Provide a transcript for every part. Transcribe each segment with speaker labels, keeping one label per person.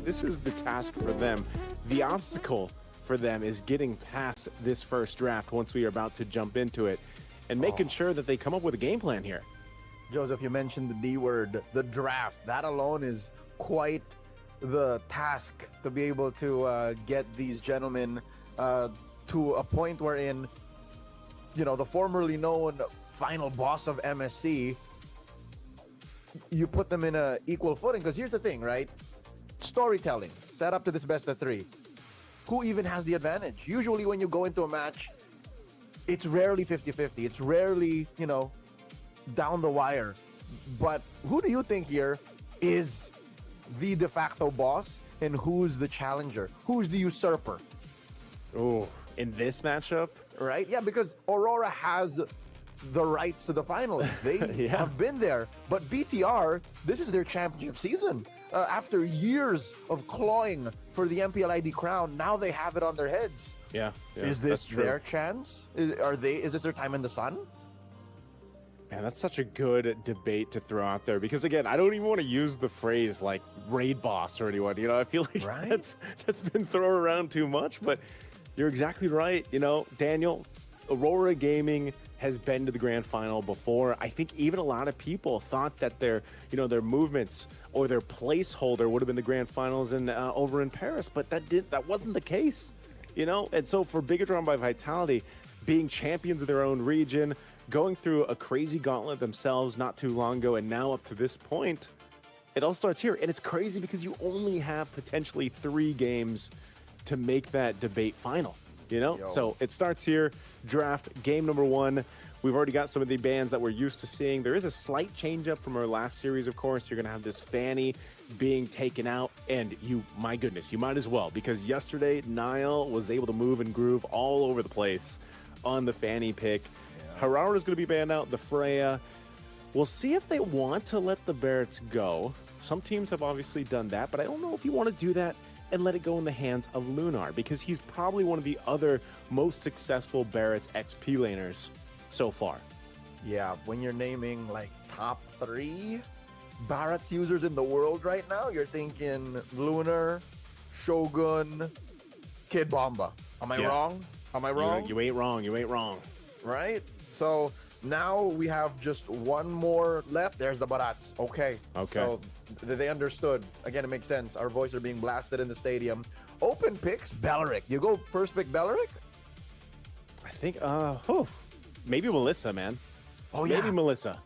Speaker 1: This is the task for them. The obstacle for them is getting past this first draft once we are about to jump into it and making sure that they come up with a game plan here.
Speaker 2: Joseph, you mentioned the D word, the draft. That alone is quite the task to be able to get these gentlemen to a point wherein, you know, the formerly known final boss of MSC, you put them in a equal footing. Because here's the thing, right? Storytelling, set up to this best of three. Who even has the advantage? Usually when you go into a match, it's rarely 50-50. It's rarely, you know, down the wire. But who do you think here is the de facto boss and who's the challenger? Who's the usurper?
Speaker 1: Oh, in this matchup?
Speaker 2: Right? Yeah, because Aurora has the rights to the finals. They have been there. But BTR, this is their championship season. After years of clawing for the MPLID crown, now they have it on their heads.
Speaker 1: Yeah,
Speaker 2: is this their chance? Is this their time in the sun?
Speaker 1: Man, that's such a good debate to throw out there because, again, I don't even want to use the phrase like raid boss or anyone. You know, I feel like that's been thrown around too much, but you're exactly right. You know, Daniel, Aurora Gaming has been to the grand final before. I think even a lot of people thought that their movements or their placeholder would have been the grand finals in over in Paris, but that wasn't the case, you know. And so for Bigatron by Vitality, being champions of their own region, going through a crazy gauntlet themselves not too long ago, and now up to this point, it all starts here. And it's crazy because you only have potentially 3 games to make that debate final. You know, so it starts here. Draft game number 1. We've already got some of the bands that we're used to seeing. There is a slight change up from our last series, of course. You're going to have this Fanny being taken out, and my goodness, you might as well, because yesterday Niall was able to move and groove all over the place on the Fanny pick. Aurora is going to be banned out. The Freya. We'll see if they want to let the Barretts go. Some teams have obviously done that, but I don't know if you want to do that and let it go in the hands of Lunar, because he's probably one of the other most successful Barretts XP laners so far.
Speaker 2: Yeah, when you're naming like top 3 Barretts users in the world right now, you're thinking Lunar, Shogun, Kid Bomba. Am I wrong? Am I wrong?
Speaker 1: You ain't wrong. You ain't wrong.
Speaker 2: Right? So now we have just one more left. There's the Barats. Okay. So they understood. Again, it makes sense. Our voices are being blasted in the stadium. Open picks, Belleric. You go first pick Belleric?
Speaker 1: I think, maybe Melissa, man.
Speaker 2: Oh, yeah.
Speaker 1: Maybe Melissa.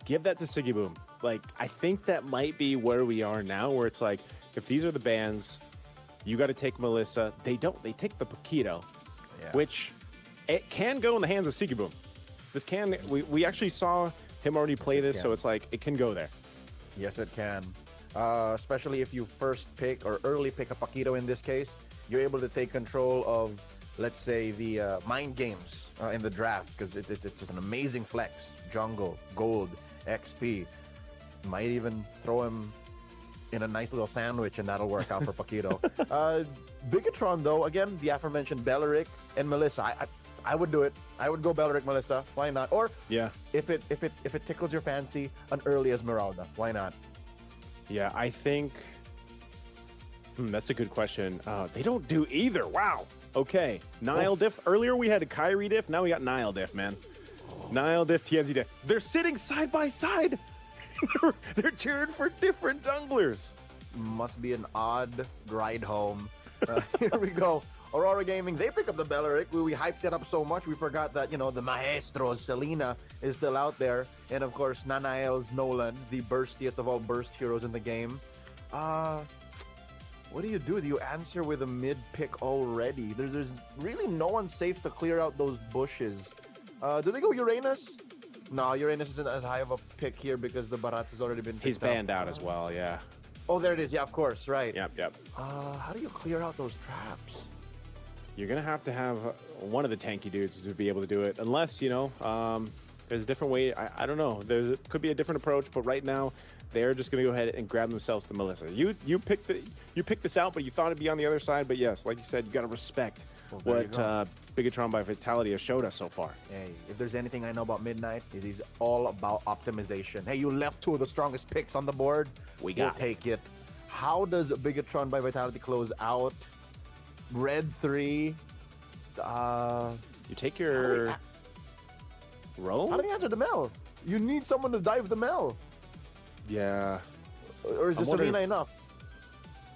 Speaker 1: Give that to Siggy Boom. Like, I think that might be where we are now, where it's like, if these are the bans, you got to take Melissa. They don't. They take the Paquito, which it can go in the hands of Siggy Boom. This can, we actually saw him already play this, so it's like, it can go there.
Speaker 2: Yes, it can. especially if you first pick or early pick a Paquito in this case. You're able to take control of, let's say, the mind games in the draft because it's an amazing flex. Jungle, gold, XP. Might even throw him in a nice little sandwich and that'll work out for Paquito. Bigatron, though, again, the aforementioned Belleric and Melissa. I would do it. I would go Belleric, Melissa. Why not? Or
Speaker 1: yeah,
Speaker 2: if it tickles your fancy, an early Esmeralda. Why not?
Speaker 1: Yeah, I think that's a good question. They don't do either. Wow. Okay. Nile diff. Earlier we had a Kyrie diff. Now we got Nile diff, man. Nile diff, TNZ diff. They're sitting side by side. They're cheering for different junglers.
Speaker 2: Must be an odd ride home. Here we go. Aurora Gaming, they pick up the Belleric. We hyped it up so much, we forgot that, you know, the maestros, Selena, is still out there. And, of course, Nanael's Nolan, the burstiest of all burst heroes in the game. What do? Do you answer with a mid pick already? There's really no one safe to clear out those bushes. Do they go Uranus? No, Uranus isn't as high of a pick here because the Barat has already been picked.
Speaker 1: He's banned out as well, yeah.
Speaker 2: Oh, there it is. Yeah, of course, right.
Speaker 1: Yep.
Speaker 2: How do you clear out those traps?
Speaker 1: You're going to have one of the tanky dudes to be able to do it. Unless, you know, there's a different way. I don't know. Could be a different approach, but right now, they're just going to go ahead and grab themselves the Melissa. You picked this out, but you thought it'd be on the other side. But yes, like you said, you got to respect what Bigatron by Vitality has showed us so far.
Speaker 2: Hey, if there's anything I know about Midnight, it is all about optimization. Hey, you left two of the strongest picks on the board. We'll take it. How does Bigatron by Vitality close out? Red 3.
Speaker 1: You take your roam?
Speaker 2: How do they answer the Mel? You need someone to dive the Mel.
Speaker 1: Yeah.
Speaker 2: Or is the Selena enough?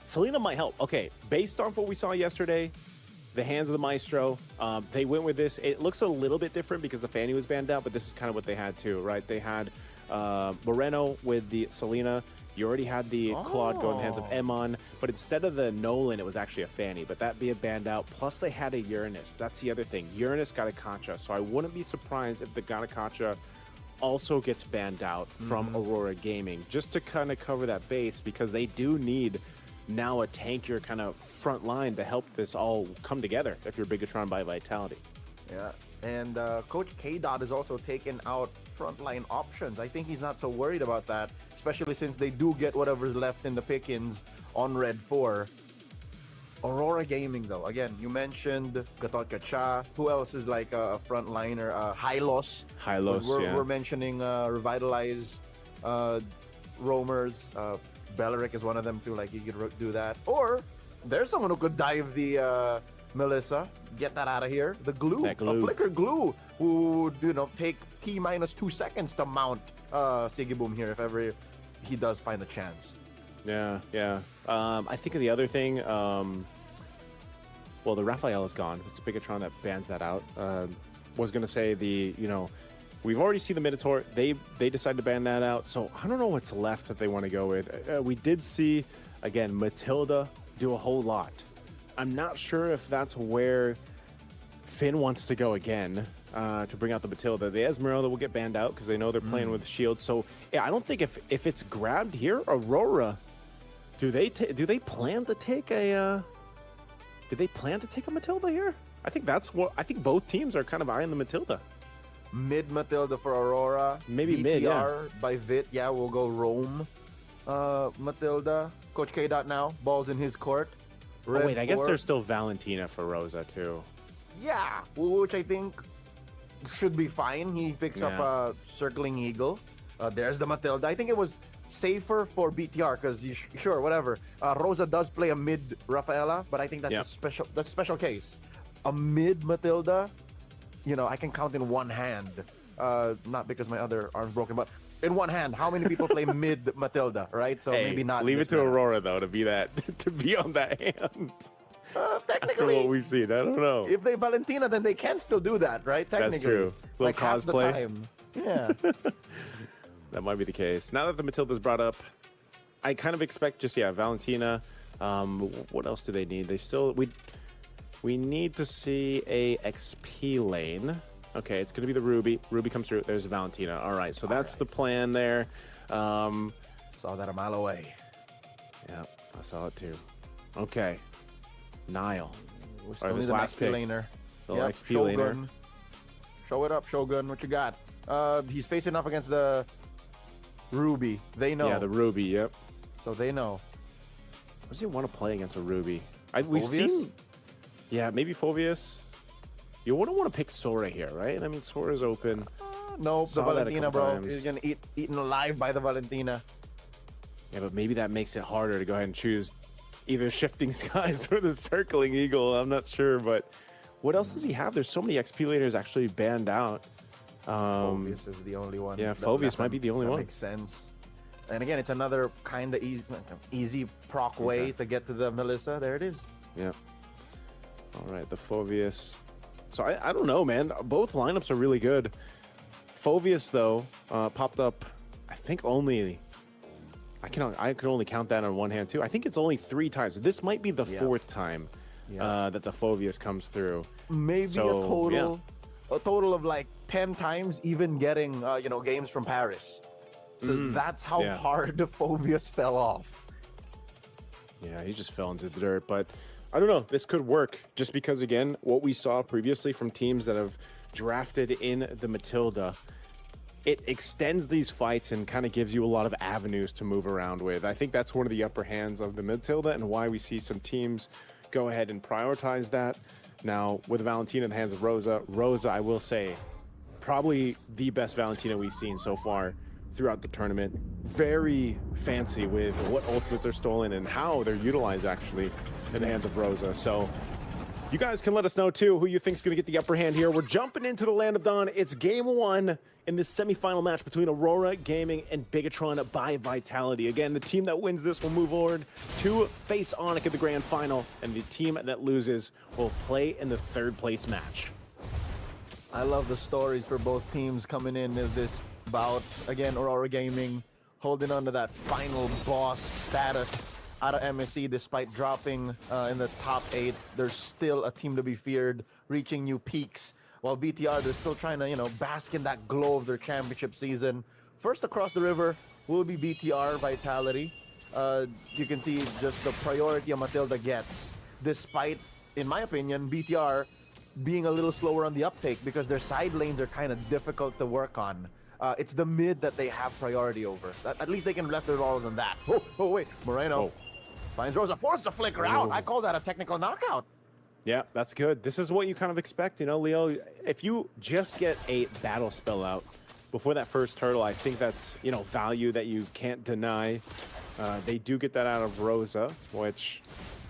Speaker 1: Selena might help. Okay, based on what we saw yesterday, the hands of the Maestro, they went with this. It looks a little bit different because the Fanny was banned out, but this is kind of what they had too, right? They had Moreno with the Selena. You already had the Claude go in the hands of Emon, but instead of the Nolan, it was actually a Fanny, but that being banned out. Plus, they had a Uranus. That's the other thing. Uranus got a Concha, so I wouldn't be surprised if the Gotf also gets banned out from Aurora Gaming, just to kind of cover that base, because they do need now a tankier kind of front line to help this all come together if you're Bigatron by Vitality.
Speaker 2: Yeah, and Coach K-Dot has also taken out frontline options. I think he's not so worried about that, especially since they do get whatever's left in the pickings on Red 4. Aurora Gaming, though, again, you mentioned Gotf. Who else is like a frontliner? Hylos. We're mentioning Revitalize roamers. Belleric is one of them too. Like, you could do that. Or there's someone who could dive the Melissa. Get that out of here. The glue. A flicker glue who would, you know, take T minus 2 seconds to mount Sigiboom here if ever he does find the chance.
Speaker 1: Yeah. I think of the other thing. Well, the Raphael is gone. It's Bigatron that bans that out. Was going to say we've already seen the Minotaur. They decided to ban that out. So I don't know what's left that they want to go with. We did see, again, Matilda do a whole lot. I'm not sure if that's where Finn wants to go again to bring out the Matilda. The Esmeralda will get banned out because they know they're playing with shields. So yeah, I don't think if it's grabbed here, Aurora, do they plan to take a Matilda here? I think both teams are kind of eyeing the Matilda.
Speaker 2: Mid Matilda for Aurora.
Speaker 1: Maybe
Speaker 2: BTR
Speaker 1: mid, yeah.
Speaker 2: By Vit, yeah, we'll go roam. Matilda. Coach K. Now, ball's in his court.
Speaker 1: Oh, wait, I guess there's still Valentina for Rosa, too.
Speaker 2: Yeah, which I think should be fine. He picks up a Circling Eagle. There's the Matilda. I think it was safer for BTR because sure, whatever. Rosa does play a mid Rafaela, but I think that's a special case. A mid Matilda, I can count in one hand. Not because my other arm's broken, but in one hand, how many people play mid Matilda, right? So maybe not.
Speaker 1: Leave it to Aurora though to be on that hand.
Speaker 2: Technically,
Speaker 1: after what we've seen, I don't know.
Speaker 2: If they Valentina, then they can still do that, right? Technically,
Speaker 1: that's true. Like cosplay.
Speaker 2: Half the time. Yeah.
Speaker 1: That might be the case. Now that the Matilda's brought up, I kind of expect Valentina. What else do they need? We need to see a XP lane. Okay, it's going to be the Ruby. Ruby comes through. There's Valentina. All right, so that's the plan there.
Speaker 2: Saw that a mile away.
Speaker 1: Yeah, I saw it too. Okay. Nile.
Speaker 2: We still need an XP laner.
Speaker 1: The XP laner.
Speaker 2: Shogun. Show it up, Shogun. What you got? He's facing off against the Ruby. They know.
Speaker 1: Yeah, the Ruby, yep.
Speaker 2: So they know.
Speaker 1: What does he want to play against a Ruby? We've seen... Yeah, maybe Phoveus. You wouldn't want to pick Sora here, right? I mean, Sora's open.
Speaker 2: No, the Valentina, bro. He's going to eaten alive by the Valentina.
Speaker 1: Yeah, but maybe that makes it harder to go ahead and choose either Shifting Skies or the Circling Eagle. I'm not sure, but what else does he have? There's so many XP laners actually banned out.
Speaker 2: Phoveus is the only one.
Speaker 1: Yeah, Phoveus might be the only one.
Speaker 2: Makes sense. And again, it's another kind of easy proc way to get to the Melissa. There it is.
Speaker 1: Yeah. All right, the Phoveus. So I don't know, man. Both lineups are really good. Phoveus, though, popped up, I think only... I can only count that on one hand, too. I think it's only 3 times. This might be the 4th time that the Phoveus comes through.
Speaker 2: Maybe a total of like 10 times, even getting, games from Paris. So that's how hard the Phoveus fell off.
Speaker 1: Yeah, he just fell into the dirt, but... I don't know. This could work just because, again, what we saw previously from teams that have drafted in the Matilda, it extends these fights and kind of gives you a lot of avenues to move around with. I think that's one of the upper hands of the Matilda and why we see some teams go ahead and prioritize that. Now, with Valentina in the hands of Rosa, I will say, probably the best Valentina we've seen so far throughout the tournament. Very fancy with what ultimates are stolen and how they're utilized, actually, in the hands of Rosa. So you guys can let us know too who you think's going to get the upper hand here. We're jumping into the Land of Dawn. It's game 1 in this semifinal match between Aurora Gaming and Bigatron by Vitality. Again, the team that wins this will move forward to face Onyx in the grand final, and the team that loses will play in the 3rd place match.
Speaker 2: I love the stories for both teams coming in as this bout. Again, Aurora Gaming holding on to that final boss status out of MSC despite dropping in the top 8. There's still a team to be feared, reaching new peaks. While BTR, they're still trying to, bask in that glow of their championship season. First across the river will be BTR Vitality. You can see just the priority Matilda gets, despite, in my opinion, BTR being a little slower on the uptake because their side lanes are kind of difficult to work on. It's the mid that they have priority over. At least they can rest their laurels on that. Oh, wait. Moreno finds Rosa, forces a flicker out. I call that a technical knockout.
Speaker 1: Yeah, that's good. This is what you kind of expect, Leo. If you just get a battle spell out before that first turtle, I think that's, value that you can't deny. They do get that out of Rosa, which,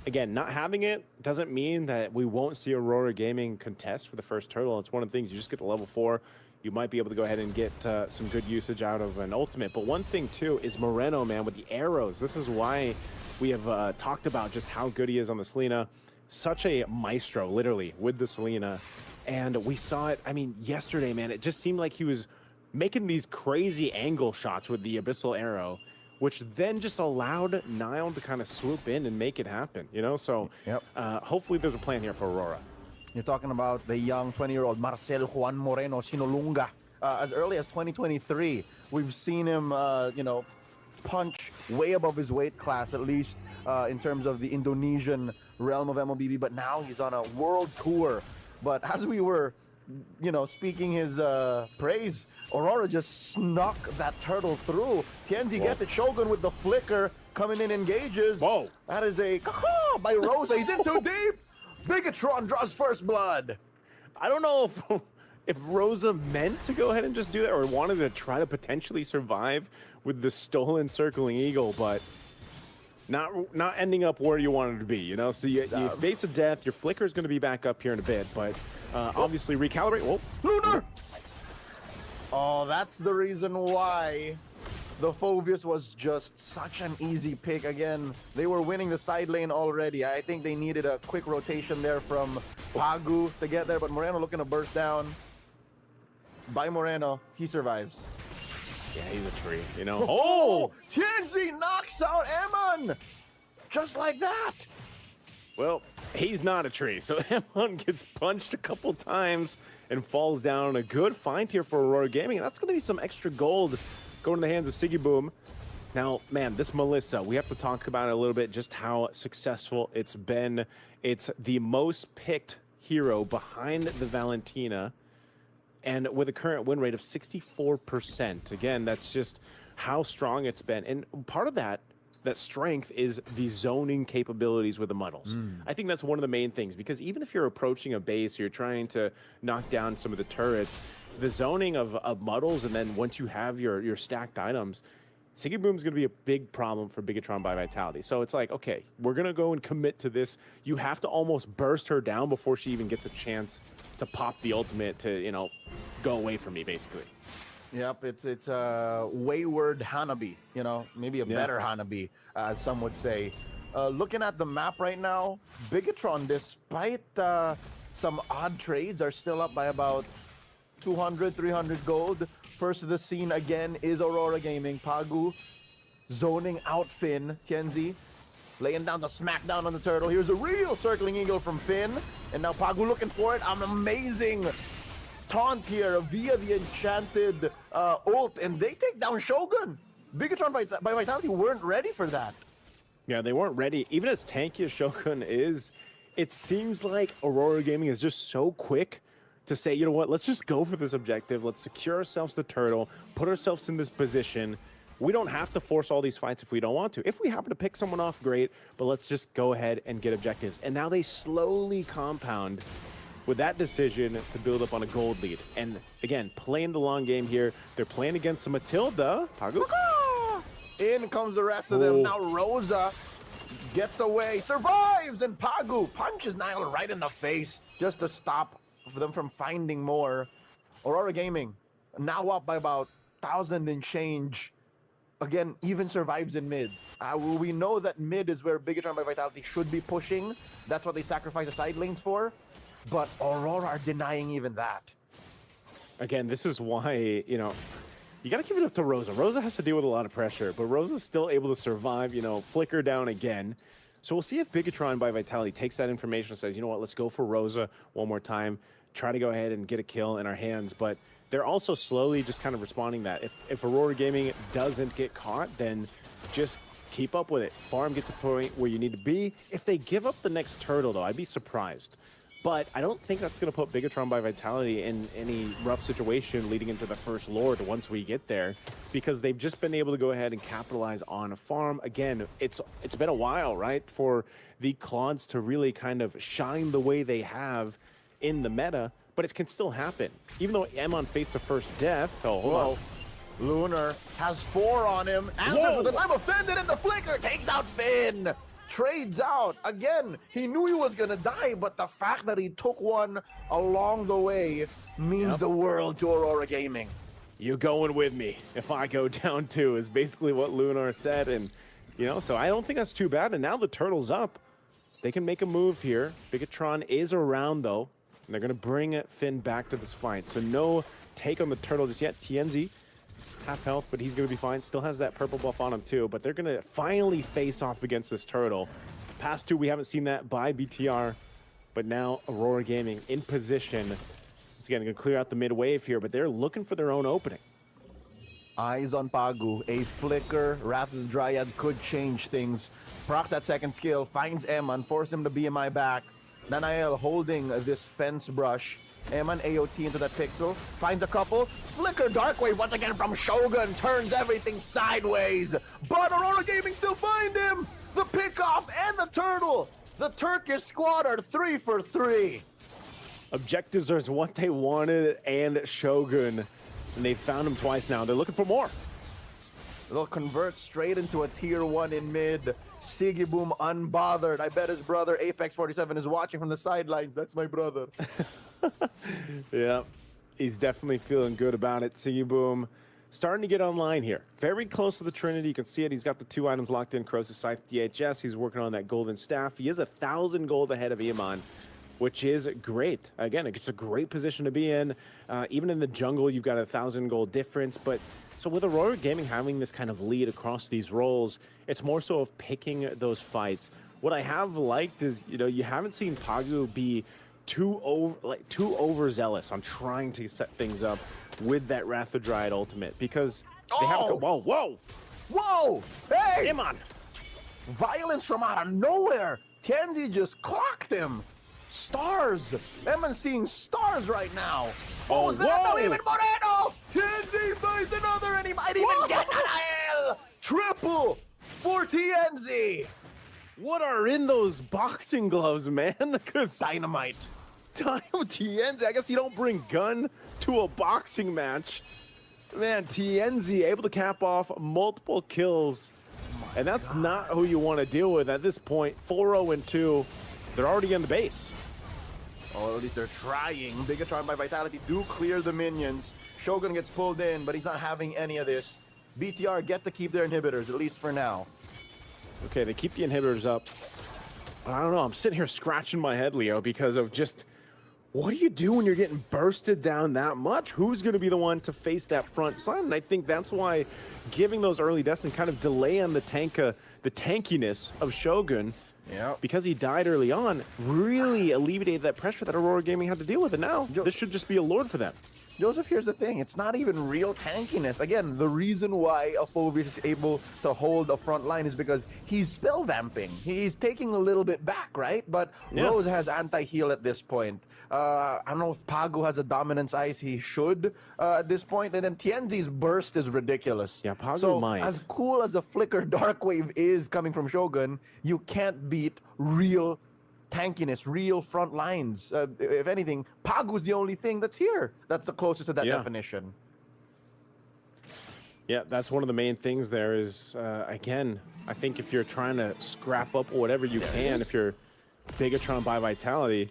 Speaker 1: again, not having it doesn't mean that we won't see Aurora Gaming contest for the first turtle. It's one of the things. You just get to level 4. You might be able to go ahead and get some good usage out of an ultimate. But one thing, too, is Moreno, man, with the arrows. This is why we have talked about just how good he is on the Selena. Such a maestro, literally, with the Selena. And we saw it, yesterday, man. It just seemed like he was making these crazy angle shots with the Abyssal Arrow, which then just allowed Nile to kind of swoop in and make it happen, So hopefully there's a plan here for Aurora.
Speaker 2: You're talking about the young 20-year-old Marcel Juan Moreno Sinolunga. As early as 2023, we've seen him, punch way above his weight class, at least in terms of the Indonesian realm of Mlbb. But now he's on a world tour. But as we were, speaking his praise, Aurora just snuck that turtle through. Tienzi gets it. Shogun with the flicker coming in, engages.
Speaker 1: Whoa.
Speaker 2: That is a by Rosa. He's in too deep. Bigatron draws first blood.
Speaker 1: I don't know if Rosa meant to go ahead and just do that or wanted to try to potentially survive with the stolen circling eagle, but not ending up where you wanted to be, So you face a death. Your flicker is going to be back up here in a bit, but obviously recalibrate. Whoa.
Speaker 2: Lunar! Oh, that's the reason why the Phoveus was just such an easy pick. Again, they were winning the side lane already. I think they needed a quick rotation there from Pagu to get there, but Moreno looking to burst down. By Moreno, he survives.
Speaker 1: Yeah, he's a tree,
Speaker 2: Oh! Tienzi knocks out Eman! Just like that!
Speaker 1: Well, he's not a tree, so Eman gets punched a couple times and falls down. A good find here for Aurora Gaming. That's going to be some extra gold going in the hands of Siggy Boom. Now, man, this Melissa, we have to talk about it a little bit, just how successful it's been. It's the most picked hero behind the Valentina, and with a current win rate of 64%. Again, that's just how strong it's been. And part of that strength is the zoning capabilities with the muddles. I think that's one of the main things, because even if you're approaching a base, or you're trying to knock down some of the turrets, the zoning of muddles, and then once you have your stacked items, Siggy Boom's going to be a big problem for Bigatron by Vitality. So it's like, okay, we're going to go and commit to this. You have to almost burst her down before she even gets a chance to pop the ultimate to, you know, go away from me, basically.
Speaker 2: Yep, it's a wayward Hanabi, you know, maybe a better Hanabi, as some would say. Looking at the map right now, Bigatron, despite some odd trades, are still up by about 200, 300 gold. First to the scene again is Aurora Gaming. Pagu zoning out Finn. Tienzi laying down the smackdown on the turtle. Here's a real circling eagle from Finn. And now Pagu looking for it. An amazing taunt here via the enchanted ult. And they take down Shogun. Bigatron by Vitality weren't ready for that.
Speaker 1: Yeah, they weren't ready. Even as tanky as Shogun is, it seems like Aurora Gaming is just so quick to say, you know what, let's just go for this objective. Let's secure ourselves the turtle, put ourselves in this position. We don't have to force all these fights if we don't want to. If we happen to pick someone off, great, but let's just go ahead and get objectives. And now they slowly compound with that decision to build up on a gold lead. And again, playing the long game here. They're playing against a Matilda. Pagu.
Speaker 2: In comes the rest of them. Now Rosa gets away, survives, and Pagu punches Niall right in the face just to stop them from finding more. Aurora Gaming now up by about 1,000 and change. Again, even survives in mid. We know that mid is where Bigatron by Vitality should be pushing. That's what they sacrifice the side lanes for. But Aurora are denying even that.
Speaker 1: Again, this is why, you know, you got to give it up to Rosa. Rosa has to deal with a lot of pressure, but Rosa's still able to survive, you know, flicker down again. So we'll see if Bigatron by Vitality takes that information and says, you know what, let's go for Rosa one more time, try to go ahead and get a kill in our hands. But they're also slowly just kind of responding that. If Aurora Gaming doesn't get caught, then just keep up with it. Farm, get to the point where you need to be. If they give up the next turtle, though, I'd be surprised. But I don't think that's going to put Bigatron by Vitality in any rough situation leading into the first Lord once we get there, because they've just been able to go ahead and capitalize on a farm. Again, it's been a while, right, for the Claudes to really kind of shine the way they have in the meta, but it can still happen. Even though Emon faced the first death. Oh, hold on.
Speaker 2: Lunar has 4 on him. Answers with a level Finn, and the flicker takes out Finn. Trades out. Again, he knew he was gonna die, but the fact that he took one along the way means the world to Aurora Gaming.
Speaker 1: You going with me if I go down too, is basically what Lunar said. And, you know, so I don't think that's too bad. And now the turtle's up. They can make a move here. Bigatron is around, though, and they're gonna bring Finn back to this fight. So no take on the turtle just yet. Tienzi, half health, but he's going to be fine. Still has that purple buff on him too, but they're going to finally face off against this turtle. Past 2, we haven't seen that by BTR, but now Aurora Gaming in position. It's going to clear out the mid wave here, but they're looking for their own opening.
Speaker 2: Eyes on Pagu. A flicker, Wrath of the Dryads could change things. Procs that second skill, finds Eman, force him to BMI back. Nanael holding this fence brush. Eman AOT into that pixel, finds a couple. Flicker Dark Wave once again from Shogun, turns everything sideways. But Aurora Gaming still find him! The pickoff and the turtle! The Turkish squad are 3 for 3.
Speaker 1: Objectives are what they wanted, and Shogun. And they found him twice now. They're looking for more.
Speaker 2: They'll convert straight into a tier 1 in mid. Siggy Boom unbothered. I bet his brother Apex 47 is watching from the sidelines. That's my brother.
Speaker 1: Yeah, he's definitely feeling good about it. Siggy Boom starting to get online here. Very close to the Trinity. You can see it. He's got the 2 items locked in. Corrosive Scythe, DHS. He's working on that golden staff. He is 1,000 gold ahead of Iman, which is great. Again, it's a great position to be in. Even in the jungle, you've got 1,000 gold difference. But so with Aurora Gaming having this kind of lead across these roles, it's more so of picking those fights. What I have liked is, you know, you haven't seen Pagu be too overzealous on trying to set things up with that Wrath of Dryad ultimate, because they have to go, whoa,
Speaker 2: Whoa! Hey!
Speaker 1: Come on.
Speaker 2: Violence from out of nowhere. Tienzi just clocked him. Stars. Emma's seeing stars right now.
Speaker 1: Oh,
Speaker 2: Was that?
Speaker 1: whoa.
Speaker 2: No, even Moreno. Tienzi finds another, and he might even get an triple for Tienzi.
Speaker 1: What are in those boxing gloves, man? Because
Speaker 2: Dynamite.
Speaker 1: Tienzi, I guess you don't bring gun to a boxing match. Man, Tienzi able to cap off multiple kills. And that's not who you want to deal with at this point. 4-0-2. They're already in the base.
Speaker 2: Oh, at least they're trying. Bigatron by Vitality do clear the minions. Shogun gets pulled in, but he's not having any of this. BTR get to keep their inhibitors, at least for now.
Speaker 1: Okay, they keep the inhibitors up. I don't know. I'm sitting here scratching my head, Leo, because of just... What do you do when you're getting bursted down that much? Who's going to be the one to face that front side? And I think that's why giving those early deaths and kind of delay on the tankiness of Shogun, because he died early on, really alleviated that pressure that Aurora Gaming had to deal with. And now, this should just be a lord for them.
Speaker 2: Joseph, here's the thing. It's not even real tankiness. Again, the reason why Afovius is able to hold a front line is because he's spell vamping. He's taking a little bit back, right? But Rose has anti-heal at this point. I don't know if Pagu has a dominance ice. He should at this point. And then Tienzi's burst is ridiculous.
Speaker 1: Yeah, Pagu might.
Speaker 2: As cool as a flicker dark wave is coming from Shogun, you can't beat real tankiness, real front lines. If anything, Pagu's the only thing that's here. That's the closest to that definition.
Speaker 1: Yeah, that's one of the main things there is, again, I think if you're trying to scrap up whatever you can, if you're Bigatron by Vitality,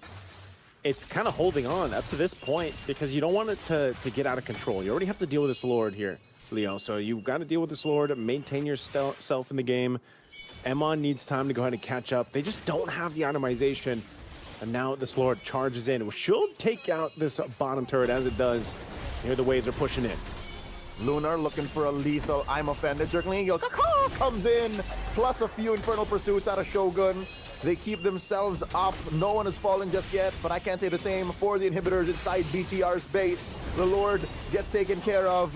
Speaker 1: it's kind of holding on up to this point because you don't want it to get out of control. You already have to deal with this Lord here, Leo. So you've got to deal with this Lord, maintain yourself in the game. Emon needs time to go ahead and catch up. They just don't have the itemization. And now this Lord charges in. Should take out this bottom turret as it does. Here the waves are pushing in.
Speaker 2: Lunar looking for a lethal I'm offended. Circling Eagle comes in. Plus a few Infernal Pursuits out of Shogun. They keep themselves up. No one has fallen just yet, but I can't say the same for the inhibitors inside BTR's base. The Lord gets taken care of.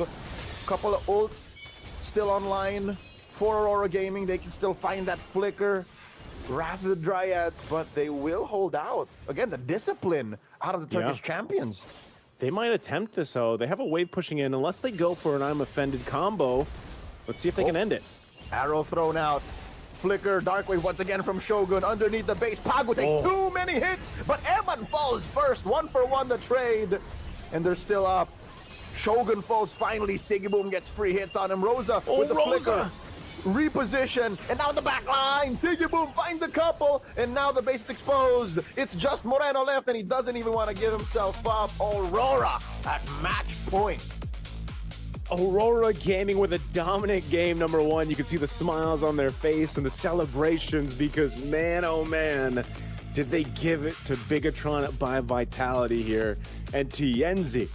Speaker 2: Couple of ults still online for Aurora Gaming. They can still find that flicker. Wrath of the Dryads, but they will hold out. Again, the discipline out of the Turkish champions.
Speaker 1: They might attempt this, though. They have a wave pushing in. Unless they go for an I'm offended combo, let's see if they can end it.
Speaker 2: Arrow thrown out. Flicker, Dark Wave once again from Shogun underneath the base. Pagu takes too many hits, but Eman falls first. 1-for-1 the trade, and they're still up. Shogun falls finally. Sigiboom gets free hits on him. Rosa with the flicker. Reposition, and now the back line. Sigiboom finds a couple, and now the base is exposed. It's just Moreno left, and he doesn't even want to give himself up. Aurora at match point.
Speaker 1: Aurora Gaming with a dominant game, number one. You can see the smiles on their face and the celebrations because, man, oh man, did they give it to Bigatron by Vitality here. And Tienzi,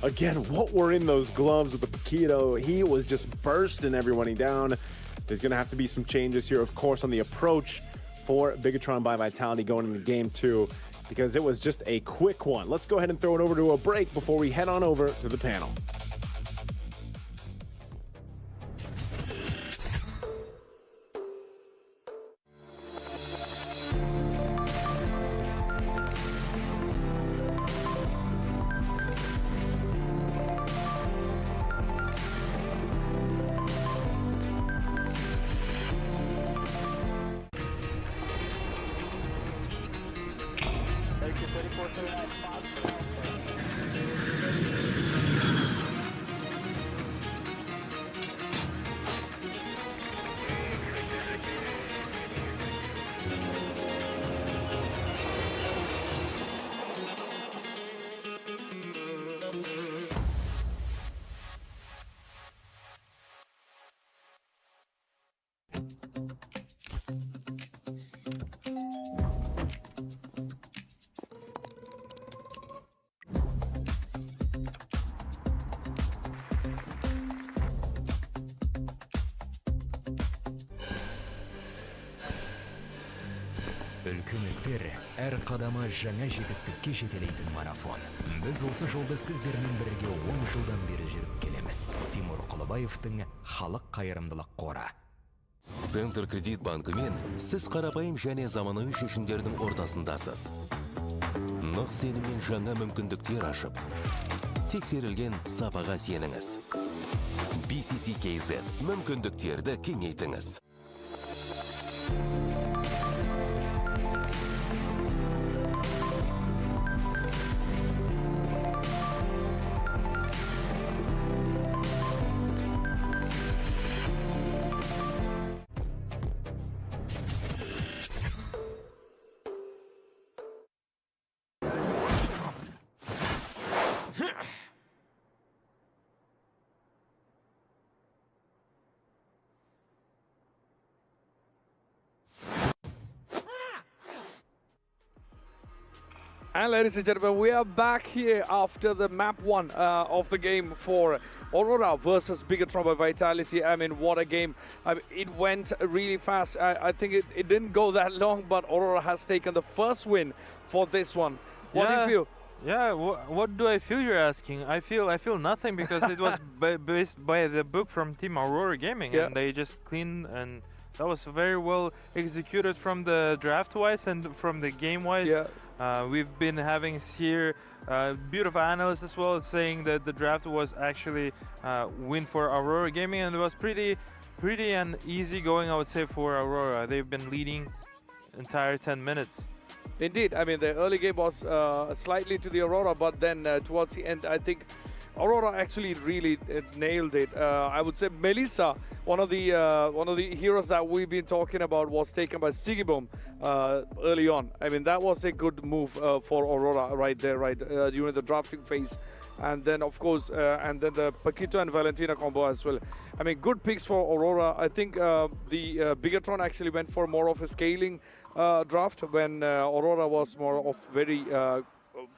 Speaker 1: again, what were in those gloves with the Paquito? He was just bursting everybody down. There's going to have to be some changes here, of course, on the approach for Bigatron by Vitality going into game two because it was just a quick one. Let's go ahead and throw it over to a break before we head on over to the panel.
Speaker 3: Үлкен істер әр қадамы жаңа жетістікке жетелейтін марафон. Біз осы жолды сіздермен бірге 10 жылдан бері жүріп келеміз. Тимур Құлыбаевтың халық қайырымдылық қоры.
Speaker 4: Центр кредит банкымен сіз қарапайым және заманауи шешімдердің ортасындасыз. Нық сеніммен жаңа мүмкіндіктер ашып, тексерілген сапаға сеніңіз. BCCKZ мүмкіндіктерді кеңейтіңіз.
Speaker 5: And ladies and gentlemen, we are back here after the map 1 of the game for Aurora versus Bigatron by Vitality. I mean, what a game. I mean, it went really fast. I think it didn't go that long, but Aurora has taken the first win for this one. What do you feel?
Speaker 6: Yeah, what do I feel, you're asking? I feel nothing, because it was based by the book from Team Aurora Gaming, and they just cleaned, and that was very well executed from the draft-wise and from the game-wise.
Speaker 5: Yeah.
Speaker 6: We've been having here beautiful analysts as well, saying that the draft was actually win for Aurora Gaming, and it was pretty and easy going, I would say, for Aurora. They've been leading entire 10 minutes.
Speaker 5: Indeed, I mean, the early game was slightly to the Aurora, but then towards the end, I think Aurora actually really nailed it. I would say Melissa, one of the heroes that we've been talking about, was taken by Sigibom early on. I mean, that was a good move for Aurora right there, during the drafting phase. And then, of course, and then the Paquito and Valentina combo as well. I mean, good picks for Aurora. I think the Bigatron actually went for more of a scaling draft, when Aurora was more of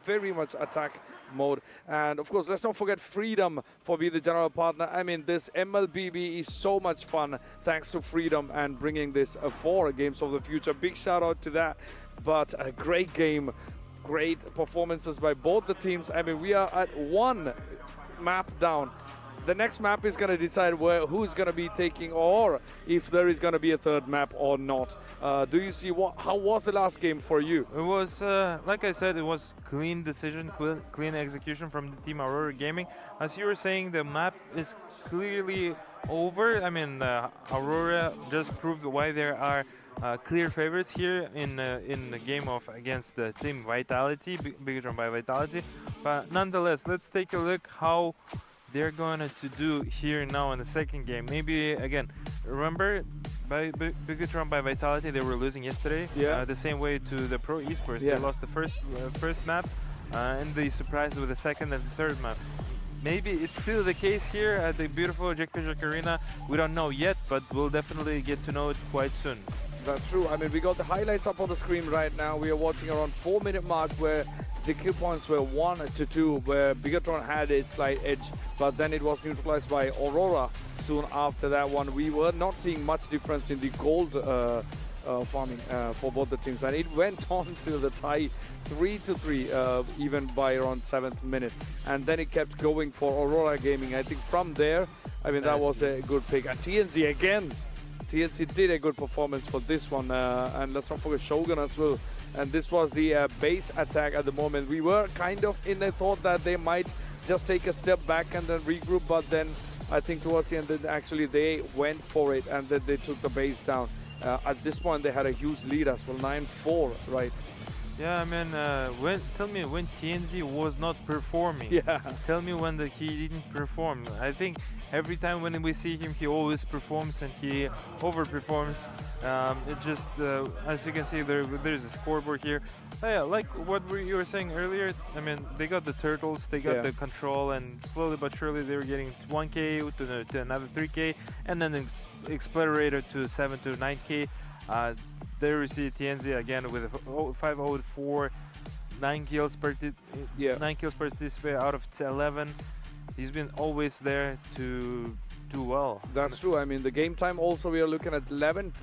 Speaker 5: very much attack mode. And of course, let's not forget Freedom for being the general partner. I mean, this Mlbb is so much fun thanks to Freedom and bringing this 4 games of the future. Big shout out to that. But a great game, great performances by both the teams. I mean, we are at 1 map down. The next map is going to decide who's going to be taking, or if there is going to be a 3rd map or not. Do you see how was the last game for you?
Speaker 6: It was, like I said, it was clean decision, clean execution from the Team Aurora Gaming. As you were saying, the map is clearly over. I mean, Aurora just proved why there are clear favorites here in the game against the Team Vitality, Bigatron by Vitality. But nonetheless, let's take a look how they're going to do here now in the second game. Maybe again, remember by Bigatron by Vitality, they were losing yesterday. The same way to the Pro Esports. They lost the first map, and they surprised with the second and the 3rd map. Maybe it's still the case here at the beautiful Jack Arena. We don't know yet, but we'll definitely get to know it quite soon.
Speaker 5: That's true. I mean, we got the highlights up on the screen right now. We are watching around 4-minute mark where the kill points were 1-2, where Bigatron had its slight edge, but then it was neutralized by Aurora soon after that one. We were not seeing much difference in the gold farming for both the teams, and it went on to the tie 3-3 even by around 7th minute, and then it kept going for Aurora Gaming. I think from there, I mean, that was a good pick. And TNC again. TNC did a good performance for this one, and let's not forget Shogun as well. And this was the base attack at the moment. We were kind of in a thought that they might just take a step back and then regroup, but then I think towards the end, actually they went for it, and then they took the base down. At this point, they had a huge lead as well, 9-4, right?
Speaker 6: Yeah, I mean, tell me when TNZ was not performing.
Speaker 5: Yeah.
Speaker 6: Tell me when he didn't perform. I think every time when we see him, he always performs and he overperforms. It just, as you can see, there's a scoreboard here. Yeah, like what you were saying earlier, I mean, they got the turtles, they got the control, and slowly but surely they were getting 1k to another 3k, and then Explorator to 7 to 9k. There we see TNZ again with a 504, 9 kills per 9 kills per display out of 11. He's been always there to do well.
Speaker 5: That's true. I mean, the game time also, we are looking at 11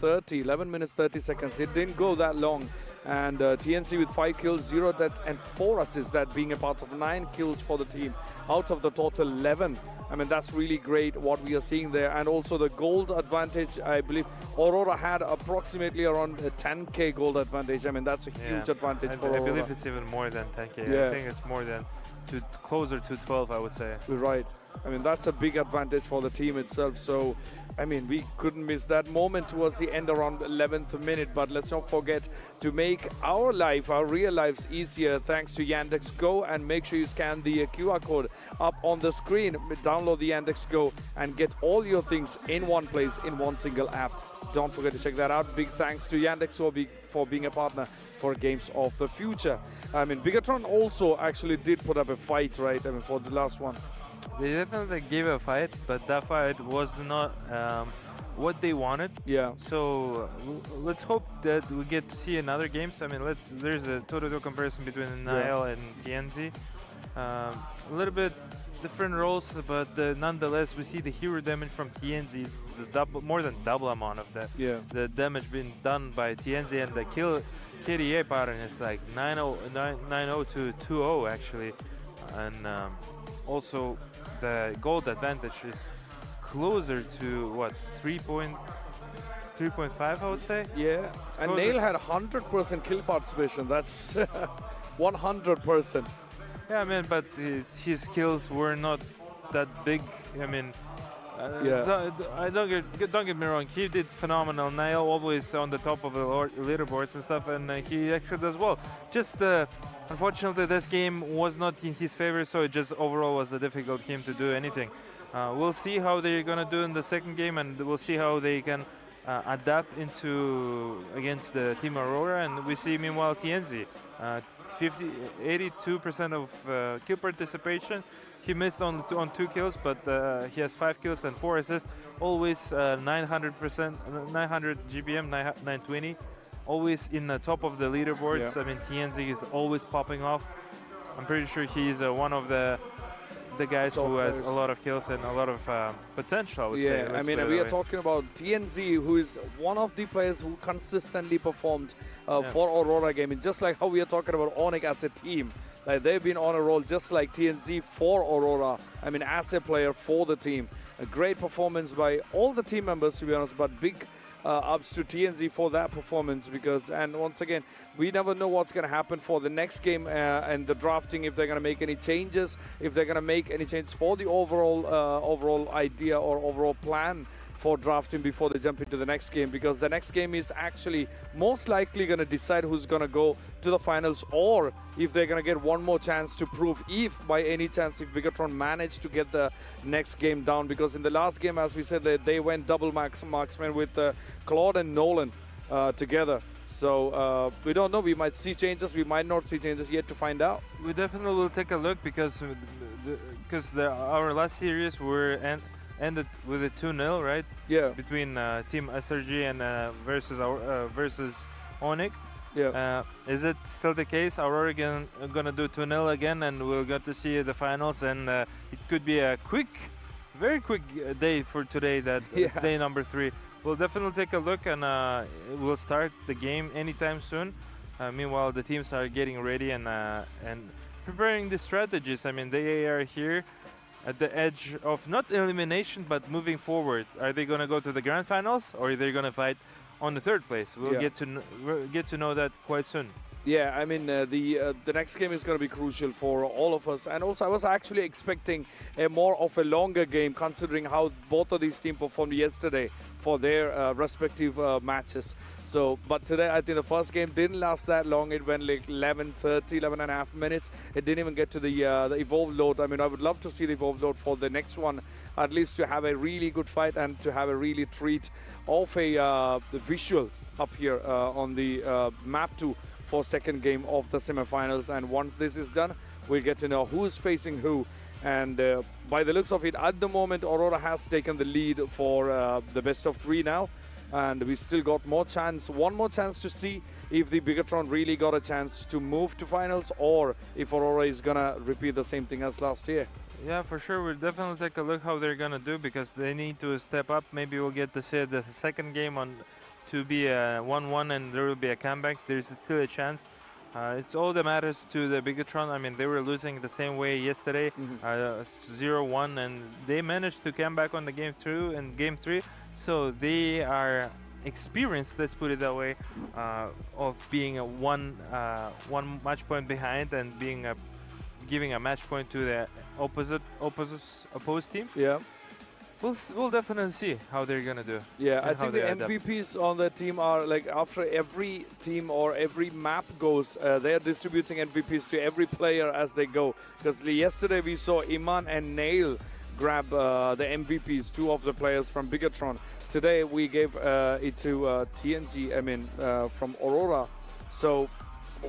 Speaker 5: minutes 30 seconds. It didn't go that long. And TNC with 5 kills, 0 deaths, and 4 assists, that being a part of 9 kills for the team out of the total 11. I mean, that's really great what we are seeing there. And also the gold advantage, I believe Aurora had approximately around a 10k gold advantage. I mean, that's a huge advantage for Aurora.
Speaker 6: I believe it's even more than 10k.
Speaker 5: Yeah.
Speaker 6: I think it's more than closer to 12, I would say.
Speaker 5: Right. I mean, that's a big advantage for the team itself. So, I mean, we couldn't miss that moment towards the end around the 11th minute. But let's not forget to make our life, our real lives easier thanks to Yandex Go. And make sure you scan the QR code up on the screen. Download the Yandex Go and get all your things in one place, in one single app. Don't forget to check that out. Big thanks to Yandex for being a partner for Games of the Future. I mean, Bigatron also actually did put up a fight, right? I mean, for the last one.
Speaker 6: They definitely gave a fight, but that fight was not what they wanted.
Speaker 5: Yeah.
Speaker 6: So let's hope that we get to see another games. I mean, there's a total comparison between Nile and TNZ. A little bit different roles, but nonetheless, we see the hero damage from TNZ, more than double amount of that.
Speaker 5: Yeah.
Speaker 6: The damage being done by TNZ, and the kill KDA pattern is like 9-0 to 2-0 actually, and also the gold advantage is closer to what 3.5 I would say.
Speaker 5: Yeah, and Nail had 100% kill participation. That's 100%.
Speaker 6: Yeah, I mean, but his kills were not that big. I mean, don't get me wrong. He did phenomenal. Nail always on the top of the leaderboards and stuff, and he actually does well. Just unfortunately, this game was not in his favor, so it just overall was a difficult game to do anything. We'll see how they're gonna do in the second game, and we'll see how they can adapt against the Team Aurora. And we see meanwhile TNZ, 82% of kill participation. He missed on 2 kills, but he has 5 kills and 4 assists. Always 900%, 900 GBM, 920. Always in the top of the leaderboards.
Speaker 5: Yeah.
Speaker 6: I mean, TNZ is always popping off. I'm pretty sure he's one of the guys who has a lot of kills and a lot of potential, I would say.
Speaker 5: I mean, we are talking about TNZ, who is one of the players who consistently performed for Aurora Gaming, just like how we are talking about Onyx as a team. Like, they've been on a roll just like TNZ for Aurora. I mean, as a player for the team. A great performance by all the team members, to be honest, but big ups to TNZ for that performance, because, and once again, we never know what's going to happen for the next game and the drafting, if they're going to make any changes, if they're going to make any changes for the overall idea or overall plan for drafting before they jump into the next game, because the next game is actually most likely going to decide who's going to go to the finals, or if they're going to get one more chance to prove if by any chance if Bigatron managed to get the next game down. Because in the last game, as we said, they went double marksman with Claude and Nolan together. So we don't know, we might see changes, we might not see changes, yet to find out.
Speaker 6: We definitely will take a look, because our last series ended with a 2-0, right?
Speaker 5: Yeah.
Speaker 6: Between Team SRG and versus Onyx.
Speaker 5: Yeah.
Speaker 6: Is it still the case? Aurora gonna do 2-0 again, and we'll get to see the finals, and it could be a very quick day for today. That day number 3. We'll definitely take a look, and we'll start the game anytime soon. Meanwhile, the teams are getting ready and preparing the strategies. I mean, they are here at the edge of not elimination, but moving forward. Are they going to go to the grand finals, or are they going to fight on the 3rd place? We'll get to know that quite soon.
Speaker 5: Yeah, I mean, the next game is going to be crucial for all of us. And also, I was actually expecting more of a longer game, considering how both of these teams performed yesterday for their respective matches. So, but today, I think the first game didn't last that long. It went like 11 and a half minutes. It didn't even get to the evolve load. I mean, I would love to see the evolve load for the next one, at least to have a really good fight and to have a really treat of the visual up here on the map 2 for second game of the semifinals. And once this is done, we'll get to know who's facing who. And by the looks of it, at the moment, Aurora has taken the lead for the best of 3 now. And we still got one more chance to see if the Bigatron really got a chance to move to finals, or if Aurora is gonna repeat the same thing as last year.
Speaker 6: Yeah, for sure. We'll definitely take a look how they're gonna do, because they need to step up. Maybe we'll get to see the second game on to be a 1-1 and there will be a comeback. There's still a chance. It's all that matters to the Bigatron. I mean, they were losing the same way yesterday, 0-1, and they managed to come back on the game 2 and game 3. So they are experienced, let's put it that way, of being a one match point behind and being giving a match point to the opposed team.
Speaker 5: Yeah.
Speaker 6: We'll definitely see how they're gonna do.
Speaker 5: Yeah, I
Speaker 6: and how
Speaker 5: think the
Speaker 6: they adapt.
Speaker 5: MVPs on the team are like after every team or every map goes, they are distributing MVPs to every player as they go. Because yesterday we saw Iman and Nail grab the MVPs, two of the players from Bigatron. Today we gave it to TNG, I mean, from Aurora. So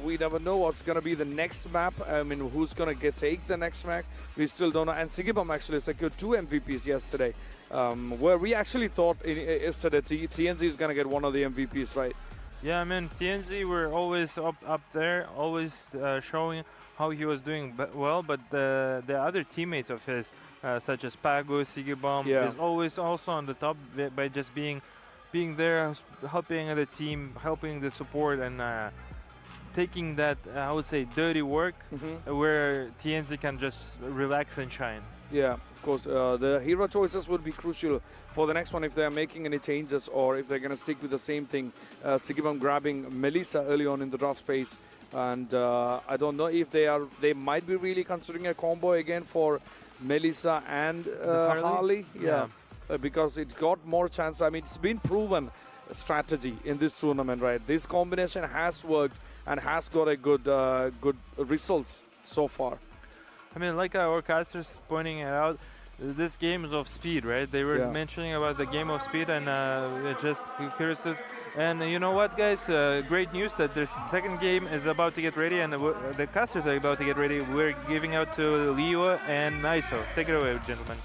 Speaker 5: we never know what's going to be the next map. I mean, who's going to take the next map? We still don't know. And Sigibam actually secured 2 MVPs yesterday, where we actually thought yesterday TNZ is going to get one of the MVPs, right?
Speaker 6: Yeah, I mean, TNZ were always up there, always showing how he was doing well, but the other teammates of his, such as Pago, Sigibam, is always also on the top by just being there, helping the team, helping the support, and taking that, I would say, dirty work where TNZ can just relax and shine. Yeah,
Speaker 5: of course. The hero choices would be crucial for the next one if they're making any changes or if they're going to stick with the same thing. Sigibam grabbing Melissa early on in the draft phase. And I don't know if they might be really considering a combo again for Melissa and Harley. Yeah. Because it's got more chance. I mean, it's been proven strategy in this tournament, right? This combination has worked and has got a good results so far.
Speaker 6: I mean, like our casters pointing it out, this game is of speed, right? They were mentioning about the game of speed, and just curious. And you know what, guys? Great news that the second game is about to get ready, and the casters are about to get ready. We're giving out to Leo and Naiso. Take it away, gentlemen.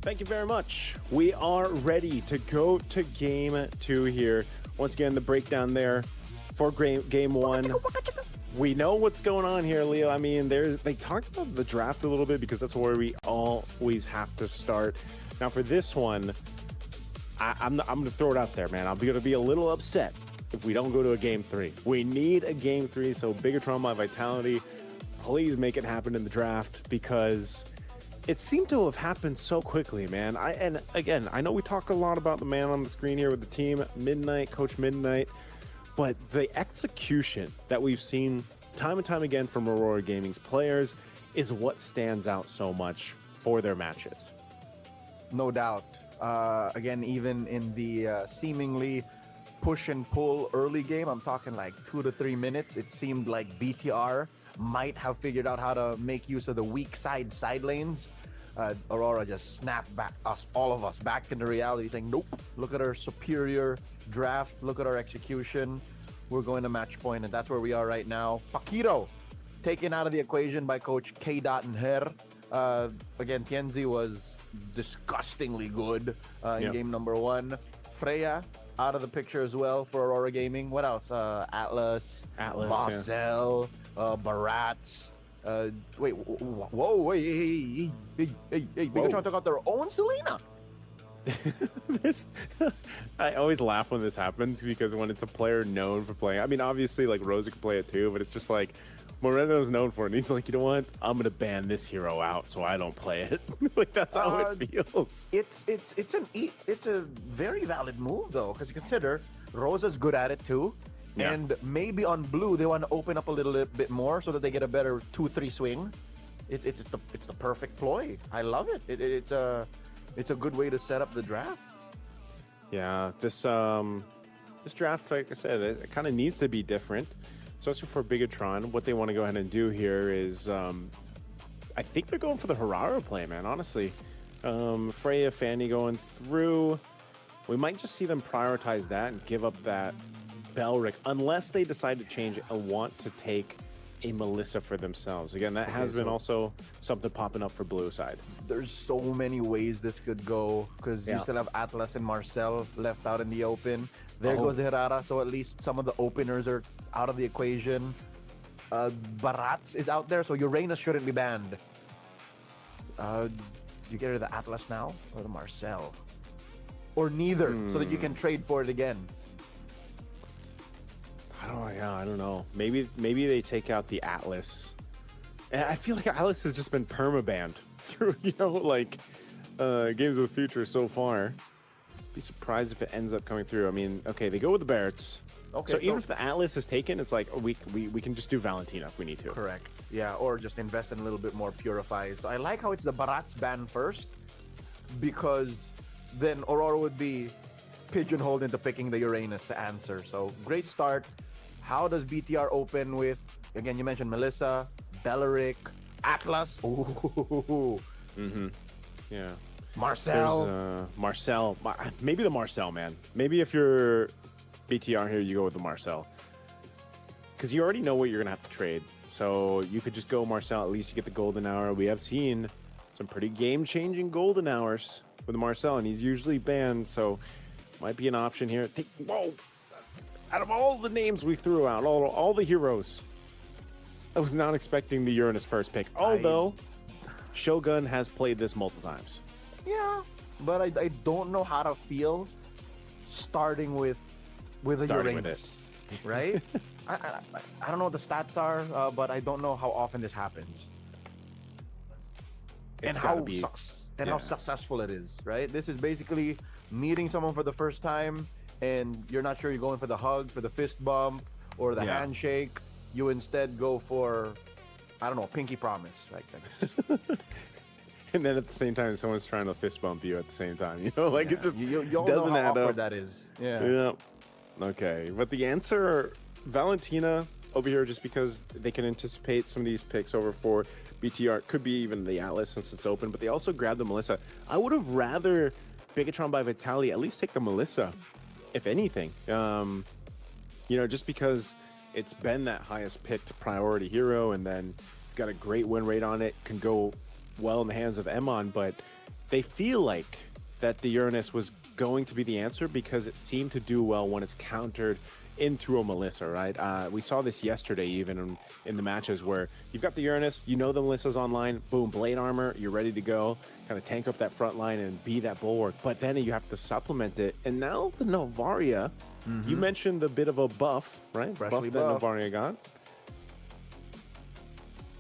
Speaker 1: Thank you very much. We are ready to go to game 2 here. Once again, the breakdown there for game 1. We know what's going on here, Leo. I mean, they talked about the draft a little bit because that's where we always have to start. Now, for this one, I'm going to throw it out there, man. I'm going to be a little upset if we don't go to a game 3. We need a game 3, so Bigatron My Vitality, please make it happen in the draft because it seemed to have happened so quickly, man. And again, I know we talk a lot about the man on the screen here with the team, Midnight, Coach Midnight, but the execution that we've seen time and time again from Aurora Gaming's players is what stands out so much for their matches.
Speaker 2: No doubt. Again, even in the seemingly push and pull early game, I'm talking like 2 to 3 minutes, it seemed like BTR might have figured out how to make use of the weak side lanes. Aurora just snapped back all of us back into reality, saying, nope, look at our superior draft, look at our execution. We're going to match point, and that's where we are right now. Paquito taken out of the equation by Coach K. and Her. Again, Tienzi was disgustingly good in game number 1. Freya out of the picture as well for Aurora Gaming. What else? Atlas, Marcel, Barats. Wait, whoa, hey, Bigatron took out their own Selena.
Speaker 1: I always laugh when this happens because when it's a player known for playing, I mean, obviously, like Rosa can play it too, but it's just like Moreno's known for it, and he's like, you know what? I'm gonna ban this hero out so I don't play it. Like that's how it feels.
Speaker 2: It's a very valid move though, because consider Rosa's good at it too. Yeah. And maybe on blue they want to open up a little bit more so that they get a better 2-3 swing. It's the perfect ploy. I love it. It's a good way to set up the draft.
Speaker 1: Yeah, this draft, like I said, it kind of needs to be different, especially for Bigatron. What they want to go ahead and do here is, I think they're going for the Harara play, man. Honestly, Freya, Fanny going through. We might just see them prioritize that and give up that Belric, unless they decide to change it and want to take a Melissa for themselves. Again, that has been also something popping up for blue side.
Speaker 2: There's so many ways this could go because you still have Atlas and Marcel left out in the open. There goes the Herrera, so at least some of the openers are out of the equation. Barats is out there, so Uranus shouldn't be banned. You get rid of the Atlas now or the Marcel? or neither, so that you can trade for it again?
Speaker 1: I don't know. Maybe they take out the Atlas. And I feel like Atlas has just been permabanned through, like Games of the Future so far. Be surprised if it ends up coming through. I mean, okay, they go with the Barretts. Okay, so even if the Atlas is taken, it's like we can just do Valentina if we need to.
Speaker 2: Correct. Yeah, or just invest in a little bit more Purifies. So I like how it's the Barats ban first, because then Aurora would be pigeonholed into picking the Uranus to answer. So great start. How does BTR open with, again, you mentioned Melissa, Belleric, Atlas. Ooh.
Speaker 1: Yeah.
Speaker 2: Marcel.
Speaker 1: Marcel. Maybe the Marcel, man. Maybe if you're BTR here, you go with the Marcel. Because you already know what you're going to have to trade. So you could just go Marcel. At least you get the golden hour. We have seen some pretty game-changing golden hours with Marcel, and he's usually banned. So might be an option here. Whoa! Out of all the names we threw out, all the heroes, I was not expecting the Uranus first pick. Although Shogun has played this multiple times.
Speaker 2: Yeah, but I don't know how to feel starting with a Uranus, right? I don't know what the stats are, but I don't know how often this happens.
Speaker 1: It's
Speaker 2: And how successful it is, right? This is basically meeting someone for the first time, and you're not sure you're going for the hug, for the fist bump, or the handshake. You instead go for, I don't know, pinky promise. Like
Speaker 1: And then at the same time, someone's trying to fist bump you at the same time. Like it just
Speaker 2: you
Speaker 1: doesn't
Speaker 2: know how
Speaker 1: add
Speaker 2: awkward
Speaker 1: up.
Speaker 2: that is. Yeah.
Speaker 1: Yeah. Okay, but the answer, Valentina over here, just because they can anticipate some of these picks over for BTR. Could be even the Atlas since it's open, but they also grabbed the Melissa. I would have rather Bigatron by Vitality at least take the Melissa, if anything. Just because it's been that highest picked priority hero, and then got a great win rate on it, can go well in the hands of Emon, but they feel like that the Uranus was going to be the answer because it seemed to do well when it's countered into a Melissa, right? We saw this yesterday even in the matches where you've got the Uranus, the Melissa's online, boom, blade armor, you're ready to go, kind of tank up that front line and be that bulwark, but then you have to supplement it. And now the Novaria, you mentioned the bit of a buff, right?
Speaker 2: Freshly
Speaker 1: that
Speaker 2: buffed.
Speaker 1: Novaria got.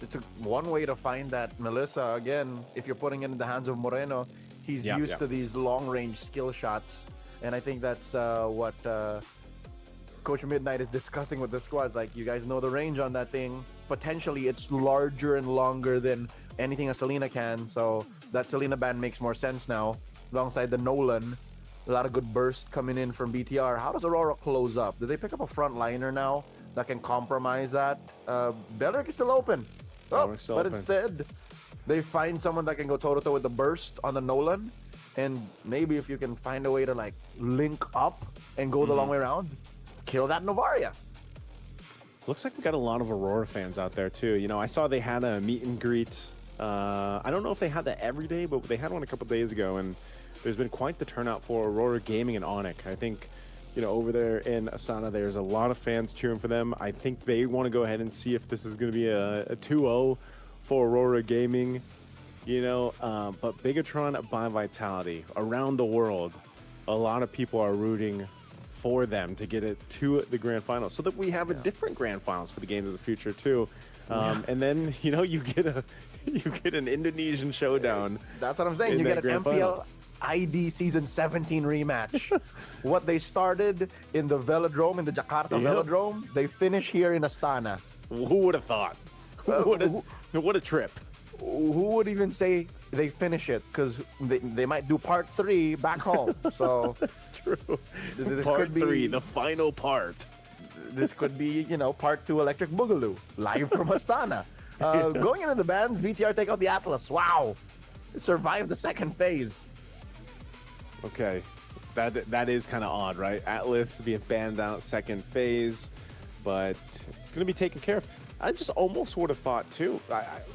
Speaker 2: It's one way to find that Melissa. Again, if you're putting it in the hands of Moreno, he's used to these long-range skill shots, and I think that's what Coach Midnight is discussing with the squad. Like, you guys know the range on that thing. Potentially, it's larger and longer than anything a Selena can, so that Selena ban makes more sense now. Alongside the Nolan, a lot of good burst coming in from BTR. How does Aurora close up? Do they pick up a frontliner now that can compromise that? Belleric is still open. But instead, they find someone that can go toe-to-toe with the burst on the Nolan, and maybe if you can find a way to like link up and go the long way around, kill that Novaria.
Speaker 1: Looks like we got a lot of Aurora fans out there too. I saw they had a meet and greet. I don't know if they had that every day, but they had one a couple days ago, and there's been quite the turnout for Aurora Gaming and Onyx. I think, over there in Astana, there's a lot of fans cheering for them. I think they want to go ahead and see if this is going to be a 2-0 for Aurora Gaming, but Bigatron by Vitality around the world, a lot of people are rooting for them to get it to the grand finals, so that we have a different grand finals for the Games of the Future too. And then you get an Indonesian showdown.
Speaker 2: That's what I'm saying. You get an MPL ID Season 17 rematch. What they started in the Velodrome, in the Jakarta Velodrome, they finish here in Astana.
Speaker 1: Who would have thought? What a trip.
Speaker 2: Who would even say they finish it? Because they might do part 3 back home. So
Speaker 1: that's true.
Speaker 2: This
Speaker 1: part
Speaker 2: could be
Speaker 1: 3, the final part.
Speaker 2: This could be, part 2 Electric Boogaloo, live from Astana. Going into the bans, BTR take out the Atlas. Wow. It survived the second phase.
Speaker 1: Okay. That is kind of odd, right? Atlas being banned out second phase, but it's going to be taken care of. I just almost would have thought, too.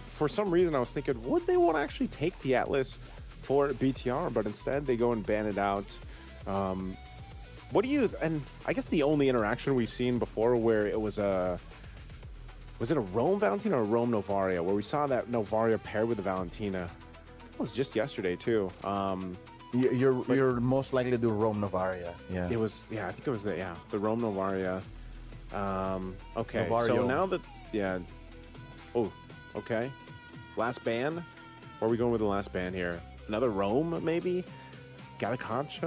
Speaker 1: For some reason, I was thinking, would they want to actually take the Atlas for BTR? But instead, they go and ban it out. What do you... And I guess the only interaction we've seen before where it was a... Was it a Rome Valentina or a Rome Novaria? Where we saw that Novaria paired with the Valentina. It was just yesterday, too.
Speaker 2: You're most likely to do Rome Novaria. Yeah.
Speaker 1: It was, yeah, I think it was the Rome Novaria. Okay, so
Speaker 2: Novario.
Speaker 1: now that, oh, okay. Last ban? Where are we going with the last ban here? Another Rome, maybe? Gotf?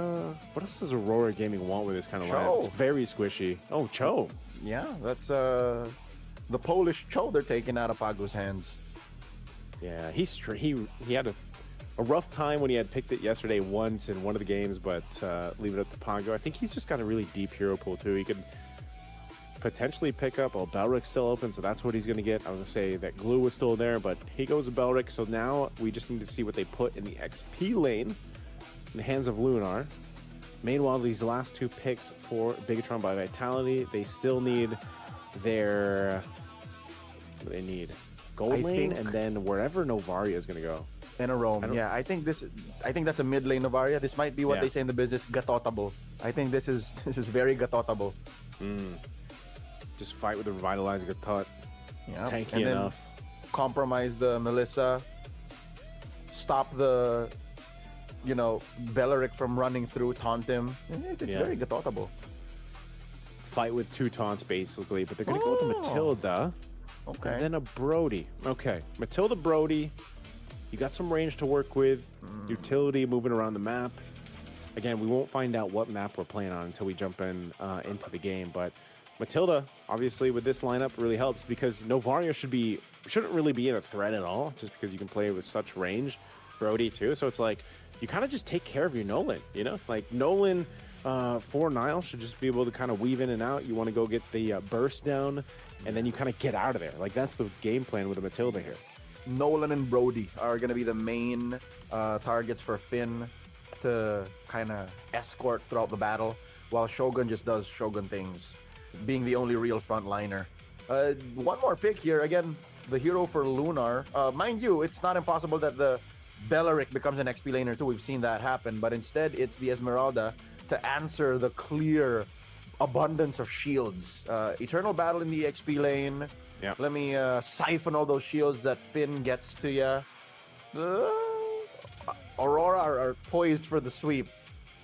Speaker 1: What else does Aurora Gaming want with this kind of lineup? It's very squishy. Oh, Cho.
Speaker 2: Yeah, that's the Polish Cho they're taking out of Pagu's hands.
Speaker 1: Yeah, he had a rough time when he had picked it yesterday once in one of the games, but leave it up to Pago. I think he's just got a really deep hero pool too. He could potentially pick up. Oh, Belric's still open, so that's what he's going to get. I was going to say that Glue was still there, but he goes to Belric. So now we just need to see what they put in the XP lane in the hands of Lunar. Meanwhile, these last two picks for Bigatron by Vitality, they still need their... What do they need? Gold lane, and then wherever Novaria is going to go.
Speaker 2: In a Rome. Yeah, I think that's a mid lane Novaria. This might be what they say in the business, gatotable. I think this is very gatotable.
Speaker 1: Just fight with the revitalized Gatot.
Speaker 2: Yeah.
Speaker 1: Tanky
Speaker 2: and
Speaker 1: enough.
Speaker 2: Then compromise the Melissa. Stop the, Beleric from running through, taunt him. It's very gatotable.
Speaker 1: Fight with two taunts basically, but they're going to go with a Matilda.
Speaker 2: Okay.
Speaker 1: And then a Brody. Okay, Matilda, Brody. You got some range to work with. Utility moving around the map. Again, we won't find out what map we're playing on until we jump in into the game. But Matilda, obviously, with this lineup really helps because Novaria shouldn't really be in a threat at all, just because you can play with such range. Brody too. So it's like you kind of just take care of your Nolan. Like Nolan for Nile should just be able to kind of weave in and out. You want to go get the burst down, and then you kind of get out of there. Like that's the game plan with the Matilda here.
Speaker 2: Nolan and Brody are going to be the main targets for Finn to kind of escort throughout the battle, while Shogun just does Shogun things, being the only real frontliner. One more pick here. Again, the hero for Lunar. Mind you, it's not impossible that the Beleric becomes an XP laner too. We've seen that happen, but instead it's the Esmeralda to answer the clear abundance of shields. Eternal Battle in the XP lane.
Speaker 1: Yep.
Speaker 2: Let me siphon all those shields that Finn gets to you. Aurora are poised for the sweep,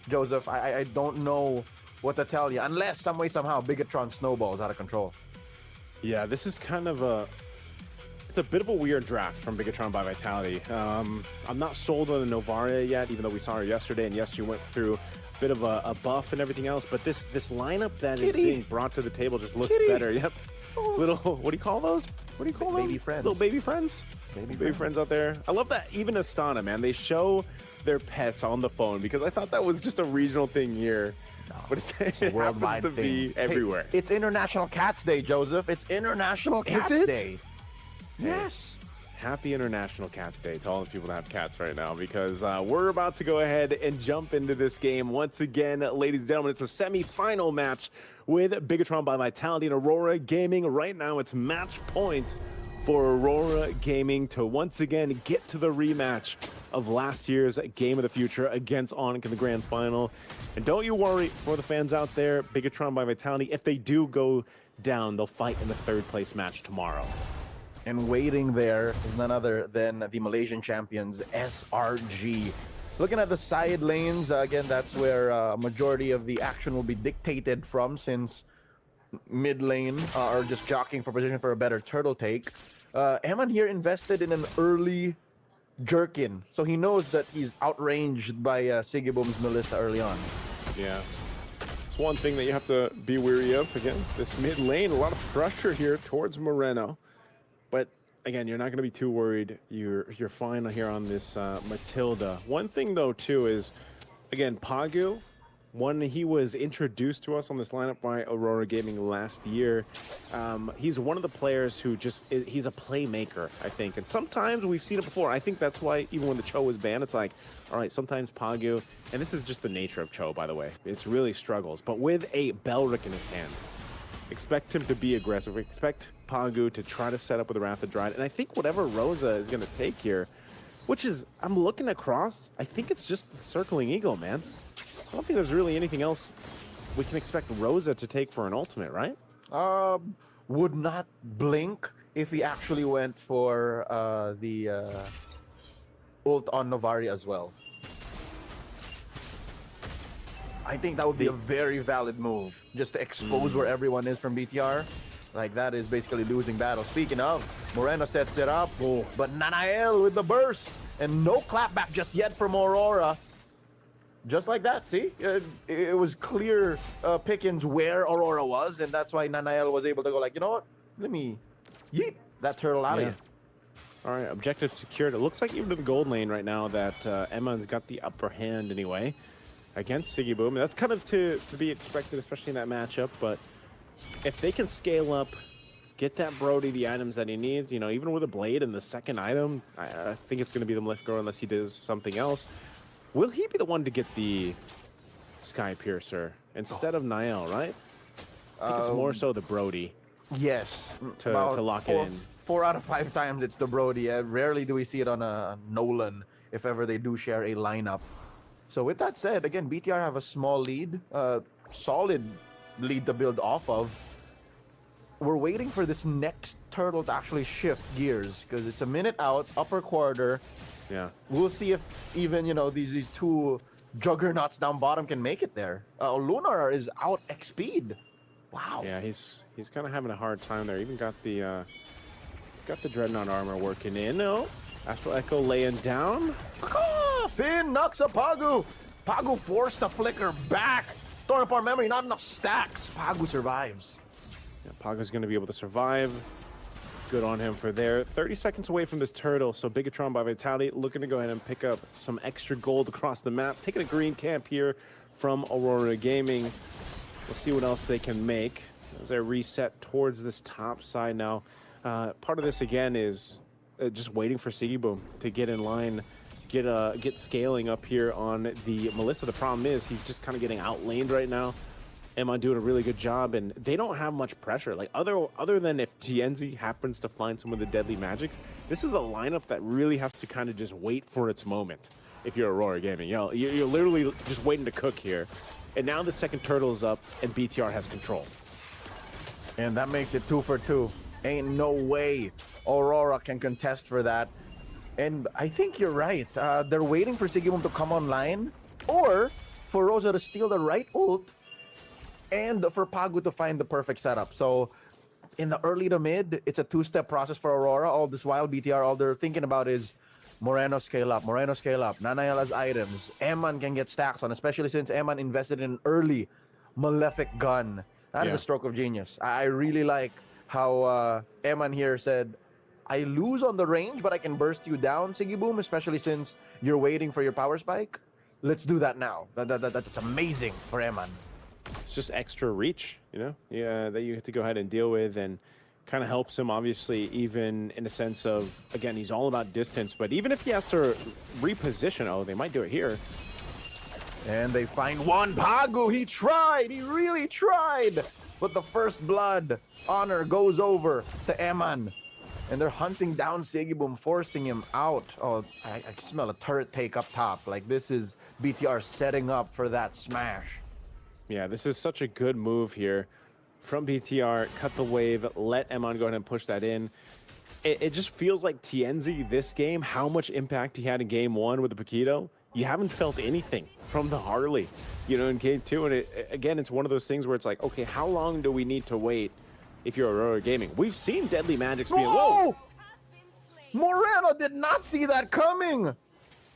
Speaker 2: Joseph. I don't know what to tell you, unless some way, somehow, Bigatron snowballs out of control.
Speaker 1: Yeah, this is kind of it's a bit of a weird draft from Bigatron by Vitality. I'm not sold on the Novaria yet, even though we saw her yesterday, and yes, she went through a bit of a buff and everything else, but this lineup that is being brought to the table just looks better. Yep. Little, what do you call those? What do you call them?
Speaker 2: Baby friends.
Speaker 1: Little baby friends? Baby friends out there. I love that even Astana, man, they show their pets on the phone because I thought that was just a regional thing here. No, but it happens to be everywhere.
Speaker 2: Hey, it's International Cats Day, Joseph. It's International Cats Day.
Speaker 1: Yes. Happy International Cats Day to all the people that have cats right now, because we're about to go ahead and jump into this game. Once again, ladies and gentlemen, it's a semi-final match with Bigatron by Vitality and Aurora Gaming. Right now, it's match point for Aurora Gaming to once again get to the rematch of last year's Game of the Future against Onyx in the grand final. And don't you worry, for the fans out there, Bigatron by Vitality, if they do go down, they'll fight in the third place match tomorrow.
Speaker 2: And waiting there is none other than the Malaysian champions, SRG. Looking at the side lanes, again, that's where a majority of the action will be dictated from, since mid lane are just jockeying for position for a better turtle take. Eman here invested in an early Jerkin, so he knows that he's outranged by Sigiboom's Melissa early on.
Speaker 1: Yeah. It's one thing that you have to be wary of. Again, this mid lane, a lot of pressure here towards Moreno. But again, you're not going to be too worried. You're fine here on this Matilda. One thing, though, too, is, again, Pagu, when he was introduced to us on this lineup by Aurora Gaming last year, he's one of the players who he's a playmaker, I think. And sometimes we've seen it before. I think that's why even when the Cho was banned, it's like, all right, sometimes Pagu, and this is just the nature of Cho, by the way. It's really struggles. But with a Belric in his hand, expect him to be aggressive. Expect Pagu to try to set up with a Wrath of Dryad. And I think whatever Rosa is going to take here, which is, I'm looking across, I think it's just the Circling Eagle, man. I don't think there's really anything else we can expect Rosa to take for an ultimate, right?
Speaker 2: Would not blink if he actually went for the ult on Novaria as well. I think that would be a very valid move, just to expose where everyone is from BTR. Like, that is basically losing battle. Speaking of, Moreno sets it up, but Nanael with the burst, and no clapback just yet from Aurora. Just like that, see? It was clear pickings where Aurora was, and that's why Nanael was able to go like, you know what? Let me yeet that turtle out of here.
Speaker 1: All right, objective secured. It looks like even in the gold lane right now that Emma's got the upper hand anyway against Siggy Boom. That's kind of to be expected, especially in that matchup, but if they can scale up, get that Brody the items that he needs, you know, even with a blade and the second item, I think it's going to be the Mlbb unless he does something else. Will he be the one to get the Sky Piercer instead of Niall, right? I think it's more so the Brody.
Speaker 2: Yes.
Speaker 1: To lock it in.
Speaker 2: 4 out of 5 times it's the Brody. Rarely do we see it on a Nolan, if ever they do share a lineup. So with that said, again, BTR have a small lead, solid lead to build off of. We're waiting for this next turtle to actually shift gears, because it's a minute out, upper quarter.
Speaker 1: Yeah.
Speaker 2: We'll see if even, you know, these two juggernauts down bottom can make it there. Lunar is out XP'd. Wow.
Speaker 1: Yeah, he's kind of having a hard time there. Even got the Dreadnought armor working in. No. Astral Echo laying down.
Speaker 2: Finn knocks up Pagu. Pagu forced to flicker back. Throwing apart memory, not enough stacks. Pagu survives.
Speaker 1: Yeah, Pagu's going to be able to survive. Good on him for there. 30 seconds away from this turtle, so Bigatron by Vitality looking to go ahead and pick up some extra gold across the map. Taking a green camp here from Aurora Gaming. We'll see what else they can make as they reset towards this top side now. Part of this, again, is just waiting for Siggy Boom to get in line, get scaling up here on the Melissa. The problem is he's just kind of getting outlaned right now. Emma doing a really good job, and they don't have much pressure. Like other than if TNZ happens to find some of the deadly magic, this is a lineup that really has to kind of just wait for its moment. If you're Aurora Gaming, you know, you're literally just waiting to cook here. And now the second turtle is up, and BTR has control.
Speaker 2: And that makes it 2 for 2. Ain't no way Aurora can contest for that. And I think you're right. They're waiting for Siggy Boom to come online, or for Rosa to steal the right ult, and for Pagu to find the perfect setup. So in the early to mid, it's a 2-step process for Aurora. All this while, BTR, all they're thinking about is Moreno scale up, Nanael has items, Eman can get stacks on, especially since Eman invested in an early Malefic gun. That is a stroke of genius. I really like how Eman here said, I lose on the range, but I can burst you down, Siggy Boom, especially since you're waiting for your power spike. Let's do that now. That's amazing for Eman.
Speaker 1: It's just extra reach, you know, that you have to go ahead and deal with, and kind of helps him, obviously, even in a sense of, again, he's all about distance, but even if he has to reposition, oh, they might do it here.
Speaker 2: And they find one. Pagu, he tried, he really tried, but the first blood honor goes over to Eman, and they're hunting down Siggy Boom, forcing him out. Oh, I smell a turret take up top. Like, this is BTR setting up for that smash.
Speaker 1: Yeah, this is such a good move here from BTR. Cut the wave, let Emon go ahead and push that in. It just feels like TNZ this game, how much impact he had in game 1 with the Paquito, you haven't felt anything from the Harley, you know, in game 2. And again, it's one of those things where it's like, okay, how long do we need to wait if you're Aurora Gaming? We've seen deadly magics being... Whoa!
Speaker 2: Moreno did not see that coming.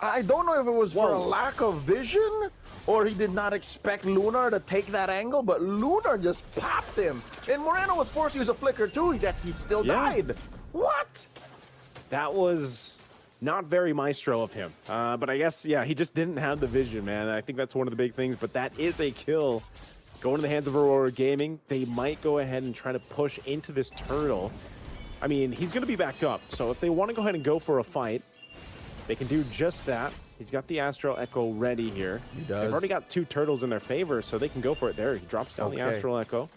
Speaker 2: I don't know if it was for a lack of vision, or he did not expect Lunar to take that angle, but Lunar just popped him. And Moreno was forced to use a flicker too. He still died. What?
Speaker 1: That was not very maestro of him. But I guess, yeah, he just didn't have the vision, man. I think that's one of the big things, but that is a kill. Going to the hands of Aurora Gaming. They might go ahead and try to push into this turtle. I mean, he's going to be back up, so if they want to go ahead and go for a fight, they can do just that. He's got the Astral Echo ready here.
Speaker 2: He does.
Speaker 1: They've already got 2 turtles in their favor, so they can go for it there. He drops down the Astral Echo.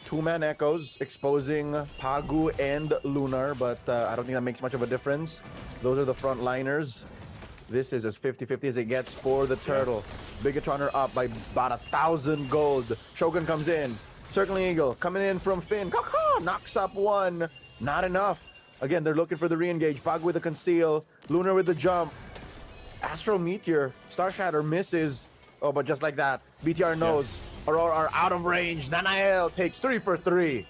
Speaker 2: 2-man echoes exposing Pagu and Lunar, but I don't think that makes much of a difference. Those are the front liners. This is as 50-50 as it gets for the turtle. Bigatron are up by about 1,000 gold. Shogun comes in. Circling Eagle coming in from Finn. Knocks up one. Not enough. Again, they're looking for the re-engage. Pagu with the conceal. Lunar with the jump. Astral Meteor. Star Shatter misses. Oh, but just like that, BTR knows Aurora are out of range. Nanael takes 3 for 3.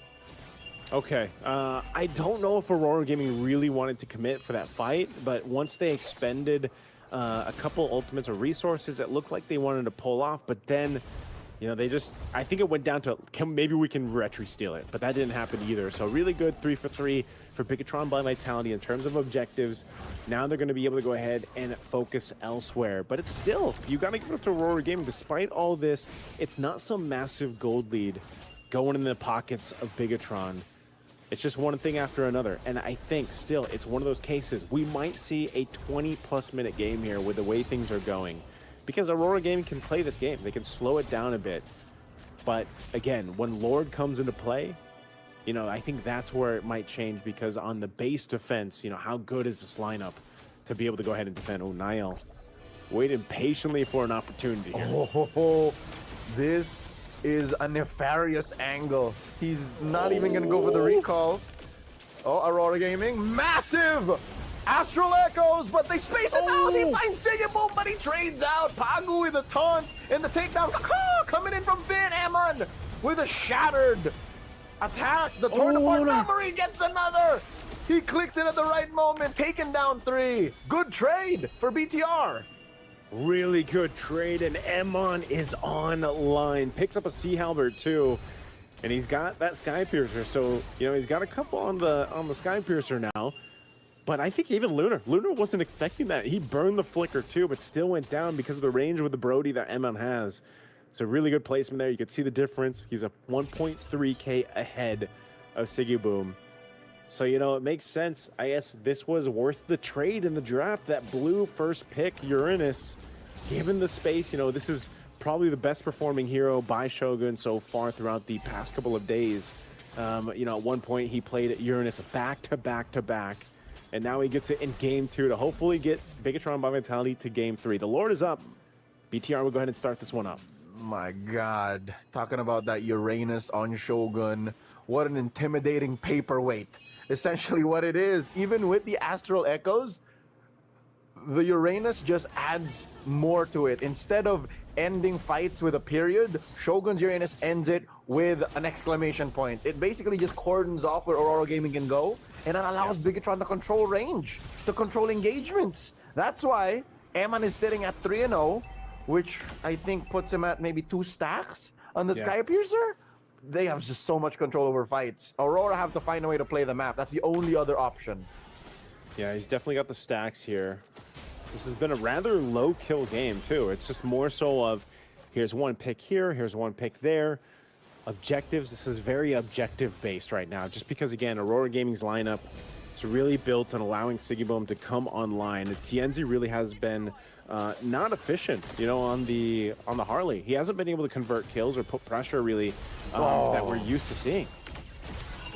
Speaker 1: Okay, I don't know if Aurora Gaming really wanted to commit for that fight, but once they expended a couple ultimates or resources, it looked like they wanted to pull off, but then, you know, they just, I think it went down to, maybe we can retry steal it, but that didn't happen either. So really good 3 for 3 for Bigatron by Vitality in terms of objectives. Now they're going to be able to go ahead and focus elsewhere, but it's still, you got to give it up to Aurora Gaming. Despite all this, it's not some massive gold lead going in the pockets of Bigatron. It's just one thing after another, and I think still it's one of those cases we might see a 20+ minute game here with the way things are going, because Aurora Gaming can play this game. They can slow it down a bit, but again, when Lord comes into play, you know, I think that's where it might change, because on the base defense, you know, how good is this lineup to be able to go ahead and defend? Oh, Niall waited patiently for an opportunity here.
Speaker 2: Oh, this is a nefarious angle. He's not even gonna go for the recall. Oh, Aurora Gaming, massive Astral Echoes, but they space him out. He finds Sigiboo, but he trades out. Pagu with a taunt and the takedown. Coming in from Vin. Amon with a shattered attack. The torn apart memory gets another. He clicks it at the right moment, taking down 3. Good trade for BTR.
Speaker 1: Really good trade, and Amon is online. Picks up a Sea Halberd too, and he's got that Sky Piercer. So, you know, he's got a couple on the Sky Piercer now. But I think even Lunar wasn't expecting that. He burned the Flicker too, but still went down because of the range with the Brody that Amon has. So really good placement there. You can see the difference. He's a 1.3k ahead of Sigiboom. So, you know, it makes sense. I guess this was worth the trade in the draft. That blue first pick, Uranus, given the space, you know, this is probably the best performing hero by Shogun so far throughout the past couple of days. You know, at one point he played Uranus back to back, and now he gets it in game 2 to hopefully get Bigatron by Vitality to game 3. The Lord is up. BTR will go ahead and start this one up.
Speaker 2: My God, talking about that Uranus on Shogun, what an intimidating paperweight. Essentially what it is. Even with the Astral Echoes, the Uranus just adds more to it. Instead of ending fights with a period, Shogun's Uranus ends it with an exclamation point. It basically just cordons off where Aurora Gaming can go, and it allows Bigatron to control range, to control engagements. That's why Amon is sitting at 3-0, which I think puts him at maybe 2 stacks on the Sky Piercer. They have just so much control over fights. Aurora have to find a way to play the map. That's the only other option.
Speaker 1: Yeah, he's definitely got the stacks here. This has been a rather low kill game too. It's just more so of, here's one pick here, here's one pick there. Objectives, this is very objective based right now, just because again, Aurora Gaming's lineup, it's really built on allowing Sigiboom to come online. Tienzi really has been not efficient, you know, on the Harley. He hasn't been able to convert kills or put pressure really that we're used to seeing.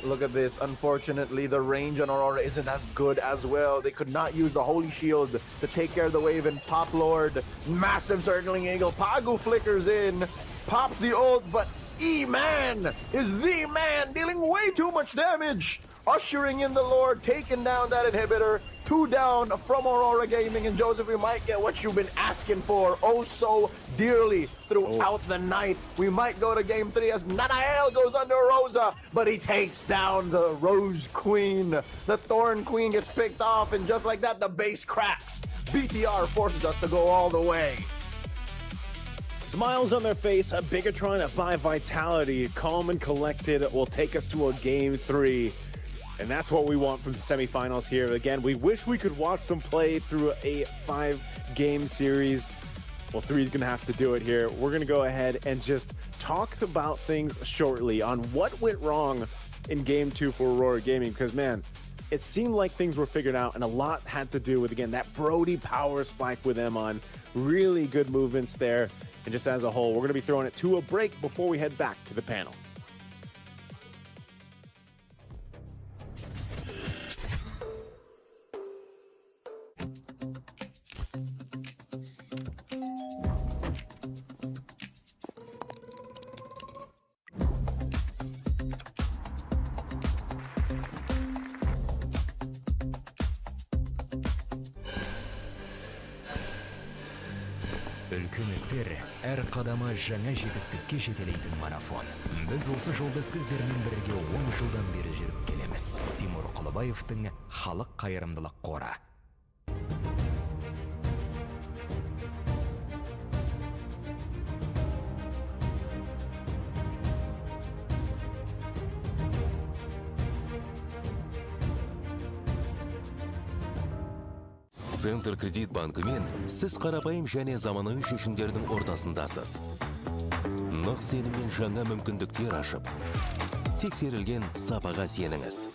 Speaker 2: Look at this. Unfortunately, the range on Aurora isn't as good as well. They could not use the Holy Shield to take care of the wave, and Pop Lord, massive circling eagle. Pagu flickers in, pops the ult, but E-Man is the man, dealing way too much damage. Ushering in the Lord, taking down that inhibitor. 2 down from Aurora Gaming, and Joseph, we might get what you've been asking for oh so dearly throughout the night. We might go to game 3 as Nanael goes under Rosa, but he takes down the Rose Queen. The Thorn Queen gets picked off, and just like that, the base cracks. BTR forces us to go all the way.
Speaker 1: Smiles on their face, a Bigatron by Vitality, calm and collected, will take us to a game 3. And that's what we want from the semifinals here. Again, we wish we could watch them play through a 5-game series. Well, 3 is going to have to do it here. We're going to go ahead and just talk about things shortly on what went wrong in game 2 for Aurora Gaming. Because, man, it seemed like things were figured out, and a lot had to do with, again, that Brody power spike with Amon. Really good movements there. And just as a whole, we're going to be throwing it to a break before we head back to the panel.
Speaker 3: Үлкен істер әр қадамы жаңа жетістікке жетелейтін марафон. Біз осы жолда сіздермен бірге 10 жылдан бері жүріп келеміз. Тимур Құлыбаевтың халық қайырымдылық қоры.
Speaker 4: Центр кредит банкымен сіз қарапайым және заманауи шешімдердің ортасындасыз. Нық сеніммен жаңа мүмкіндіктер ашып, тексерілген сапаға сеніңіз.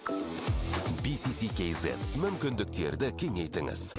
Speaker 4: BCC-KZ мүмкіндіктерді кеңейтіңіз.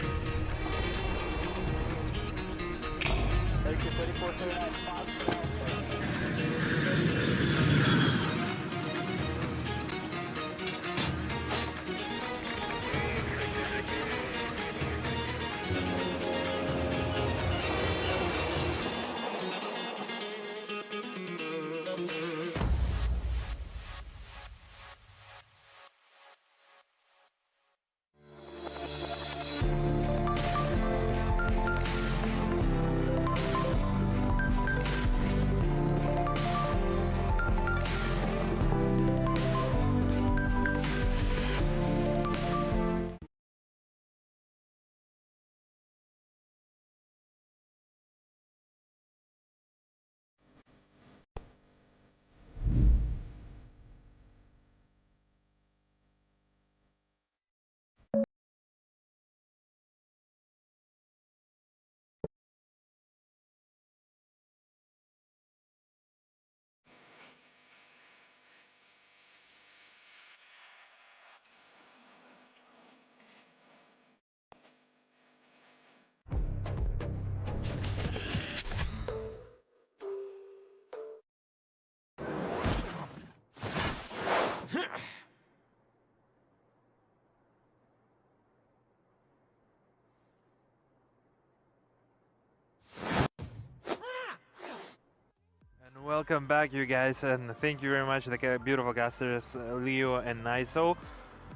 Speaker 6: Welcome back, you guys, and thank you very much, the beautiful casters, Leo and Niso.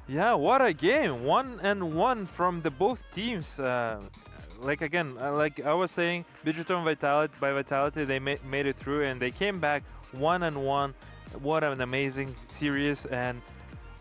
Speaker 6: Yeah, what a game! 1-1 from the both teams. Like again, like I was saying, Bigetron by Vitality, they made it through, and they came back 1-1. What an amazing series! And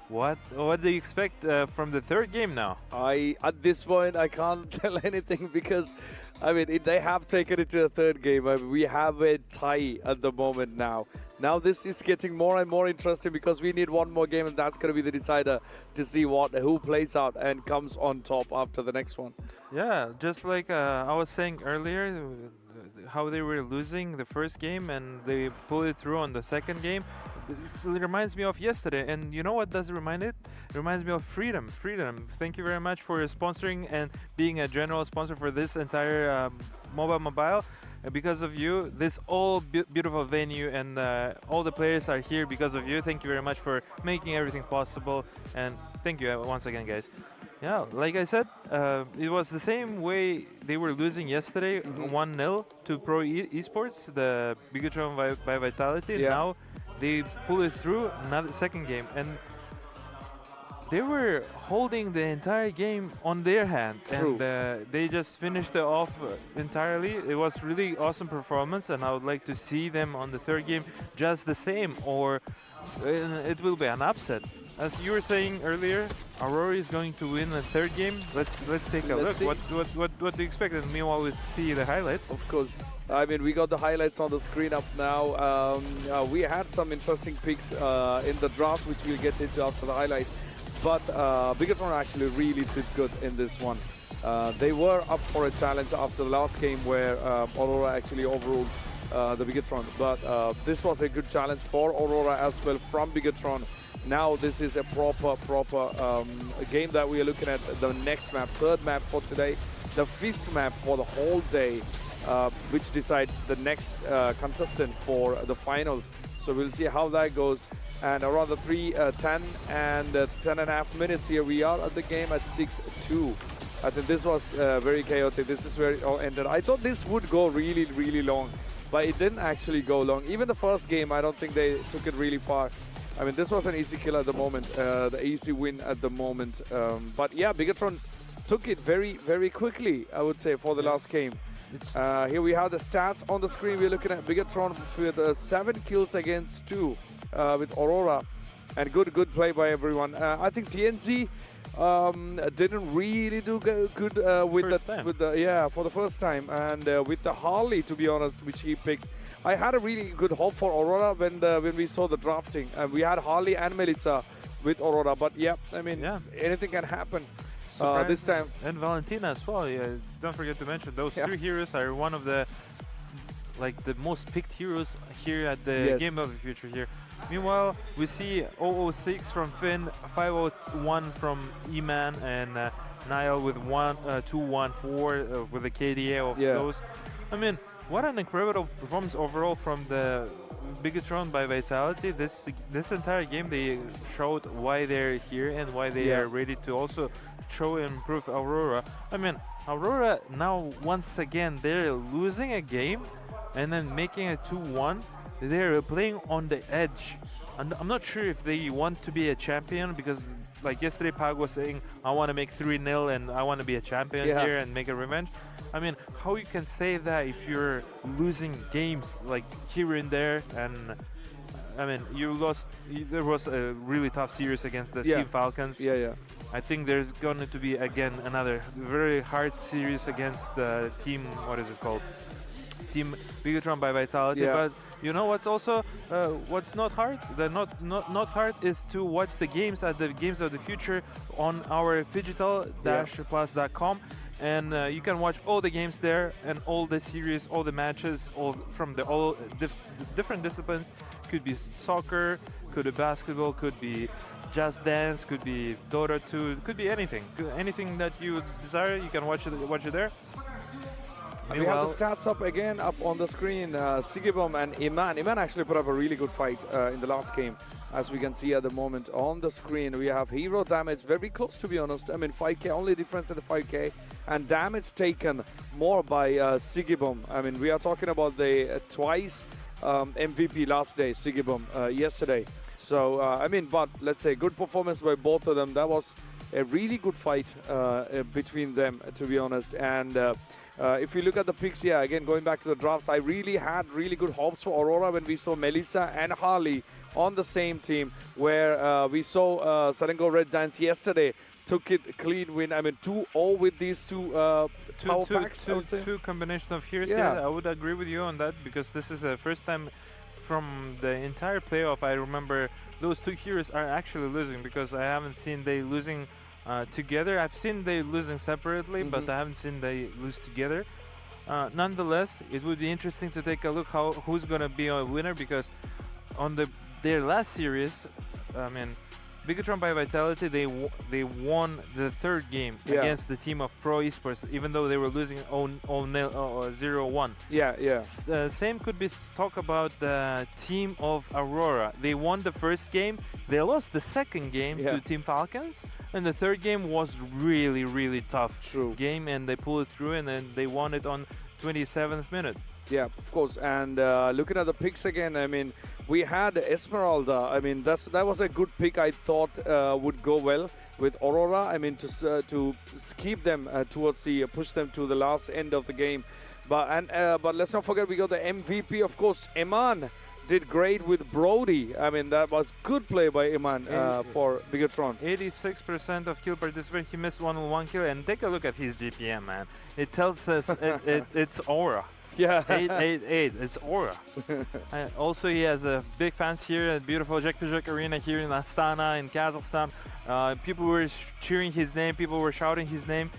Speaker 6: what do you expect from the third game now?
Speaker 5: At this point, I can't tell anything because, I mean, they have taken it to the third game. I mean, we have a tie at the moment now. Now this is getting more and more interesting because we need one more game, and that's going to be the decider to see who plays out and comes on top after the next one.
Speaker 6: Yeah, just like I was saying earlier, how they were losing the first game and they pulled it through on the second game. It reminds me of yesterday, and you know what does it remind it? It reminds me of Freedom. Thank you very much for sponsoring and being a general sponsor for this entire MOBA Mobile. Because of you, this all beautiful venue and all the players are here because of you. Thank you very much for making everything possible, and thank you once again, guys. Yeah, like I said, it was the same way they were losing yesterday, 1-0 to Pro Esports, the Bigetron by Vitality.
Speaker 5: Yeah.
Speaker 6: Now they pull it through another second game, and they were holding the entire game on their hand.
Speaker 5: True.
Speaker 6: And they just finished it off entirely. It was really awesome performance, and I would like to see them on the third game just the same, or it will be an upset. As you were saying earlier, Aurora is going to win the third game. Let's take a look. What do you expect? And meanwhile, we'll see the highlights.
Speaker 5: Of course. I mean, we got the highlights on the screen up now. We had some interesting picks in the draft, which we'll get into after the highlights. But Bigetron actually really did good in this one. They were up for a challenge after the last game where Aurora actually overruled the Bigetron. But this was a good challenge for Aurora as well from Bigetron. Now this is a proper game that we are looking at. The next map, third map for today, the fifth map for the whole day, which decides the next contestant for the finals. So we'll see how that goes. And around the 10 and 10.5 minutes here, we are at the game at 6-2. I think this was very chaotic. This is where it all ended. I thought this would go really long, but it didn't actually go long. Even the first game, I don't think they took it really far. I mean, this was an easy kill at the moment, the easy win at the moment. But yeah, Bigetron took it very quickly, I would say, for the last game. Here we have the stats on the screen. We're looking at Bigatron with 7 kills against 2 with Aurora, and good play by everyone. I think TNC didn't really do good with the for the first time, and with the Harley, to be honest, which he picked. I had a really good hope for Aurora when we saw the drafting. We had Harley and Melissa with Aurora, but yeah, I mean, anything can happen this time.
Speaker 6: And Valentina as well. Yeah, don't forget to mention those 3 heroes are one of the most picked heroes here at the Game of the Future here. Meanwhile, we see 006 from Finn, 501 from E-Man, and Niall with 214 with the KDA of those. I mean, what an incredible performance overall from the Bigatron by Vitality. This entire game they showed why they're here and why they are ready to also show and improve Aurora. I mean, Aurora now once again they're losing a game and then making a 2-1. They're playing on the edge, and I'm not sure if they want to be a champion, because like yesterday Pag was saying, I want to make 3-0 and I want to be a champion here and make a revenge. I mean, how you can say that if you're losing games like here and there? And I mean, you lost. There was a really tough series against the Team Falcons. I think there's going to be again another very hard series against the team. What is it called? Team Bigatron by Vitality. But you know what's also what's not hard? Not hard is to watch the games at the Games of the Future on our digital-plus.com. And you can watch all the games there and all the series, all the matches, all from the different disciplines. Could be soccer, could be basketball, could be Just Dance, could be Dota 2, could be anything. Anything that you desire, you can watch it there.
Speaker 5: We have the stats up again up on the screen. Sigibom and Iman. Iman actually put up a really good fight in the last game, as we can see at the moment on the screen. We have hero damage very close, to be honest. I mean, 5k, only difference in the 5k, and damage taken more by Sigibom. I mean, we are talking about the twice MVP last day, Sigibom, yesterday. So, I mean, but let's say good performance by both of them. That was a really good fight between them, to be honest. And if you look at the picks, again, going back to the drafts, I really had really good hopes for Aurora when we saw Melissa and Harley on the same team, where we saw Serengo Red Giants yesterday took it clean win. I mean, 2-0 with these two power packs.
Speaker 6: Two combination of heroes. Yeah, I would agree with you on that, because this is the first time from the entire playoff I remember those 2 heroes are actually losing, because I haven't seen they losing together. I've seen they losing separately, but I haven't seen they lose together. Nonetheless, it would be interesting to take a look who's gonna be a winner, because on their last series, I mean, Bigatron by Vitality, they won the 3rd game against the team of Pro Esports, even though they were losing 0-1. Same could be talk about the team of Aurora. They won the 1st game, they lost the 2nd game to Team Falcons, and the 3rd game was really tough game, and they pulled it through, and then they won it on 27th minute.
Speaker 5: Yeah, of course. And looking at the picks again, I mean, we had Esmeralda. I mean, that was a good pick. I thought would go well with Aurora. I mean, to keep them towards the push them to the last end of the game. But let's not forget, we got the MVP, of course. Eman did great with Brody. I mean, that was good play by Eman for Bigatron.
Speaker 6: 86% of kill participation. He missed 1 kill, and take a look at his GPM, man. It tells us it's Aura. 888, it's Aura. Also, he has big fans here at beautiful Jack2Jack Arena here in Astana in Kazakhstan. People were cheering his name, people were shouting his name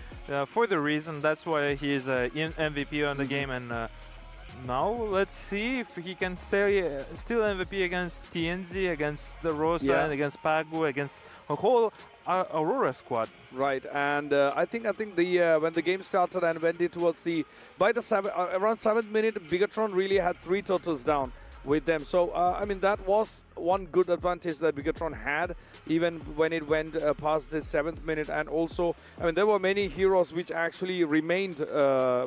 Speaker 6: for the reason. That's why he is MVP on the game. And now let's see if he can stay still MVP against TNZ, against the Rosa, and against Pagu, against a whole Aurora squad.
Speaker 5: Right, and I think the when the game started and went in towards by the around 7th minute, Bigatron really had 3 totals down with them. So I mean, that was one good advantage that Bigatron had, even when it went past the 7th minute. And also, I mean, there were many heroes which actually remained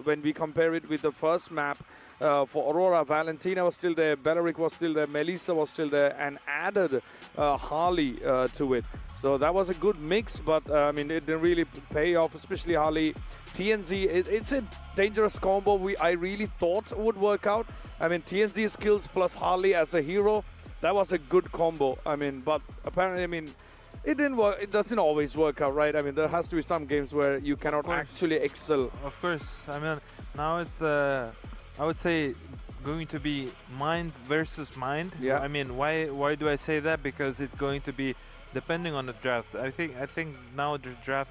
Speaker 5: when we compare it with the first map. for Aurora. Valentina was still there, Bellaric was still there, Melissa was still there, and added Harley to it. So that was a good mix, but I mean, it didn't really pay off, especially Harley. TNZ, it's a dangerous combo I really thought would work out. I mean, TNZ skills plus Harley as a hero, that was a good combo. I mean, but apparently, I mean, it didn't work. It doesn't always work out, right? I mean, there has to be some games where you cannot actually excel.
Speaker 6: Of course. I mean, now it's I would say going to be mind versus mind.
Speaker 5: Yeah.
Speaker 6: I mean, why do I say that? Because it's going to be depending on the draft. I think now the draft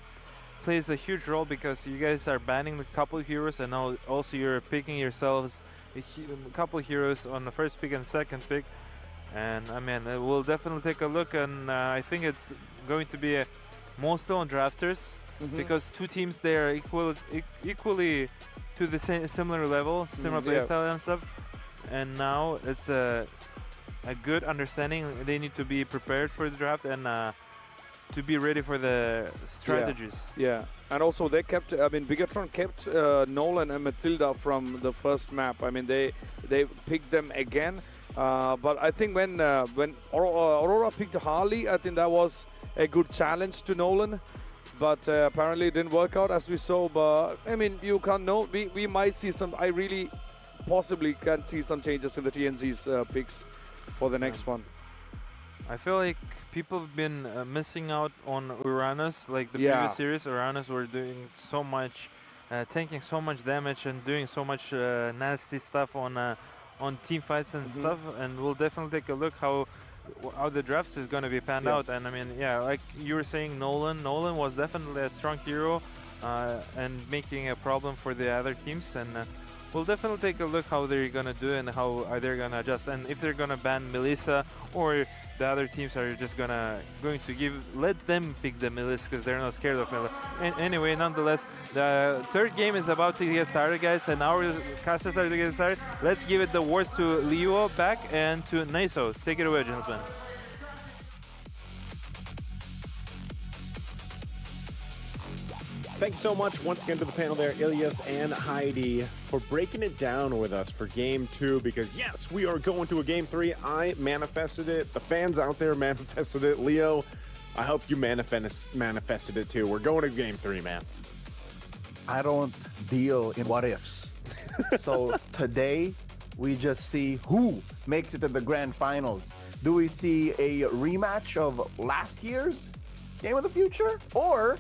Speaker 6: plays a huge role because you guys are banning a couple of heroes, and now also you're picking yourselves a couple of heroes on the first pick and second pick. And I mean, we'll definitely take a look, and I think it's going to be mostly on drafters, because two teams they are equally to the similar level, similar playstyle and stuff. And now it's a good understanding. They need to be prepared for the draft and to be ready for the strategies.
Speaker 5: Yeah, and also they kept. I mean, Bigatron kept Nolan and Matilda from the first map. I mean, they picked them again. But I think when Aurora picked Harley, I think that was a good challenge to Nolan. But apparently it didn't work out as we saw. But I mean, you can't know. We might see some. I really possibly can see some changes in the TNZ's picks for the next one.
Speaker 6: I feel like people have been missing out on Uranus. Like the previous series, Uranus were doing so much, tanking so much damage and doing so much nasty stuff on team fights and stuff. And we'll definitely take a look how the draft is going to be panned out. And I mean, yeah, like you were saying, Nolan was definitely a strong hero and making a problem for the other teams. And we'll definitely take a look how they're going to do and how they're going to adjust, and if they're going to ban Melissa, or the other teams are just going to let them pick the Melissa because they're not scared of Melissa. Anyway, nonetheless, the third game is about to get started, guys, and our casters are to get started. Let's give it the words to Leo back and to Naiso. Take it away, gentlemen.
Speaker 1: Thanks so much once again to the panel there, Ilyas and Heidi, for breaking it down with us for Game 2, because yes, we are going to a Game 3. I manifested it. The fans out there manifested it. Leo, I hope you manifested it too. We're going to Game 3, man.
Speaker 2: I don't deal in what ifs. So today, we just see who makes it to the grand finals. Do we see a rematch of last year's Game of the Future? Or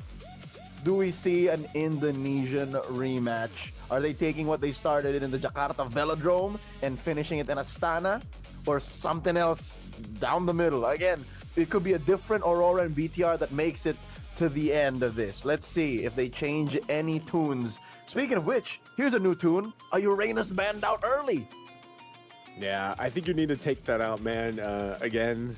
Speaker 2: do we see an Indonesian rematch? Are they taking what they started in the Jakarta Velodrome and finishing it in Astana? Or something else down the middle? Again, it could be a different Aurora and BTR that makes it to the end of this. Let's see if they change any tunes. Speaking of which, here's a new tune. A Uranus banned out early.
Speaker 1: Yeah, I think you need to take that out, man. Again,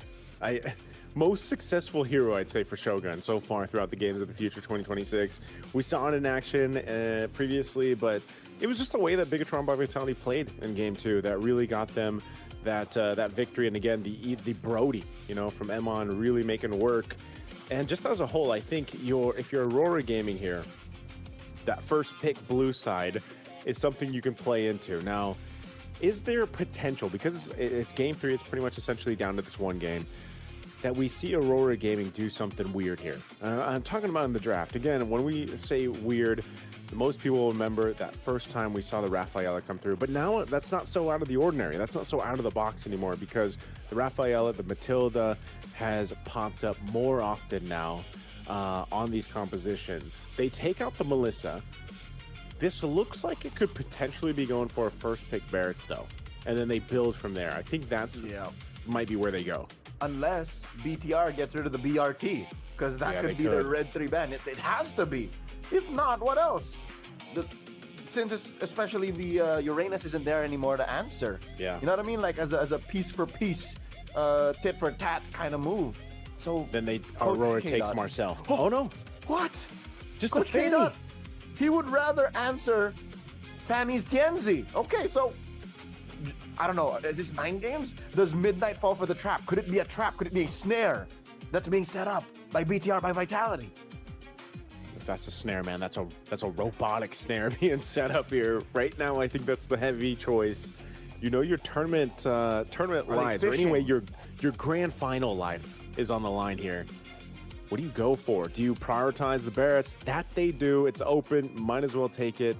Speaker 1: most successful hero, I'd say, for Shogun so far throughout the Games of the Future 2026. We saw it in action previously, but it was just the way that Bigatron by Vitality played in Game 2 that really got them that victory. And again, the Brody, from Emon really making work. And just as a whole, I think if you're Aurora Gaming here, that first pick blue side is something you can play into. Now, is there potential, because it's Game 3, it's pretty much essentially down to this one game, that we see Aurora Gaming do something weird here? I'm talking about in the draft. Again, when we say weird, most people will remember that first time we saw the Rafaela come through. But now that's not so out of the ordinary. That's not so out of the box anymore, because the Rafaela, the Matilda has popped up more often now on these compositions. They take out the Melissa. This looks like it could potentially be going for a first pick Barretts though. And then they build from there. I think that's might be where they go.
Speaker 2: Unless BTR gets rid of the BRT, because that could be the red 3 ban. It has to be. If not, what else? Since especially the Uranus isn't there anymore to answer.
Speaker 1: Yeah.
Speaker 2: You know what I mean? Like as a piece for piece, tit for tat kind of move. So
Speaker 1: then Aurora takes Marcel. Oh no!
Speaker 2: What?
Speaker 1: Just
Speaker 2: Coach
Speaker 1: a Fanny.
Speaker 2: K-Dot, he would rather answer Fanny's Tienzi. Okay, so I don't know. Is this mind games? Does Midnight fall for the trap? Could it be a trap? Could it be a snare that's being set up by BTR by Vitality?
Speaker 1: that's a snare, man. That's a robotic snare being set up here right now. I think that's the heavy choice. You know, your tournament lives, or anyway, your grand final life is on the line here. What do you go for? Do you prioritize the Barretts? That they do. It's open. Might as well take it.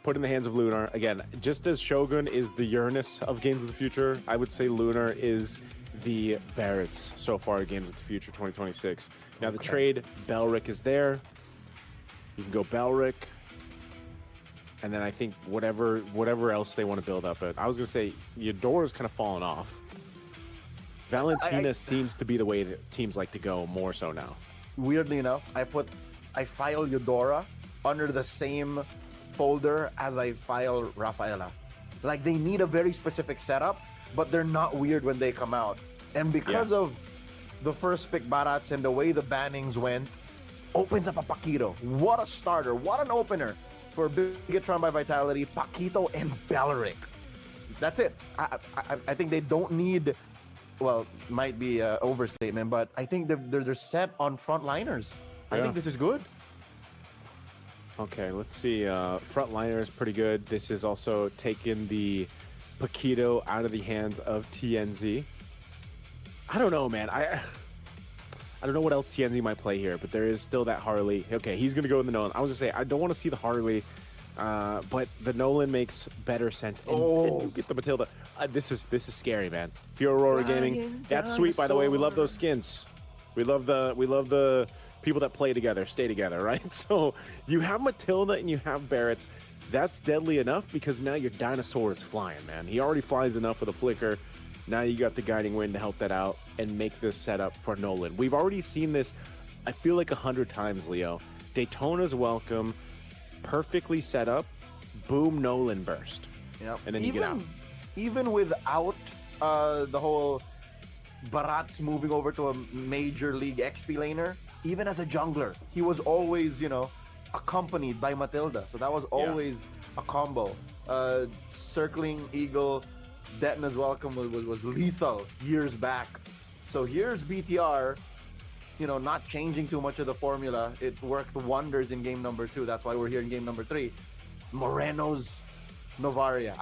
Speaker 1: Put in the hands of Lunar. Again, just as Shogun is the Uranus of Games of the Future, I would say Lunar is the Barretts so far at Games of the Future 2026. Now the trade, Belric is there. You can go Belric. And then I think whatever else they want to build up at. I was going to say, Eudora's kind of fallen off. Valentina seems to be the way that teams like to go more so now.
Speaker 2: Weirdly enough, I file Eudora under the same folder as I file Rafaela. Like, they need a very specific setup, but they're not weird when they come out. And because of the first pick Barats and the way the bannings went, opens up a Paquito. What a starter. What an opener for Bigatron by Vitality, Paquito, and Belric. That's it. I think they don't need... Well, might be an overstatement, but I think they're set on frontliners. I think this is good.
Speaker 1: Okay, let's see. Frontliner is pretty good. This is also taking the Paquito out of the hands of TNZ. I don't know, man. I don't know what else TNZ might play here, but there is still that Harley. Okay, he's going to go in the Nolan. I was going to say, I don't want to see the Harley, but the Nolan makes better sense. And you get the Matilda. This is scary, man. If you're Aurora Gaming, that's sweet, by the way. We love those skins. We love the people that play together, stay together, right? So you have Matilda and you have Barretts. That's deadly enough because now your dinosaur is flying, man. He already flies enough with a flicker. Now you got the guiding wind to help that out and make this setup for Nolan. We've already seen this, I feel like 100 times, Leo. Daytona's welcome, perfectly set up, boom, Nolan burst.
Speaker 2: Yep.
Speaker 1: And then you get out.
Speaker 2: Even without the whole Barats moving over to a major league XP laner, even as a jungler, he was always, accompanied by Matilda. So that was always a combo. Circling Eagle, Detna's welcome was lethal years back. So here's BTR, not changing too much of the formula. It worked wonders in game number 2. That's why we're here in game number 3. Moreno's Novaria.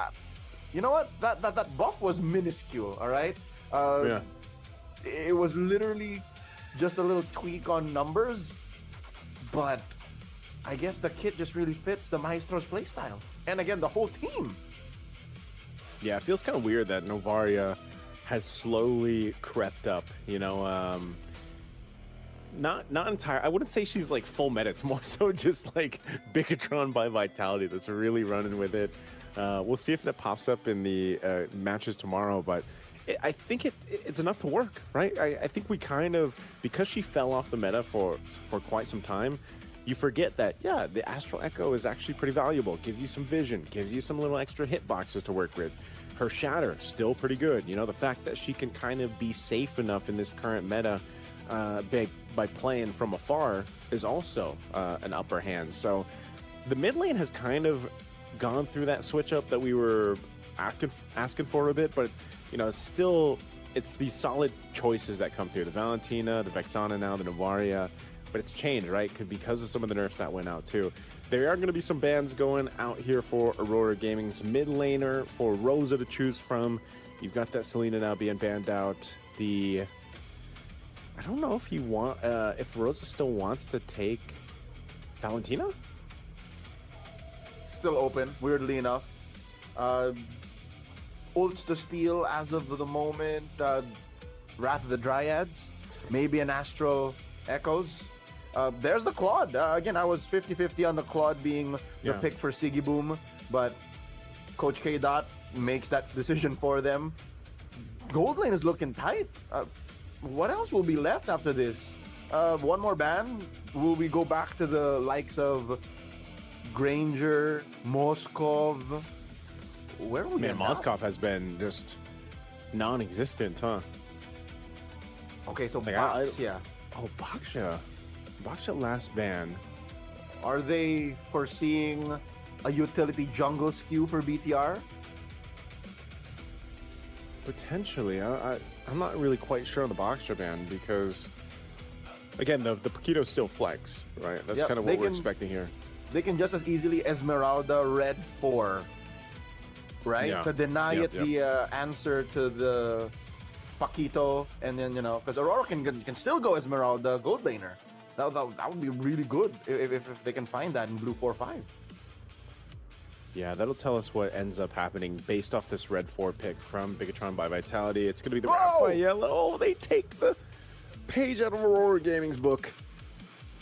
Speaker 2: You know what? That buff was minuscule, all right? It was literally just a little tweak on numbers, but I guess the kit just really fits the Maestro's playstyle. And again, the whole team.
Speaker 1: Yeah, it feels kind of weird that Novaria has slowly crept up, not entire. I wouldn't say she's like full meta. It's more so just like Bigatron by Vitality that's really running with it. We'll see if that pops up in the matches tomorrow, but I think it's enough to work, right? I think we kind of, because she fell off the meta for quite some time, you forget that, the Astral Echo is actually pretty valuable. Gives you some vision, gives you some little extra hitboxes to work with. Her Shatter, still pretty good. The fact that she can kind of be safe enough in this current meta by playing from afar is also an upper hand. So the mid lane has kind of gone through that switch up that we were asking for a bit, but it's these solid choices that come through. The Valentina, the Vexana now, the Novaria, but it's changed, right? Because of some of the nerfs that went out too. There are going to be some bans going out here for Aurora Gaming's mid laner for Rosa to choose from. You've got that Selena now being banned out. I don't know if Rosa still wants to take Valentina?
Speaker 2: Still open, weirdly enough. Ults to steal as of the moment. Wrath of the Dryads. Maybe an Astro Echoes. There's the Claude. Again, I was 50-50 on the Claude being the pick for Siggy Boom, but Coach K. Dot makes that decision for them. Gold lane is looking tight. What else will be left after this? One more ban? Will we go back to the likes of Granger, Moskov? Where will we get
Speaker 1: Moskov has been just non-existent, huh?
Speaker 2: Okay, so
Speaker 1: like
Speaker 2: Baxia.
Speaker 1: Oh, Baxia. Baxia last ban.
Speaker 2: Are they foreseeing a utility jungle skew for BTR?
Speaker 1: Potentially. I'm not really quite sure on the Baxia ban because Again, the Paquito's still flex, right? That's kind of what we're expecting here.
Speaker 2: They can just as easily Esmeralda red 4, right?
Speaker 1: Yeah.
Speaker 2: To deny it the answer to the Paquito, and then, you know, because Aurora can still go Esmeralda gold laner. That would be really good if they can find that in blue 4-5.
Speaker 1: Yeah, that'll tell us what ends up happening based off this red 4 pick from Bigatron by Vitality. It's going to be the Raphael. Oh, they take the page out of Aurora Gaming's book.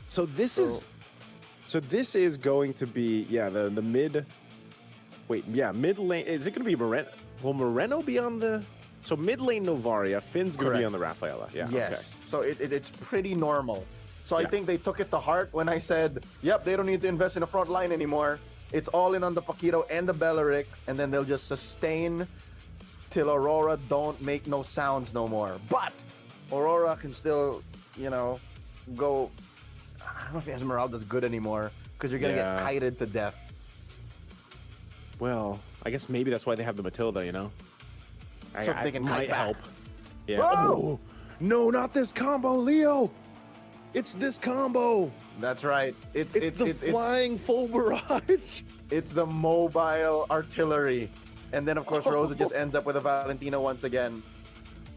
Speaker 1: So this is going to be the mid. Wait, yeah, mid lane. Is it going to be Moreno? Will Moreno be on the? So mid lane Novaria. Finn's going to be on the Rafaela. Yeah.
Speaker 2: Yes.
Speaker 1: Okay.
Speaker 2: So it's pretty normal. So I think they took it to heart when I said, "Yep, they don't need to invest in a front line anymore. It's all in on the Paquito and the Belleric, and then they'll just sustain till Aurora don't make no sounds no more." But Aurora can still, you know, go. I don't know if Esmeralda's good anymore because you're gonna get kited to death.
Speaker 1: Well, I guess maybe that's why they have the Matilda. You know,
Speaker 2: So they can
Speaker 1: might
Speaker 2: kite back.
Speaker 1: help. Yeah.
Speaker 2: Whoa!
Speaker 1: Oh, no, not this combo, Leo. It's this combo.
Speaker 2: That's right. It's
Speaker 1: the flying full barrage.
Speaker 2: It's the mobile artillery. And then, of course, Rosa just ends up with a Valentina once again.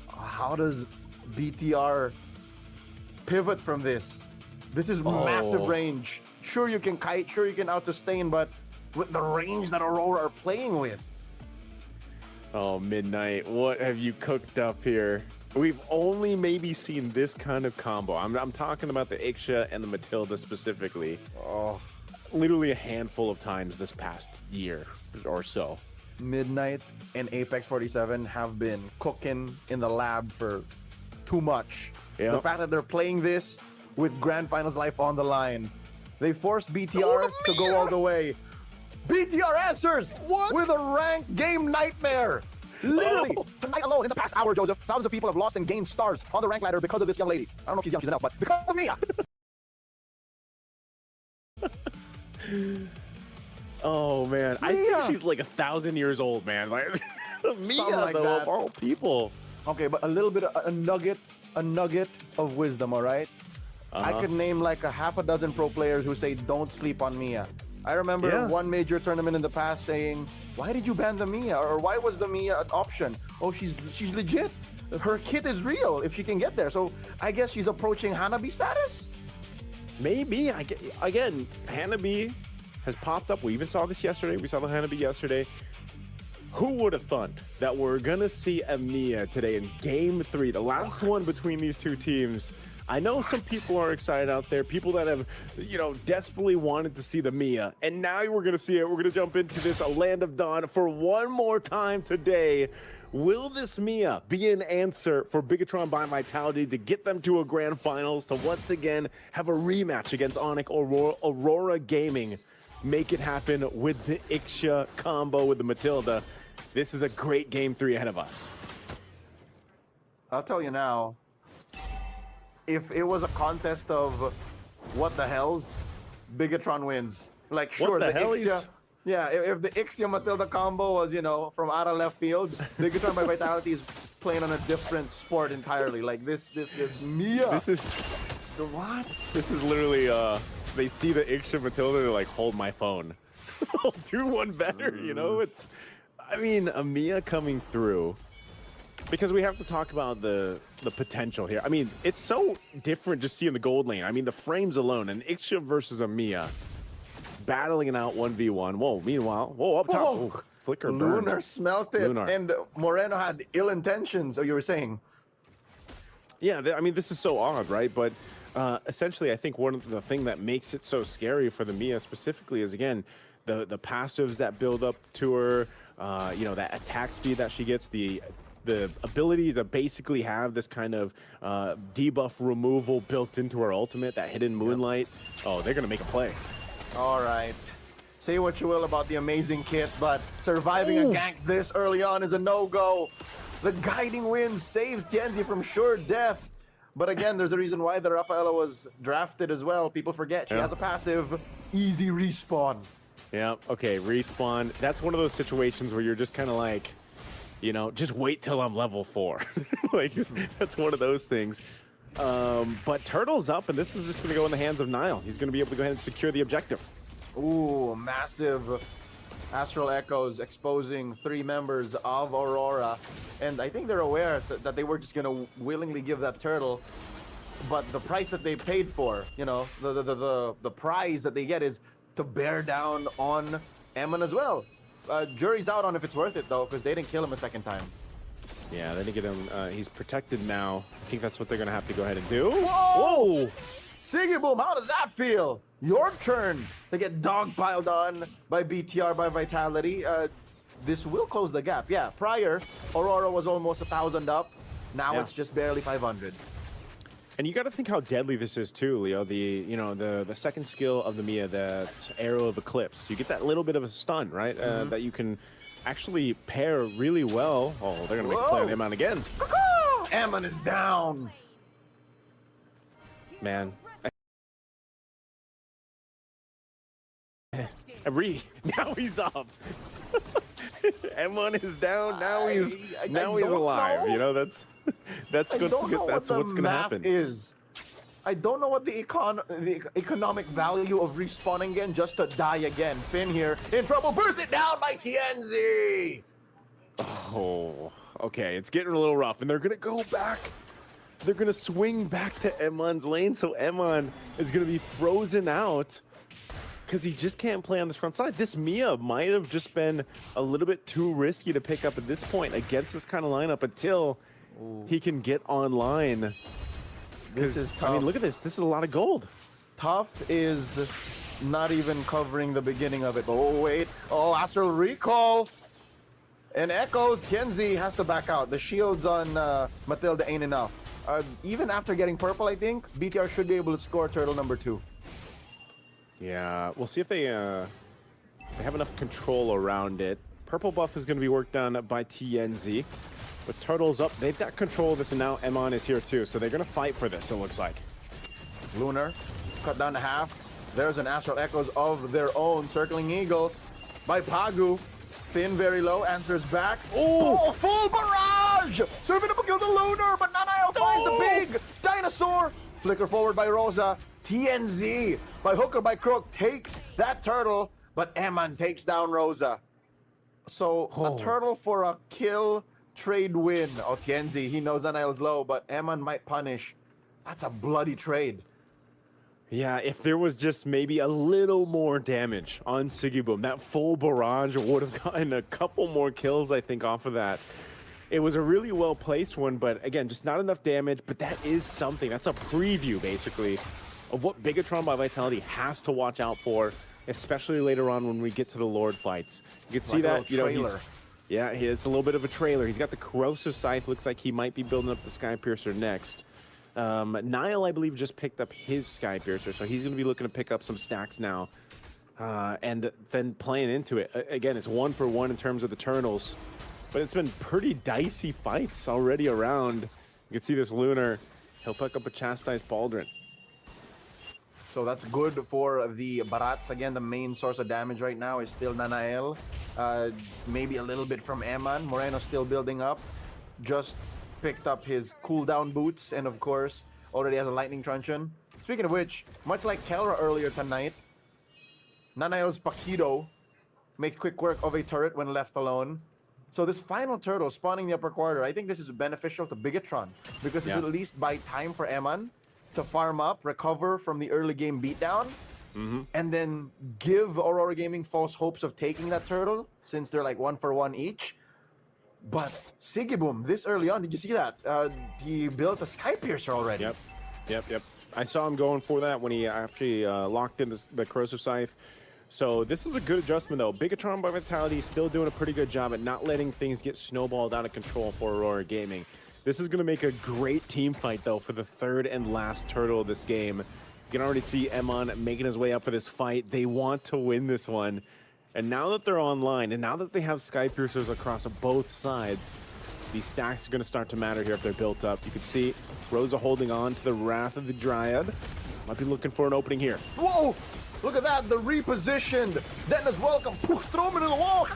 Speaker 2: How does BTR pivot from this? This is massive range. Sure, you can kite. Sure, you can out-sustain. But with the range that Aurora are playing with.
Speaker 1: Oh, Midnight, what have you cooked up here? We've only maybe seen this kind of combo. I'm talking about the Ixia and the Matilda specifically. Oh, literally a handful of times this past year or so.
Speaker 2: Midnight and Apex 47 have been cooking in the lab for too much.
Speaker 1: Yep.
Speaker 2: The fact that they're playing this with Grand Finals life on the line. They forced BTR to go all the way. BTR answers with a ranked game nightmare. Literally, tonight alone, in the past hour, Joseph, thousands of people have lost and gained stars on the rank ladder because of this young lady. I don't know if she's young, she's an elf, but because of Mia.
Speaker 1: Oh, man. I think she's like 1,000 years old, man. Like, Mia,
Speaker 2: like
Speaker 1: though,
Speaker 2: that.
Speaker 1: of all people.
Speaker 2: Okay, but a little bit, a nugget of wisdom, all right? I could name like a half a dozen pro players who say, don't sleep on Mia. I remember one major tournament in the past saying, why did you ban the Mia? Or why was the Mia an option? Oh, she's legit. Her kit is real if she can get there. So I guess she's approaching Hanabi status?
Speaker 1: Maybe. Again, Hanabi has popped up. We even saw this yesterday. We saw the Hanabi yesterday. Who would have thought that we're going to see a Mia today in Game 3, the last one between these two teams? I know some people are excited out there, people that have, you know, desperately wanted to see the Mia, and now we're going to see it. We're going to jump into this A Land of Dawn for one more time today. Will this Mia be an answer for Bigatron by Vitality to get them to a grand finals, to once again have a rematch against Onyx Aurora Gaming? Make it happen with the Ixia combo with the Matilda. This is a great Game 3 ahead of us.
Speaker 2: I'll tell you now, if it was a contest of what the hells, Bigatron wins. Like, sure, the Ixia. Yeah, if the Ixia Matilda combo was, you know, from out of left field, Bigatron by Vitality is playing on a different sport entirely. Like this Mia.
Speaker 1: This is
Speaker 2: what?
Speaker 1: This is literally they see the Ixia Matilda, they're like, hold my phone. I'll do one better, you know? It's, I mean, a Mia coming through. Because we have to talk about the potential here. I mean, it's so different just seeing the gold lane. I mean, the frames alone, an Ixia versus a Mia battling it out 1v1. Whoa, meanwhile, whoa, up top. Oh, flicker burned.
Speaker 2: Lunar smelt it.
Speaker 1: Lunar.
Speaker 2: And Moreno had ill intentions, so you were saying.
Speaker 1: Yeah, I mean, this is so odd, right? But essentially, I think one of the thing that makes it so scary for the Mia specifically is, again, the passives that build up to her, you know, that attack speed that she gets, the ability to basically have this kind of debuff removal built into her ultimate, that hidden moonlight. Oh, they're going to make a play.
Speaker 2: All right. Say what you will about the amazing kit, but surviving a gank this early on is a no-go. The guiding wind saves Tienzi from sure death. But again, there's a reason why the Rafaela was drafted as well. People forget she has a passive, easy respawn.
Speaker 1: Yeah, okay, respawn. That's one of those situations where you're just kind of like, you know, just wait till I'm level 4. Like, that's one of those things. But Turtle's up, and this is just going to go in the hands of Niall. He's going to be able to go ahead and secure the objective.
Speaker 2: Ooh, massive Astral Echoes exposing 3 members of Aurora. And I think they're aware that they were just going to willingly give that turtle. But the price that they paid for, you know, the prize that they get is to bear down on Eman as well. Jury's out on if it's worth it, though, because they didn't kill him a second time.
Speaker 1: Yeah, they didn't get him. He's protected now. I think that's what they're going to have to go ahead and do.
Speaker 2: Whoa!
Speaker 1: Whoa!
Speaker 2: Sigiboom, how does that feel? Your turn to get dogpiled on by BTR, by Vitality. This will close the gap. Yeah, prior, Aurora was almost 1,000 up. Now it's just barely 500.
Speaker 1: And you got to think how deadly this is too, Leo. The second skill of the Mia, that Arrow of Eclipse. You get that little bit of a stun, right? That you can actually pair really well. Oh, they're gonna make a play on Eman again.
Speaker 2: Eman is down.
Speaker 1: Man. Now he's up. Eman is down. Now he's alive.
Speaker 2: Know.
Speaker 1: You know, that's what's gonna happen.
Speaker 2: I don't know what the economic value of respawning again just to die again. Finn here in trouble. Burst it down by TNZ.
Speaker 1: Oh, okay. It's getting a little rough, and they're gonna go back. They're gonna swing back to Eman's lane, so Eman is gonna be frozen out because he just can't play on this front side. This Mia might have just been a little bit too risky to pick up at this point against this kind of lineup until he can get online.
Speaker 2: This is tough.
Speaker 1: I mean, look at this. This is a lot of gold.
Speaker 2: Tough is not even covering the beginning of it. Oh, wait. Oh, Astral Recall. And Echoes, Tienzi has to back out. The shields on Matilda ain't enough. Even after getting purple, I think, BTR should be able to score turtle number 2.
Speaker 1: Yeah, we'll see if they have enough control around it. Purple buff is going to be worked on by TNZ. But Turtle's up. They've got control of this, and now Eman is here too. So they're going to fight for this, it looks like.
Speaker 2: Lunar, cut down to half. There's an Astral Echoes of their own. Circling Eagle by Pagu. Finn very low, answers back. Oh, full barrage! Serving up a kill to Lunar, but Nanael finds the big dinosaur. Flicker forward by Rosa. TNZ by Hooker by Crook takes that turtle, but Eman takes down Rosa. So a turtle for a kill trade win. Oh, TNZ, he knows Nanael's low, but Eman might punish. That's a bloody trade.
Speaker 1: Yeah, if there was just maybe a little more damage on Sigiboom, that full barrage would have gotten a couple more kills, I think, off of that. It was a really well-placed one, but again, just not enough damage, but that is something. That's a preview, basically, of what Bigatron by Vitality has to watch out for, especially later on when we get to the Lord fights. You can see that, you know, it's a little bit of a trailer. He's got the Corrosive Scythe. Looks like he might be building up the Sky Piercer next. Niall, I believe, just picked up his Sky Piercer, so he's going to be looking to pick up some stacks now. And then playing into it. Again, it's 1-for-1 in terms of the Turtles, but it's been pretty dicey fights already around. You can see this Lunar. He'll pick up a Chastised Baldrin.
Speaker 2: So that's good for the Barats. Again, the main source of damage right now is still Nanael. Maybe a little bit from Eman. Moreno still building up. Just picked up his cooldown boots, and of course, already has a lightning truncheon. Speaking of which, much like Kelra earlier tonight, Nanael's Pakido makes quick work of a turret when left alone. So this final turtle spawning the upper quarter, I think this is beneficial to Bigatron, because this will at least buy time for Eman to farm up, recover from the early game beatdown, and then give Aurora Gaming false hopes of taking that turtle, since they're like 1-for-1 each. But Sigiboom, this early on, did you see that? He built a Sky Piercer already.
Speaker 1: Yep. I saw him going for that when he actually locked in the Corrosive Scythe. So this is a good adjustment, though. Bigatron by Vitality still doing a pretty good job at not letting things get snowballed out of control for Aurora Gaming. This is going to make a great team fight, though, for the third and last turtle of this game. You can already see Eman making his way up for this fight. They want to win this one. And now that they're online, and now that they have Sky Piercers across both sides, these stacks are going to start to matter here if they're built up. You can see Rosa holding on to the Wrath of the Dryad. Might be looking for an opening here.
Speaker 2: Whoa! Look at that, the repositioned. Dennis, welcome. Poof, throw him into the wall.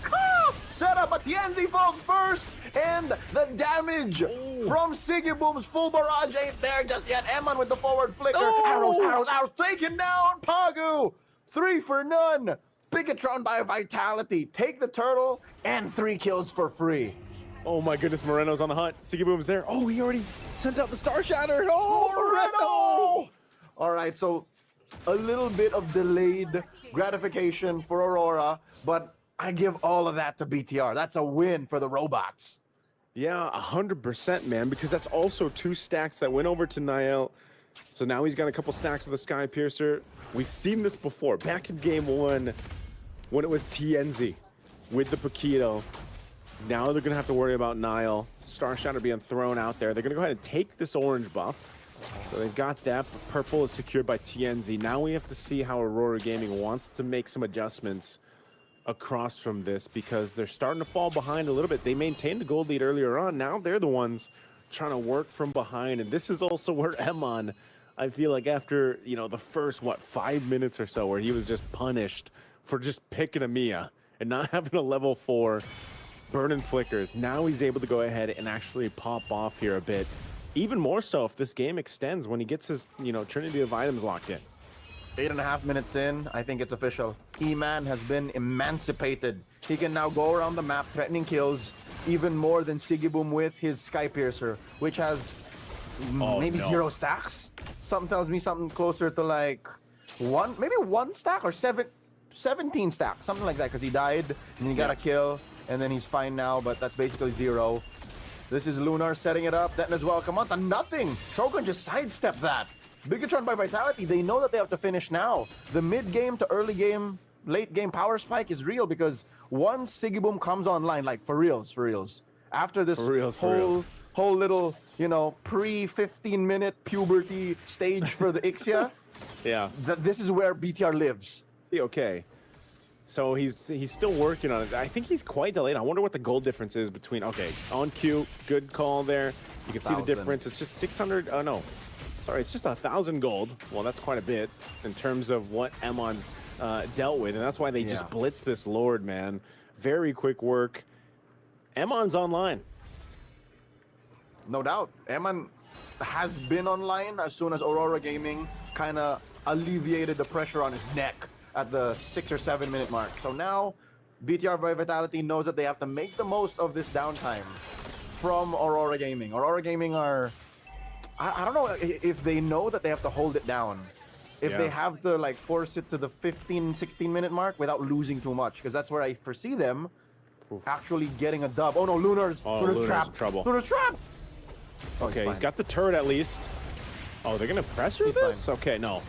Speaker 2: setup, but TNZ falls first, and the damage from Sigiboom's full barrage ain't there just yet. Eman with the forward flicker. Arrows, taken down. Pagu, 3 for none. Bigatron by Vitality, take the turtle, and 3 kills for free.
Speaker 1: Oh my goodness, Moreno's on the hunt. Sigiboom's there. Oh, he already sent out the Star Shatter. Oh, Moreno!
Speaker 2: All right, so a little bit of delayed gratification for Aurora, but I give all of that to BTR. That's a win for the robots.
Speaker 1: Yeah, 100%, man, because that's also 2 stacks that went over to Niall. So now he's got a couple stacks of the Sky Piercer. We've seen this before. Back in game 1, when it was TNZ with the Paquito. Now they're going to have to worry about Niall. Star Shatter being thrown out there. They're going to go ahead and take this orange buff. So they've got that. Purple is secured by TNZ. Now we have to see how Aurora Gaming wants to make some adjustments across from this, because they're starting to fall behind a little bit. They maintained a gold lead earlier on. Now they're the ones trying to work from behind. And this is also where Emon, I feel like after, you know, the first, 5 minutes or so, where he was just punished for just picking a Mia and not having a level 4 burning flickers. Now he's able to go ahead and actually pop off here a bit. Even more so if this game extends when he gets his, you know, Trinity of items locked in.
Speaker 2: 8.5 minutes in, I think it's official. E-Man has been emancipated. He can now go around the map threatening kills even more than Sigiboom with his Sky Piercer, which has maybe 0 stacks. Something tells me something closer to like 1 stack or 17 stacks, something like that, because he died and he got a kill and then he's fine now, but that's basically 0. This is Lunar setting it up. Then as well, come on to nothing. Shogun just sidestepped that. Bigatron by Vitality, they know that they have to finish now. The mid-game to early game, late game power spike is real, because once Sigiboom comes online, like for reals, after this whole little, you know, pre-15-minute puberty stage for the Ixia, this is where BTR lives.
Speaker 1: Okay. So he's still working on it. I think he's quite delayed. I wonder what the gold difference is between, okay, on cue, good call there. You can see the difference. It's just 600, oh no. Sorry, it's just 1,000 gold. Well, that's quite a bit in terms of what Emon's dealt with, and that's why they just blitz this Lord, man. Very quick work. Emon's online.
Speaker 2: No doubt. Emon has been online as soon as Aurora Gaming kind of alleviated the pressure on his neck at the 6 or 7 minute mark. So now, BTR by Vitality knows that they have to make the most of this downtime from Aurora Gaming. Aurora Gaming are... I don't know if they know that they have to hold it down. If they have to like force it to the 15, 16 minute mark without losing too much, because that's where I foresee them actually getting a dub. Oh no, Lunar's trapped.
Speaker 1: Trouble.
Speaker 2: Lunar's trapped.
Speaker 1: Okay, he's got the turret at least. Oh, they're gonna pressure this? Fine. Okay, no.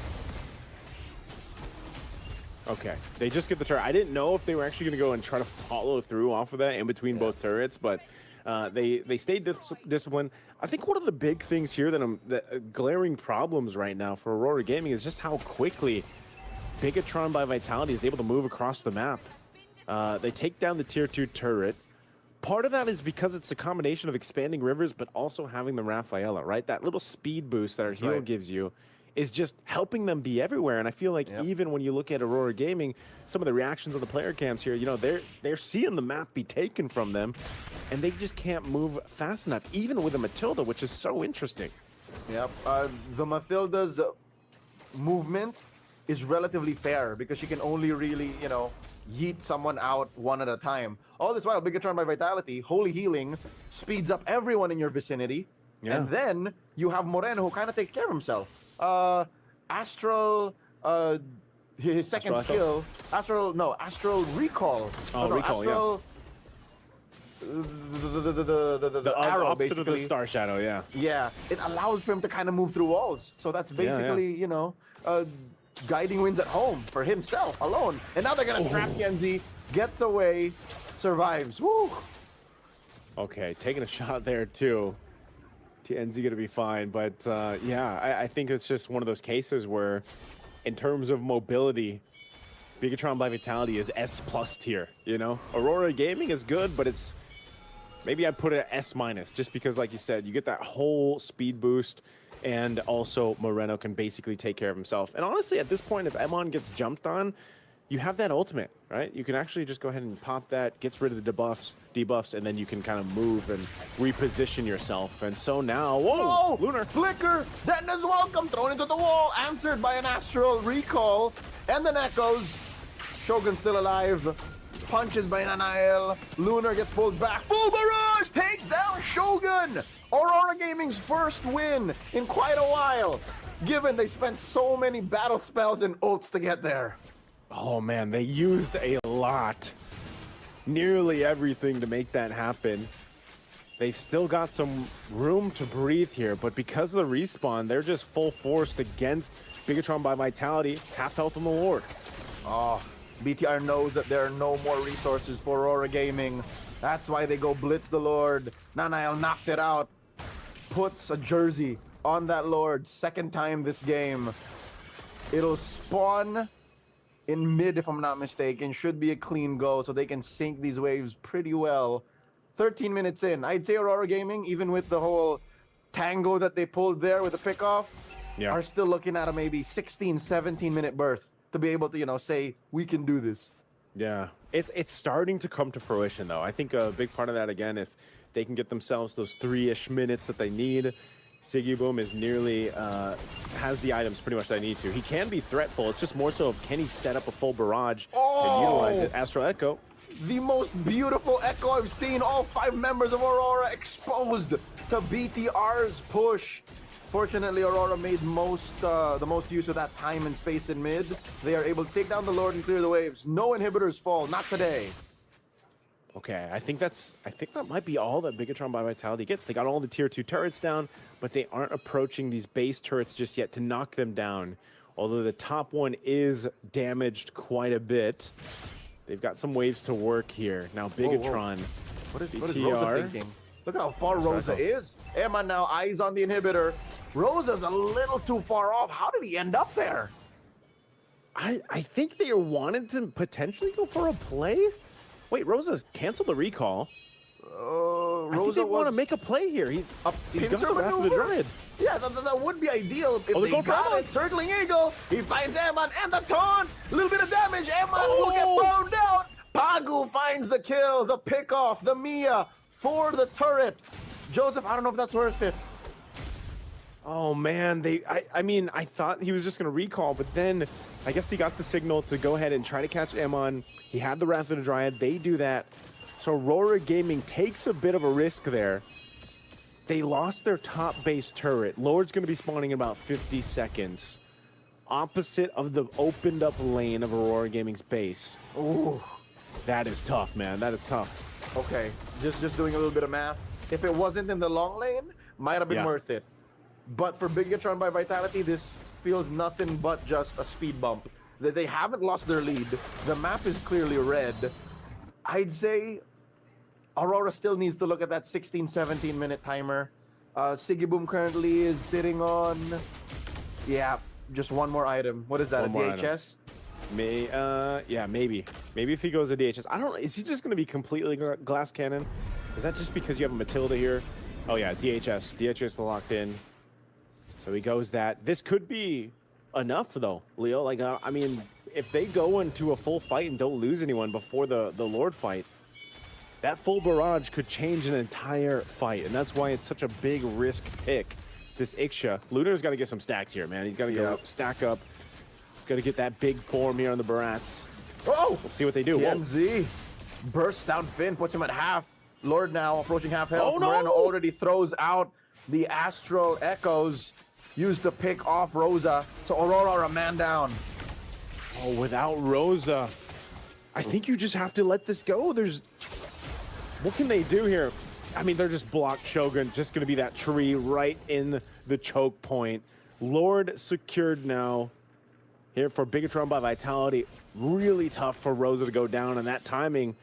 Speaker 1: Okay, they just get the turret. I didn't know if they were actually gonna go and try to follow through off of that in between both turrets, but they stayed disciplined. I think one of the big things here that glaring problems right now for Aurora Gaming is just how quickly Bigatron by Vitality is able to move across the map. They take down the tier 2 turret. Part of that is because it's a combination of expanding rivers, but also having the Rafaela, right? That little speed boost that our hero gives you is just helping them be everywhere. And I feel like even when you look at Aurora Gaming, some of the reactions on the player cams here, you know, they're seeing the map be taken from them, and they just can't move fast enough, even with a Matilda, which is so interesting.
Speaker 2: Yep. The Matilda's movement is relatively fair because she can only really, you know, yeet someone out one at a time. All this while, Bigatron by Vitality, Holy Healing, speeds up everyone in your vicinity. Yeah. And then you have Moreno, who kind of takes care of himself. Astral, his second skill, Astral Recall.
Speaker 1: Oh, no, Recall,
Speaker 2: Astral, the arrow,
Speaker 1: opposite
Speaker 2: basically.
Speaker 1: of the Star Shadow, yeah.
Speaker 2: Yeah, it allows for him to kind of move through walls. So that's basically, you know, guiding wins at home for himself alone. And now they're going to trap TNZ, gets away, survives. Woo!
Speaker 1: Okay, taking a shot there too. TNZ going to be fine, but yeah, I think it's just one of those cases where, in terms of mobility, Bigatron by Vitality is S+ tier, you know? Aurora Gaming is good, but it's, maybe I'd put it at S-, just because, like you said, you get that whole speed boost, and also Moreno can basically take care of himself. And honestly, at this point, if Emon gets jumped on, you have that ultimate, right? You can actually just go ahead and pop that, gets rid of the debuffs, and then you can kind of move and reposition yourself. And so now, whoa, Lunar.
Speaker 2: Flicker, then is welcome, thrown into the wall, answered by an Astral recall, and then echoes. Shogun still alive, punches by Nanael, Lunar gets pulled back, full barrage, takes down Shogun! Aurora Gaming's first win in quite a while, given they spent so many battle spells and ults to get there.
Speaker 1: Oh man, they used a lot. Nearly everything to make that happen. They've still got some room to breathe here, but because of the respawn, they're just full forced against Bigatron by Vitality, half health on the Lord.
Speaker 2: Oh, BTR knows that there are no more resources for Aurora Gaming. That's why they go blitz the Lord. Nanael knocks it out, puts a jersey on that Lord. Second time this game. It'll spawn in mid, if I'm not mistaken. Should be a clean go, so they can sink these waves pretty well. 13 minutes in. I'd say Aurora Gaming, even with the whole tango that they pulled there with the pickoff, are still looking at a maybe 16, 17-minute berth to be able to, you know, say, we can do this.
Speaker 1: Yeah, it's starting to come to fruition, though. I think a big part of that, again, if they can get themselves those 3-ish minutes that they need, Sigiboom is nearly, has the items pretty much that I need to. He can be threatful. It's just more so of can he set up a full barrage and utilize it. Astral Echo.
Speaker 2: The most beautiful echo I've seen. All 5 members of Aurora exposed to BTR's push. Fortunately, Aurora made the most use of that time and space in mid. They are able to take down the Lord and clear the waves. No inhibitors fall, not today.
Speaker 1: Okay, I think that might be all that Bigatron by Vitality gets. They got all the tier 2 turrets down, but they aren't approaching these base turrets just yet to knock them down. Although the top one is damaged quite a bit. They've got some waves to work here. Now Bigatron,
Speaker 2: What is Rosa thinking? Look at how far Rosa is. Emma now eyes on the inhibitor. Rosa's a little too far off. How did he end up there?
Speaker 1: I think they wanted to potentially go for a play. Wait, Rosa canceled the recall. I think they want to make a play here. He's got the Wrath of the Dryad.
Speaker 2: Yeah, that would be ideal if they got it. Circling Eagle. He finds Eman and the taunt. A little bit of damage. Eman will get found out. Pagu finds the kill, the pickoff, the Mia for the turret. Joseph, I don't know if that's worth it.
Speaker 1: Oh man, I mean, I thought he was just gonna recall, but then I guess he got the signal to go ahead and try to catch Emon. He had the Wrath of the Dryad. They do that. So Aurora Gaming takes a bit of a risk there. They lost their top base turret. Lord's gonna be spawning in about 50 seconds. Opposite of the opened up lane of Aurora Gaming's base. Ooh, that is tough, man. That is tough.
Speaker 2: Okay, just doing a little bit of math. If it wasn't in the long lane, might have been worth it. But for Bigatron by Vitality, this feels nothing but just a speed bump. They haven't lost their lead. The map is clearly red. I'd say Aurora still needs to look at that 16, 17-minute timer. Sigiboom currently is sitting on, just one more item. What is that, a DHS?
Speaker 1: Yeah, maybe. Maybe if he goes to DHS. I don't know. Is he just going to be completely glass cannon? Is that just because you have a Matilda here? Oh, yeah, DHS. DHS is locked in. So he goes that. This could be enough, though, Leo. Like, I mean, if they go into a full fight and don't lose anyone before the Lord fight, that full barrage could change an entire fight. And that's why it's such a big risk pick, this Iksha. Lunar's got to get some stacks here, man. He's got to go stack up. He's got to get that big form here on the Barats.
Speaker 2: Oh!
Speaker 1: We'll see what they do.
Speaker 2: TNZ bursts down Finn, puts him at half. Lord now approaching half health.
Speaker 1: Oh, no!
Speaker 2: Moreno already throws out the Astral Echoes used to pick off Rosa. So Aurora are a man down.
Speaker 1: Oh, without Rosa, I think you just have to let this go. What can they do here? I mean, they're just blocked Shogun. Just going to be that tree right in the choke point. Lord secured now here for Bigatron by Vitality. Really tough for Rosa to go down, and that timing.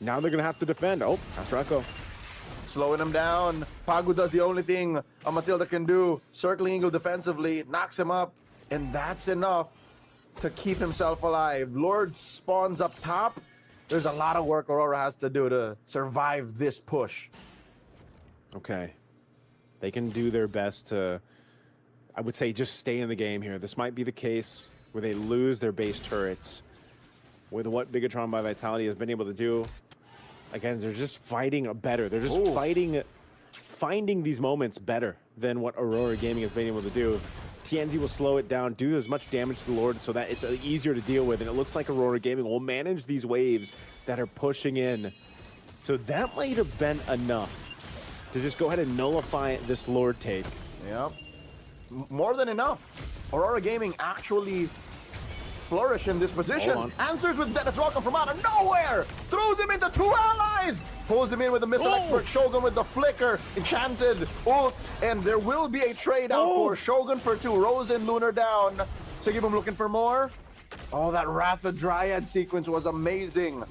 Speaker 1: Now they're going to have to defend. Oh, that's Rocco.
Speaker 2: Slowing him down. Pagu does the only thing a Matilda can do. Circling Eagle defensively, knocks him up, and that's enough to keep himself alive. Lord spawns up top. There's a lot of work Aurora has to do to survive this push.
Speaker 1: Okay. They can do their best to, I would say, just stay in the game here. This might be the case where they lose their base turrets. with what Bigatron by Vitality has been able to do. Again, they're just fighting better. They're just finding these moments better than what Aurora Gaming has been able to do. TNZ will slow it down, do as much damage to the Lord so that it's easier to deal with, and it looks like Aurora Gaming will manage these waves that are pushing in. So that might have been enough to just go ahead and nullify this Lord take.
Speaker 2: Yep. More than enough. Aurora Gaming actually flourish in this position. Answers with Dennis Welcome from out of nowhere. Throws him into two allies. Pulls him in with the missile expert. Shogun with the flicker. Enchanted ult. And there will be a trade out for Shogun for 2. Rose and Lunar down. Sigibum looking for more. Oh, that Wrath of Dryad sequence was amazing.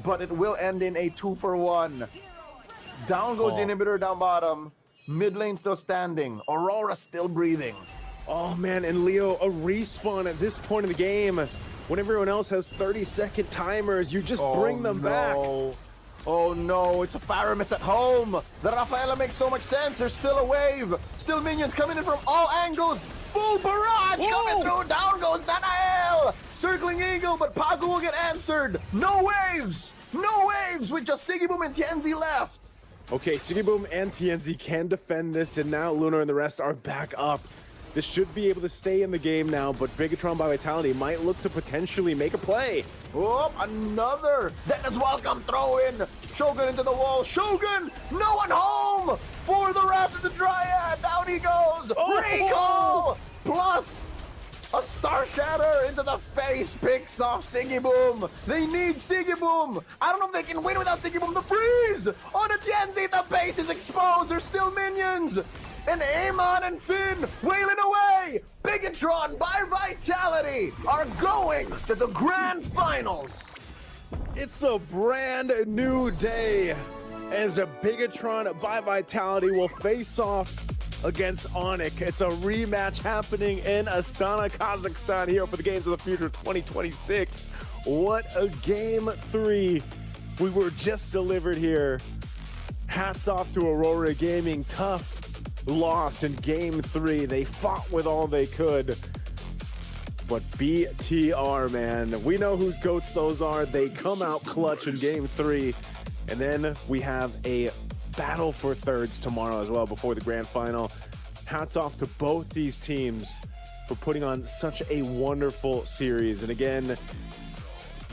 Speaker 2: But it will end in a 2-for-1. Down goes the inhibitor down bottom. Mid lane still standing. Aurora still breathing.
Speaker 1: Oh man, and Leo, a respawn at this point in the game. When everyone else has 30-second timers, you just bring them back.
Speaker 2: Oh no, it's a Faramis at home. The Rafaela makes so much sense. There's still a wave. Still minions coming in from all angles. Full barrage coming through. Down goes Nanael. Circling Eagle, but Pagu will get answered. No waves. No waves with just Sigibum and TNZ left.
Speaker 1: Okay, Sigibum and TNZ can defend this, and now Lunar and the rest are back up. This should be able to stay in the game now, but Bigatron by Vitality might look to potentially make a play.
Speaker 2: Oh, another. Dennis Welcome throw in. Shogun into the wall. Shogun, no one home for the Wrath of the Dryad. Down he goes. Recall plus a Star Shatter into the face. Picks off Sigibum. They need Sigibum. I don't know if they can win without Sigibum. The freeze on a TNZ. The base is exposed. There's still minions. And Amon and Finn wailing away. Bigatron by Vitality are going to the grand finals.
Speaker 1: It's a brand new day as a Bigatron by Vitality will face off against Onyx. It's a rematch happening in Astana, Kazakhstan here for the Games of the Future 2026. What a game 3 we were just delivered here. Hats off to Aurora Gaming. Tough loss in game 3. They fought with all they could. But BTR, man, we know whose goats those are. They come out clutch in game 3. And then we have a battle for thirds tomorrow as well before the grand final. Hats off to both these teams for putting on such a wonderful series. And again,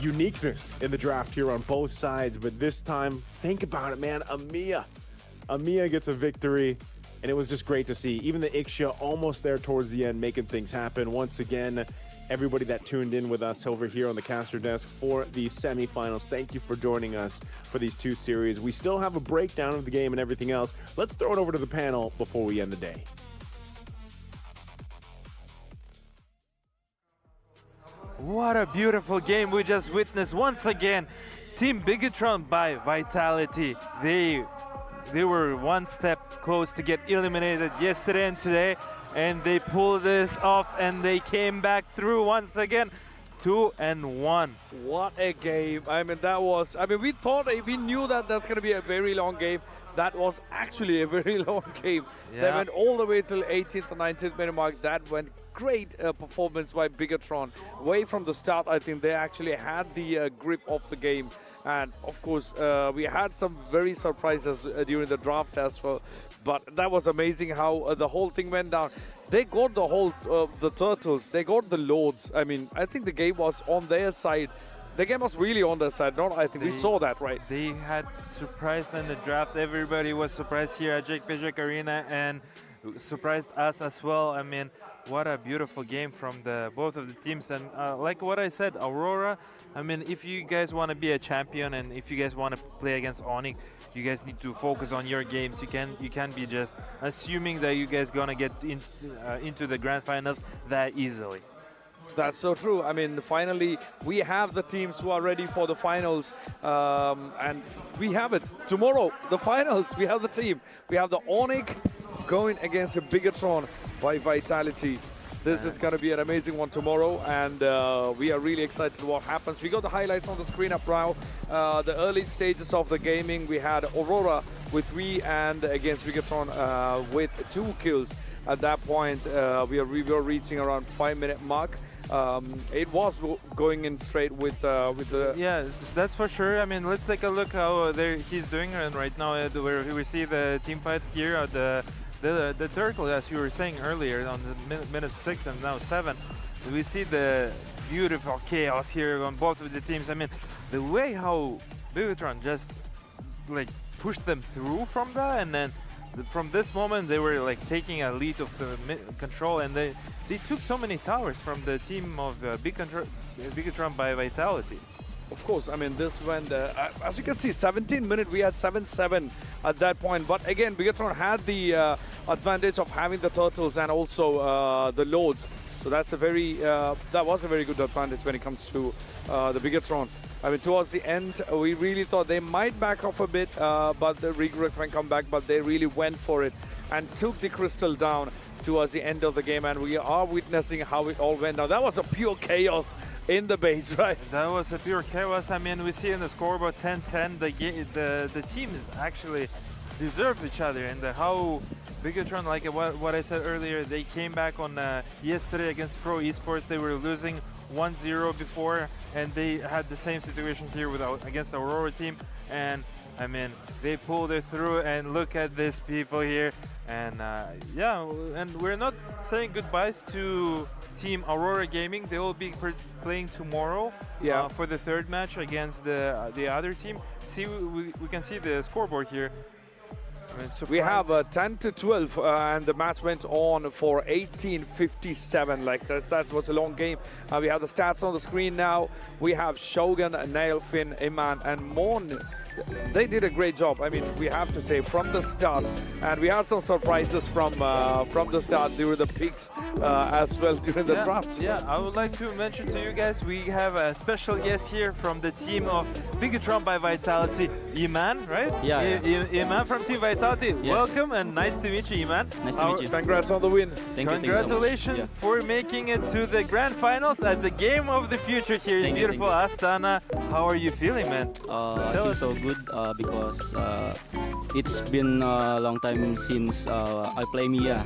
Speaker 1: uniqueness in the draft here on both sides. But this time, think about it, man. Amiya gets a victory. And it was just great to see. Even the Ixia almost there towards the end, making things happen. Once again, everybody that tuned in with us over here on the caster desk for the semifinals, thank you for joining us for these 2 series. We still have a breakdown of the game and everything else. Let's throw it over to the panel before we end the day.
Speaker 6: What a beautiful game we just witnessed once again. Team Bigatron by Vitality. They were one step close to get eliminated yesterday and today, and they pulled this off and they came back through once again. 2-1.
Speaker 5: What a game. I mean, we knew that that's going to be a very long game. That was actually a very long game.
Speaker 6: Yeah.
Speaker 5: They went all the way till 18th or 19th minute mark. That went great performance by Bigatron. Way from the start, I think they actually had the grip of the game. And of course, we had some very surprises during the draft as well. But that was amazing how the whole thing went down. They got the whole, the turtles, they got the lords. I mean, I think the game was on their side. The game was really on their side, I think we saw that, right?
Speaker 6: They had surprised in the draft. Everybody was surprised here at Jake Pijak Arena and surprised us as well. I mean, what a beautiful game from both of the teams. And like what I said, Aurora, I mean, if you guys want to be a champion and if you guys want to play against Onyx, you guys need to focus on your games. You can't be just assuming that you guys gonna get into the grand finals that easily.
Speaker 5: That's so true. I mean, finally, we have the teams who are ready for the finals. And we have it. Tomorrow, the finals, we have the team. We have the Onyx going against the Bigatron by Vitality. This is going to be an amazing one tomorrow, and we are really excited what happens. We got the highlights on the screen up now. The early stages of the gaming, we had Aurora with 3 and against Bigatron with 2 kills. At that point, we were reaching around 5-minute mark. it was going in straight with the.
Speaker 6: Yeah, that's for sure. I mean, let's take a look how he's doing right now. Where we see the team fight here at the turtle, as you were saying earlier, on the minute 6 and now 7. We see the beautiful chaos here on both of the teams. I mean, the way how Bigatron just like pushed them through from that, and then from this moment they were like taking a lead of the control, and they took so many towers from the team of Bigatron by Vitality.
Speaker 5: Of course, I mean, this went, as you can see, 17 minutes, we had 7-7 at that point. But again, Bigatron had the advantage of having the turtles and also the loads. So that's a very, that was a very good advantage when it comes to the Bigatron. I mean, towards the end, we really thought they might back off a bit, but the regret can come back, but they really went for it and took the crystal down towards the end of the game. And we are witnessing how it all went down. That was a pure chaos in the base, right?
Speaker 6: That was a pure chaos. I mean, we see in the scoreboard 10-10, the teams actually deserve each other, and how Bigatron, like what I said earlier, they came back on yesterday against Pro Esports. They were losing 1-0 before, and they had the same situation here against the Aurora team. And I mean, they pulled it through, and look at these people here. And yeah, and we're not saying goodbyes to Team Aurora Gaming. They will be playing tomorrow for the third match against the other team. See, we can see the scoreboard here. I mean,
Speaker 5: we have 10-12, and the match went on for 18:57. Like that was a long game. We have the stats on the screen now. We have Shogun, Nailfin, Iman, and Mon. They did a great job. I mean, we have to say, from the start, and we had some surprises from the start during the picks as well during the draft.
Speaker 6: Yeah, I would like to mention to you guys, we have a special guest here from the team of Bigatron by Vitality, Iman, right?
Speaker 7: Yeah.
Speaker 6: Iman from Team Vitality.
Speaker 7: Yes.
Speaker 6: Welcome and nice to meet you, Iman.
Speaker 7: Nice to meet you.
Speaker 5: Congrats on the win.
Speaker 7: Thank you.
Speaker 6: Congratulations
Speaker 7: Thank you
Speaker 6: for making it to the grand finals at the game of the future here in beautiful Astana. How are you feeling, man?
Speaker 7: I feel so good because it's been a long time since I play Mia.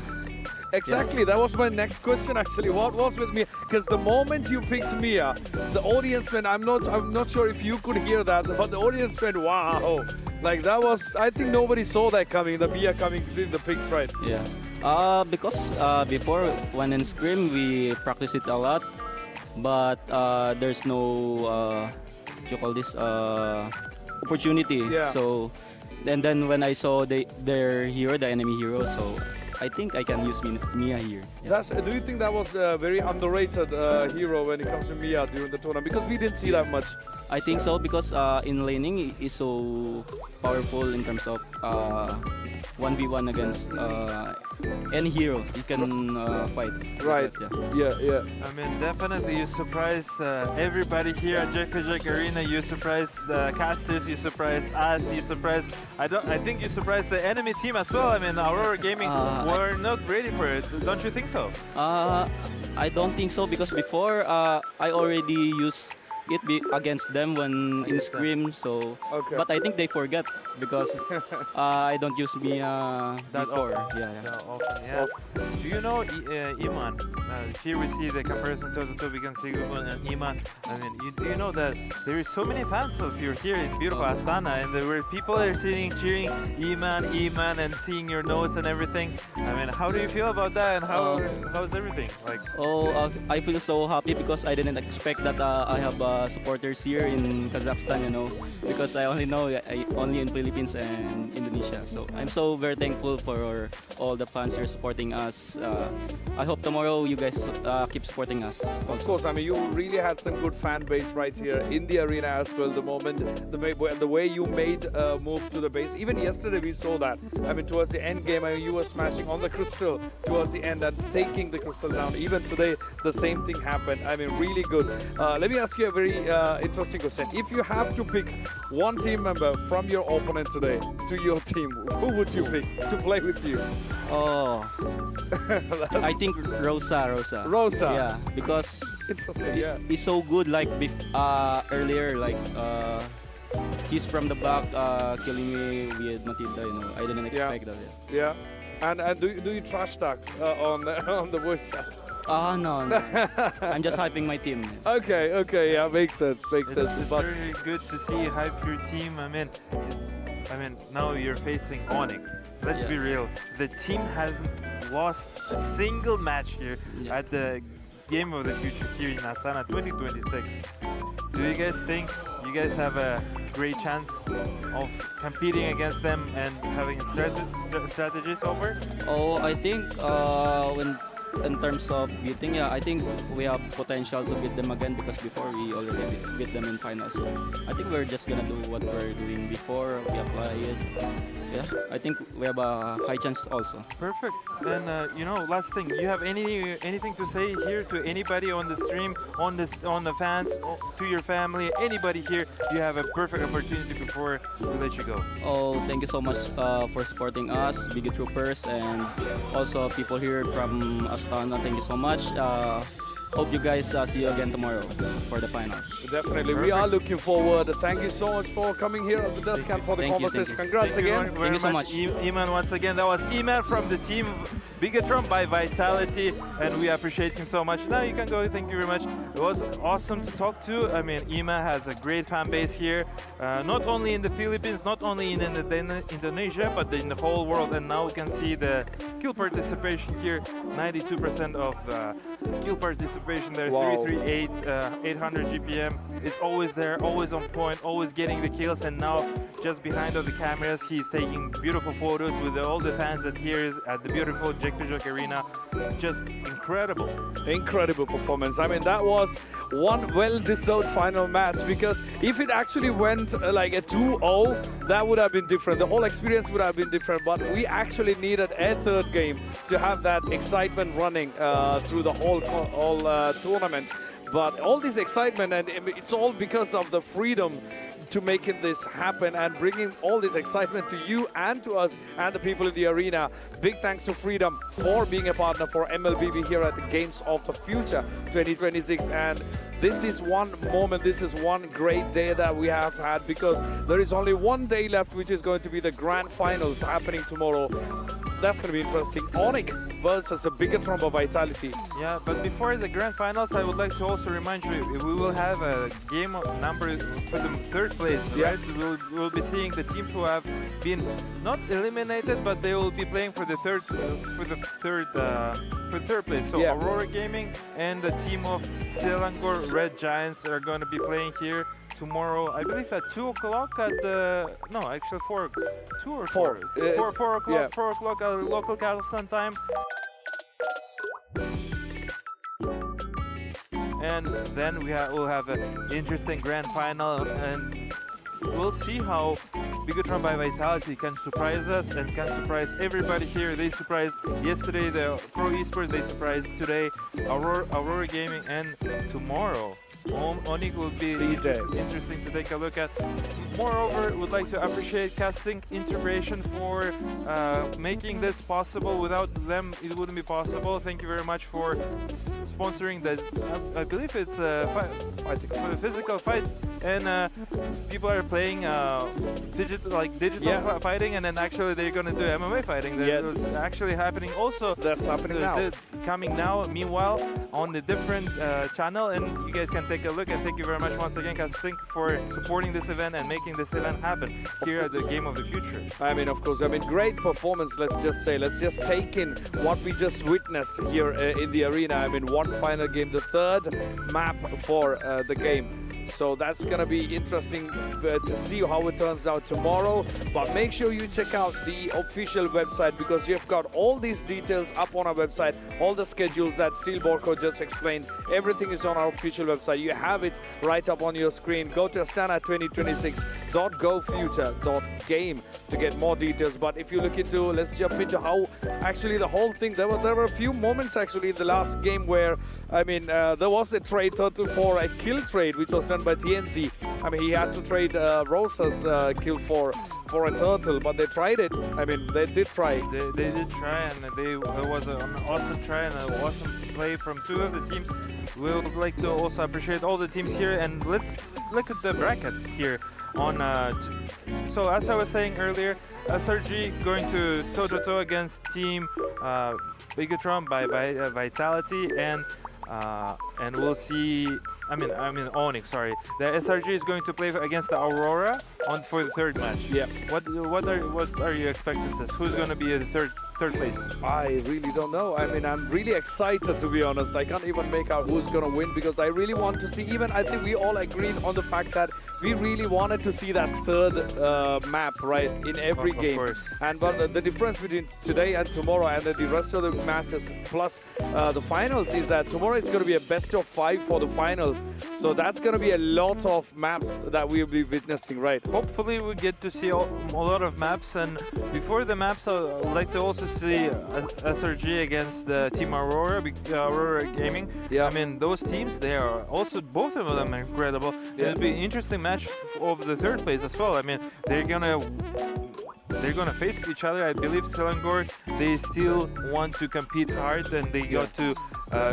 Speaker 5: Exactly, that was my next question actually. What was with Mia? Because the moment you picked Mia, the audience went, I'm not sure if you could hear that, but the audience went, wow. Like that was, I think nobody saw that coming, the Mia coming in the picks, right?
Speaker 7: Yeah. Because before, when in Scrim, we practice it a lot, but there's no, what you call this, opportunity.
Speaker 5: Yeah.
Speaker 7: So, and then when I saw their hero, the enemy hero, so I think I can use Mia here. Yeah.
Speaker 5: Do you think that was a very underrated hero when it comes to Mia during the tournament? Because we didn't see that much.
Speaker 7: I think so, because in laning is so powerful in terms of 1v1 against any hero you can fight.
Speaker 5: Right. Yeah.
Speaker 6: I mean, definitely you surprised everybody here at Jack Arena. You surprised the casters. You surprised us. You surprised. I think you surprised the enemy team as well. I mean, Aurora Gaming were not ready for it. Don't you think so?
Speaker 7: I don't think so, because before I already used it against them when in Scrim, so but I think they forget because I don't use Mia before.
Speaker 6: Yeah. Do you know Iman? Here we see the comparison to we can see Iman and Iman. I mean, do you know that there is so many fans of you here in beautiful Astana, and there were people are sitting cheering Iman, and seeing your notes and everything. I mean, how do you feel about that, and how's everything like?
Speaker 7: I feel so happy because I didn't expect that I have supporters here in Kazakhstan, you know, because I only know only in Philippines and Indonesia. So I'm so very thankful for all the fans here supporting us. I hope tomorrow you guys keep supporting us also.
Speaker 5: Of course, I mean, you really had some good fan base right here in the arena as well. The moment, the way you made a move to the base. Even yesterday we saw that. I mean, towards the end game, I mean, you were smashing on the crystal towards the end and taking the crystal down. Even today, the same thing happened. I mean, really good. Let me ask you a very interesting question. If you have to pick one team member from your opponent today to your team, who would you pick to play with you?
Speaker 7: I think Rosa. Yeah, because he's so good. Like earlier, like he's from the back, killing me with Matilda. You know, I didn't expect that.
Speaker 5: Yeah. And do you trash talk on the voice chat?
Speaker 7: No, no. I'm just hyping my team.
Speaker 5: Okay, yeah, makes sense, makes sense.
Speaker 6: It's
Speaker 5: But
Speaker 6: very good to see hype your team. I mean, now you're facing Onyx. Let's be real. The team hasn't lost a single match here at the Game of the Future here in Astana 2026. Do you guys think you guys have a great chance of competing against them and having strategies over?
Speaker 7: Oh, I think when in terms of beating, yeah, I think we have potential to beat them again because before we already beat them in finals. So I think we're just gonna do what we're doing before. We apply it. Yeah, I think we have a high chance also.
Speaker 6: Perfect. Then last thing, you have anything to say here to anybody on the stream, on the fans, to your family, anybody here? You have a perfect opportunity before we let you go.
Speaker 7: Oh, thank you so much for supporting us, Big Troopers, and also people here from Astana. Thank you so much. Hope you guys see you again tomorrow for the finals.
Speaker 5: definitely, we are looking forward. Thank you so much for coming here at the desk and for the conversation. Congrats again.
Speaker 7: Thank you so much.
Speaker 6: Iman, once again, that was Iman from the team Bigatron by Vitality, and we appreciate him so much. Now you can go. Thank you very much. It was awesome to talk to. I mean, Iman has a great fan base here, not only in the Philippines, not only in Indonesia, but in the whole world. And now we can see the kill participation here. 92% of kill participation there.
Speaker 5: Wow.
Speaker 6: 338, 800 GPM. It's always there, always on point, always getting the kills. And now, just behind of the cameras, he's taking beautiful photos with all the fans that here is at the beautiful Jack Arena. Just incredible.
Speaker 5: Incredible performance. I mean, that was one well-deserved final match, because if it actually went like a 2-0, that would have been different. The whole experience would have been different, but we actually needed a third game to have that excitement running through the whole tournament. But all this excitement, and it's all because of the freedom to making this happen and bringing all this excitement to you and to us and the people in the arena. Big thanks to Freedom for being a partner for Mlbb here at the Games of the Future 2026. And this is one moment, this is one great day that we have had, because there is only one day left, which is going to be the grand finals happening tomorrow. That's going to be interesting. Onyx versus a Bigatron by Vitality.
Speaker 6: Yeah, but before the grand finals, I would like to also remind you, we will have a game of number for the third place, right? We'll be seeing the teams who have been not eliminated, but they will be playing for the third place. So Aurora Gaming and the team of Selangor Red Giants are going to be playing here tomorrow, I believe at 2 o'clock at the... No, actually 4... 2 or 4? 4 o'clock,
Speaker 5: yeah.
Speaker 6: 4 o'clock at local Kazakhstan time. And then we'll have an interesting grand final, and we'll see how Bigatron by Vitality can surprise us and can surprise everybody here. They surprised yesterday the Pro Esports, they surprised today Aurora Gaming, and tomorrow Onyx will be interesting to take a look at. Moreover, would like to appreciate Casting Integration for making this possible. Without them, it wouldn't be possible. Thank you very much for sponsoring the, I believe it's for the physical fight, and people are playing digital fighting, and then actually they're gonna do MMA fighting. That was actually happening also.
Speaker 5: That's happening now.
Speaker 6: Coming now, meanwhile, on the different channel, and you guys can take a look. And thank you very much once again, Casting, for supporting this event and making this event happen here at the Game of the Future.
Speaker 5: I mean, of course, I mean, great performance, let's just say. Let's just take in what we just witnessed here in the arena. I mean, one final game, the third map for the game. So that's going to be interesting to see how it turns out tomorrow. But make sure you check out the official website, because you've got all these details up on our website, all the schedules that Steel Borko just explained. Everything is on our official website. You have it right up on your screen. Go to astana2026.gofuture.game to get more details. But if you look into, let's jump into how actually the whole thing, there were a few moments actually in the last game where, I mean, there was a trade Turtle for a kill trade, which was done by TNC. I mean, he had to trade Rosa's kill for a turtle, but they tried it. I mean, they did try.
Speaker 6: They did try, and there was an awesome try and an awesome play from two of the teams. We would like to also appreciate all the teams here, and let's look at the bracket here. on. So as I was saying earlier, SRG going to toe-to-toe against Team Bigatron by Vitality, and we'll see. I mean Onyx. Sorry, the SRG is going to play against the Aurora for the third match.
Speaker 5: Yeah.
Speaker 6: What are you expecting? Who's going to be the third place?
Speaker 5: I really don't know. I mean, I'm really excited, to be honest. I can't even make out who's going to win because I really want to see. Even I think we all agreed on the fact that we really wanted to see that third map, right, in every game.
Speaker 6: Course.
Speaker 5: And but the difference between today and tomorrow and the rest of the matches plus the finals is that tomorrow it's going to be a best of 5 for the finals. So that's going to be a lot of maps that we'll be witnessing, right?
Speaker 6: Hopefully we get to see a lot of maps, and before the maps I would like to also see SRG against the Team Aurora, Aurora Gaming.
Speaker 5: Yeah.
Speaker 6: I mean, those teams, they are also, both of them are incredible.
Speaker 5: Yeah.
Speaker 6: It'll be an interesting match of the third place as well. I mean, they're gonna face each other. I believe Selangor, they still want to compete hard, and they got to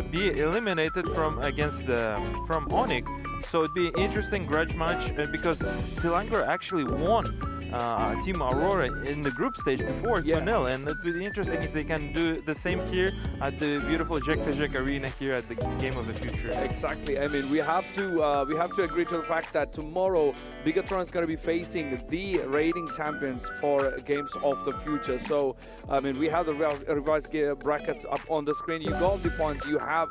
Speaker 6: be eliminated from Onyx. So it'd be an interesting grudge match, because Selangor actually won Team Aurora in the group stage before 2-0, and it'd be interesting if they can do the same here at the beautiful Jack Arena here at the Game of the Future.
Speaker 5: Exactly. I mean, we have to agree to the fact that tomorrow Bigatron is going to be facing the rating champions for Games of the Future. So I mean, we have the revised brackets up on the screen. You got the points. You have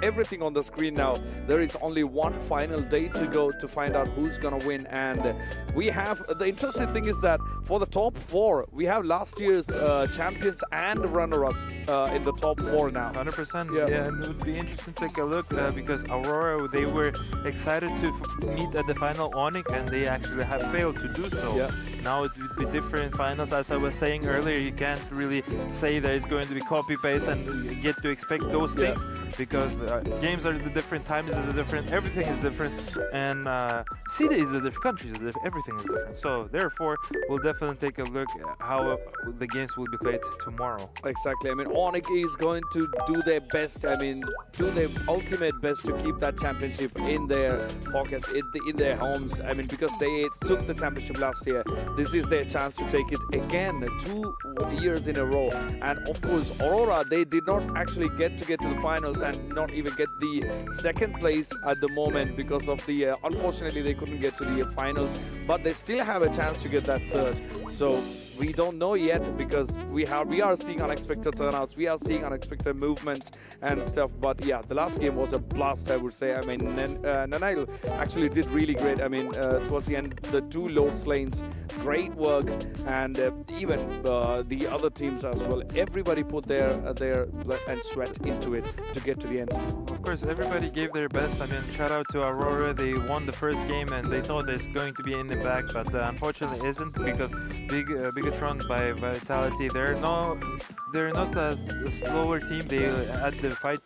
Speaker 5: everything on the screen now. There is only one final day to go to find out who's going to win, and we have the interesting thing is that for the top 4, we have last year's champions and runner-ups in the top 4 now.
Speaker 6: 100%. Yeah, and it would be interesting to take a look because Aurora, they were excited to meet at the final Onyx, and they actually have failed to do so.
Speaker 5: Yeah.
Speaker 6: Now it would be different finals. As I was saying earlier, you can't really say that it's going to be copy-paste and get to expect those things, because games are the different, times is different, everything is different, and city is the different, countries is different, everything is different. So therefore, we'll definitely take a look at how the games will be played tomorrow.
Speaker 5: Exactly. I mean, Onyx is going to do their best. I mean, do their ultimate best to keep that championship in their pockets, in their homes. I mean, because they took the championship last year. This is their chance to take it again, 2 years in a row. And of course, Aurora, they did not actually get to the finals and not even get the second place at the moment because of the, unfortunately, they couldn't get to the finals. But they still have a chance to get that third. So we don't know yet, because we are seeing unexpected turnouts, we are seeing unexpected movements and stuff. But yeah, the last game was a blast, I would say. I mean, Nanail actually did really great. I mean, towards the end, the 2 load lanes, great work, and even the other teams as well. Everybody put their blood and sweat into it to get to the end.
Speaker 6: Of course, everybody gave their best. I mean, shout out to Aurora. They won the first game, and they thought it's going to be in the bag, but unfortunately isn't, because Bigatron by Vitality, they're not a slower team. They had the fight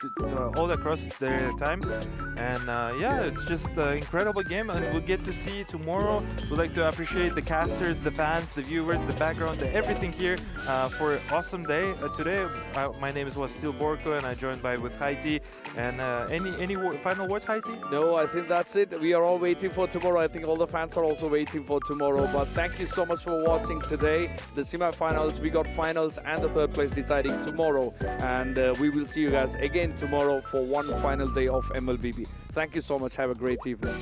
Speaker 6: all across their time, and yeah, it's just an incredible game, and we'll get to see tomorrow. We'd like to appreciate the casters, the fans, the viewers, the background, everything here for an awesome day today. My name is Steel Borko, and I joined with Haiti. And any final words, Haiti?
Speaker 5: No, I think that's it. We are all waiting for tomorrow. I think all the fans are also waiting for tomorrow. But thank you so much for watching today. The semi-finals, we got finals and the third place deciding tomorrow. And we will see you guys again tomorrow for one final day of Mlbb. Thank you so much. Have a great evening.